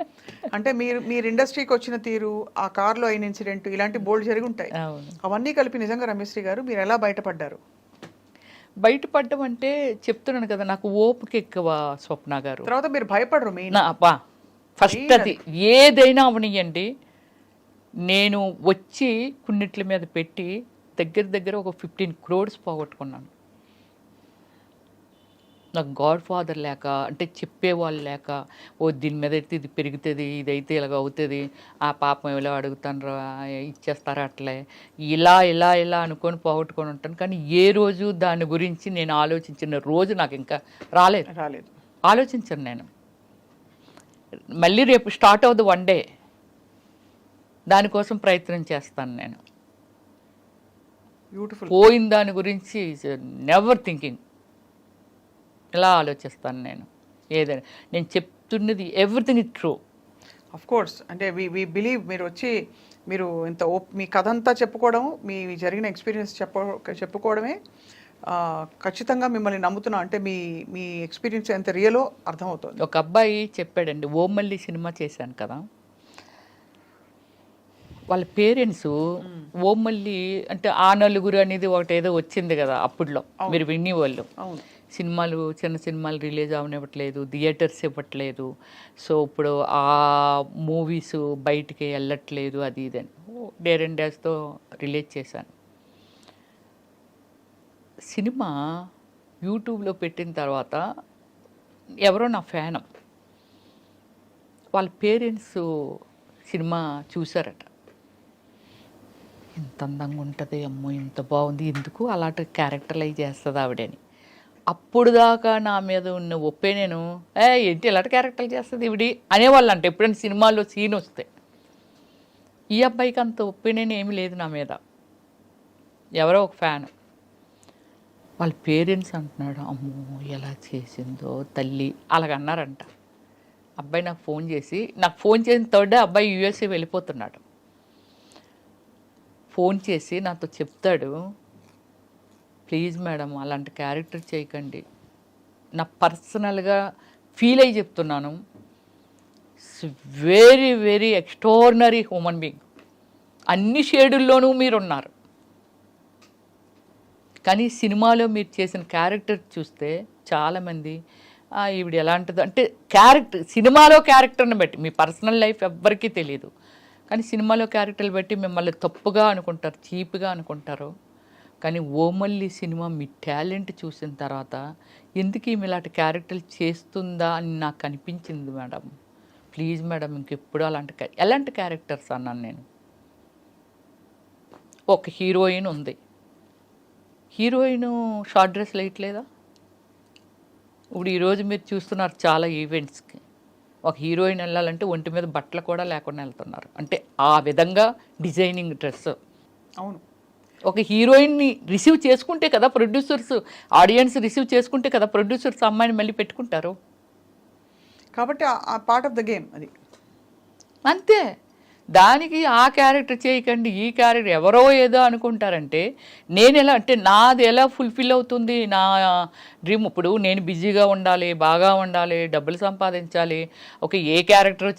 అంటే మీరు ఇండస్ట్రీకి వచ్చిన తీరు, ఆ కార్లో అయిన ఇన్సిడెంట్, ఇలాంటి బోల్డ్ జరిగి ఉంటాయి. అవన్నీ కలిపి నిజంగా రమ్యశ్రీ గారు మీరు ఎలా బయటపడ్డారు? బయటపడడం అంటే చెప్తున్నాను కదా, నాకు ఓపిక ఎక్కువ స్వప్న గారు. తర్వాత మీరు భయపడరు మెయిన్. ఫస్ట్ అది ఏదైనా అవనియండి, నేను వచ్చి కొన్నిట్ల మీద పెట్టి దగ్గర ఒక 15 crores పోగొట్టుకున్నాను. నాకు గాడ్ ఫాదర్ లేక, అంటే చెప్పేవాళ్ళు లేక, ఓ దీని మీద అయితే ఇది పెరుగుతుంది, ఇదైతే ఇలాగ అవుతుంది, ఆ పాపం ఇలా అడుగుతాను ఇచ్చేస్తారా అట్లే, ఇలా అనుకొని పోగొట్టుకొని ఉంటాను. కానీ ఏ రోజు దాని గురించి నేను ఆలోచించిన రోజు నాకు ఇంకా రాలేదు. ఆలోచించను నేను. మళ్ళీ రేపు స్టార్ట్ అవుతుంది వన్ డే, దానికోసం ప్రయత్నం చేస్తాను నేను. బ్యూటిఫుల్. పోయిన దాని గురించి నెవర్ థింకింగ్, ఇలా ఆలోచిస్తాను నేను. ఏదైనా నేను చెప్తున్నది everything is true. Of course. అంటే వి బిలీవ్ మీరు వచ్చి మీరు ఇంత మీ కథ అంతా చెప్పుకోవడం, మీ జరిగిన ఎక్స్పీరియన్స్ చెప్పుకోవడమే ఖచ్చితంగా మిమ్మల్ని నమ్ముతున్నా. అంటే మీ ఎక్స్పీరియన్స్ ఎంత రియలో అర్థమవుతుంది. ఒక అబ్బాయి చెప్పాడండి, ఓమల్లి సినిమా చేశాను కదా, వాళ్ళ పేరెంట్స్ ఓమల్లి అంటే ఆ నలుగురు అనేది ఒకటి ఏదో వచ్చింది కదా అప్పుడులో, మీరు వినేవాళ్ళు. సినిమాలు, చిన్న సినిమాలు రిలీజ్ అవనివ్వట్లేదు, థియేటర్స్ ఇవ్వట్లేదు, సో ఇప్పుడు ఆ మూవీస్ బయటికి వెళ్ళట్లేదు, అది ఇదని డేర్ అండ్ డాష్తో రిలీజ్ చేశాను. సినిమా యూట్యూబ్లో పెట్టిన తర్వాత ఎవరో నా ఫ్యాన్, వాళ్ళ పేరెంట్స్ సినిమా చూసారట. ఇంత అందంగా ఉంటుంది, అమ్మో ఇంత బాగుంది, ఎందుకు అలాంటి క్యారెక్టర్లైజ్ చేస్తుంది ఆవిడని. అప్పుడు దాకా నా మీద ఉన్న ఒపీనియను, ఏంటి ఇలాంటి క్యారెక్టర్లు చేస్తుంది ఇవిడి అనేవాళ్ళు. అంటే ఎప్పుడైనా సినిమాల్లో సీన్ వస్తే, ఈ అబ్బాయికి అంత ఒపీనియన్ ఏమీ లేదు నా మీద. ఎవరో ఒక ఫ్యాన్, వాళ్ళ పేరెంట్స్ అంటున్నాడు, అమ్మో ఎలా చేసిందో తల్లి అలాగన్నారంట. అబ్బాయి నాకు ఫోన్ చేసిన థర్డ్ డే అబ్బాయి యూఎస్ఏ వెళ్ళిపోతున్నాడు. ఫోన్ చేసి నాతో చెప్తాడు, ప్లీజ్ మేడం అలాంటి క్యారెక్టర్ చేయకండి, నా పర్సనల్గా ఫీల్ అయ్యి చెప్తున్నాను, very very extraordinary human being, అన్ని షేడుల్లోనూ మీరున్నారు, కానీ సినిమాలో మీరు చేసిన క్యారెక్టర్ చూస్తే చాలామంది ఈవిడ ఎలాంటిదో అంటే సినిమాలో క్యారెక్టర్ని బట్టి, మీ పర్సనల్ లైఫ్ ఎవ్వరికీ తెలియదు, కానీ సినిమాలో క్యారెక్టర్లు బట్టి మిమ్మల్ని తప్పుగా అనుకుంటారు, చీప్గా అనుకుంటారు. కానీ ఓమల్లి సినిమా మీ టాలెంట్ చూసిన తర్వాత ఎందుకు ఈమె ఇలాంటి క్యారెక్టర్లు చేస్తుందా అని నాకు అనిపించింది మేడం. ప్లీజ్ మేడం ఇంకెప్పుడు ఎలాంటి క్యారెక్టర్స్ అన్నాను నేను. ఒక హీరోయిన్ ఉంది, హీరోయిన్ షార్ట్ డ్రెస్ వేయట్లేదా? ఇప్పుడు ఈరోజు మీరు చూస్తున్నారు చాలా ఈవెంట్స్కి, ఒక హీరోయిన్ వెళ్ళాలంటే ఒంటి మీద బట్టలు కూడా లేకుండా వెళ్తున్నారు, అంటే ఆ విధంగా డిజైనింగ్ డ్రెస్. అవును. ఒక హీరోయిన్ని రిసీవ్ చేసుకుంటే కదా ప్రొడ్యూసర్స్, ఆడియన్స్ రిసీవ్ చేసుకుంటే కదా ప్రొడ్యూసర్స్ అమ్మాయిని మళ్ళీ పెట్టుకుంటారు. కాబట్టి ఆ పార్ట్ ఆఫ్ ద గేమ్ అది అంతే. దానికి ఆ క్యారెక్టర్ చేయకండి, ఈ క్యారెక్టర్ ఎవరో ఏదో అనుకుంటారంటే నేను ఎలా, అంటే నాది ఎలా ఫుల్ఫిల్ అవుతుంది నా డ్రీమ్. ఇప్పుడు నేను బిజీగా ఉండాలి, బాగా ఉండాలి, డబ్బులు సంపాదించాలి, ఓకే ఏ క్యారెక్టర్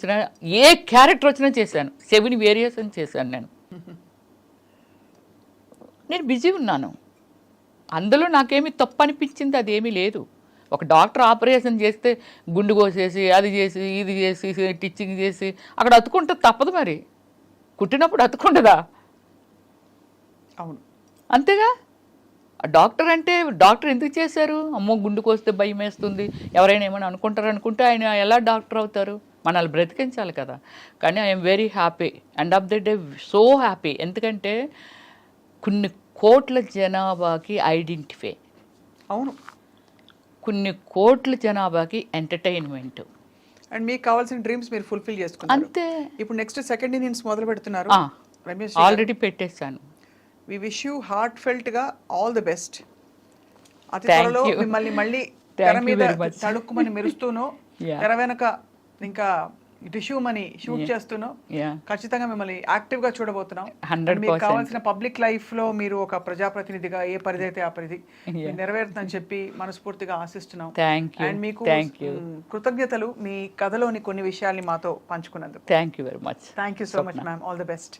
వచ్చినా చేశాను. 7 వేరియేషన్ చేశాను నేను బిజీగా ఉన్నాను, అందులో నాకేమీ తప్పు అనిపించింది అదేమీ లేదు. ఒక డాక్టర్ ఆపరేషన్ చేస్తే గుండు కోసేసి అది చేసి ఇది చేసి టిచ్చింగ్ చేసి అక్కడ అతుకుంటే తప్పదు, మరి కుట్టినప్పుడు అతుకుండదా? అవును అంతేగా. డాక్టర్ అంటే డాక్టర్ ఎందుకు చేశారు? అమ్మో గుండు కోస్తే భయం వేస్తుంది, ఎవరైనా ఏమైనా అనుకుంటారు అనుకుంటే ఆయన ఎలా డాక్టర్ అవుతారు? మనల్ని బ్రతికించాలి కదా. కానీ I'm very happy, end of the day so happy. ఎందుకంటే కొన్ని కోట్ల జనాభాకి ఐడెంటిఫై, అవును, కొన్ని కోట్ల జనాభాకి ఎంటర్టైన్మెంట్, అండ్ మీకు కావాల్సిన డ్రీమ్స్ మీరు ఫుల్ఫిల్ చేసుకున్నారు అంతే. ఇప్పుడు నెక్స్ట్ సెకండ్ ఇన్నింగ్స్ మొదలు పెడుతున్నారు, రమేష్ ఆల్రెడీ పెట్టేశాను. వి విష్ యూ హార్ట్ ఫెల్ట్ గా ఆల్ ది బెస్ట్. అతి త్వరలో మిమ్మల్ని మళ్ళీ తెర మీద తడుక్కుమని మెరుస్తూనో, తెర వెనక ఇంకా టిష్యూ మనీ షూట్ చేస్తూనో ఖచ్చితంగా మిమ్మల్ని యాక్టివ్ గా చూడబోతున్నాం. మీకు కావాల్సిన పబ్లిక్ లైఫ్ లో మీరు ఒక ప్రజాప్రతినిధిగా ఏ పరిధి అయితే ఆ పరిధి నెరవేరుతుందని చెప్పి మనస్ఫూర్తిగా ఆశిస్తున్నాం. అండ్ మీకు కృతజ్ఞతలు మీ కథలోని కొన్ని విషయాల్ని మాతో పంచుకున్నందుకు. Thank you very much. Thank you so much ma'am. All the best.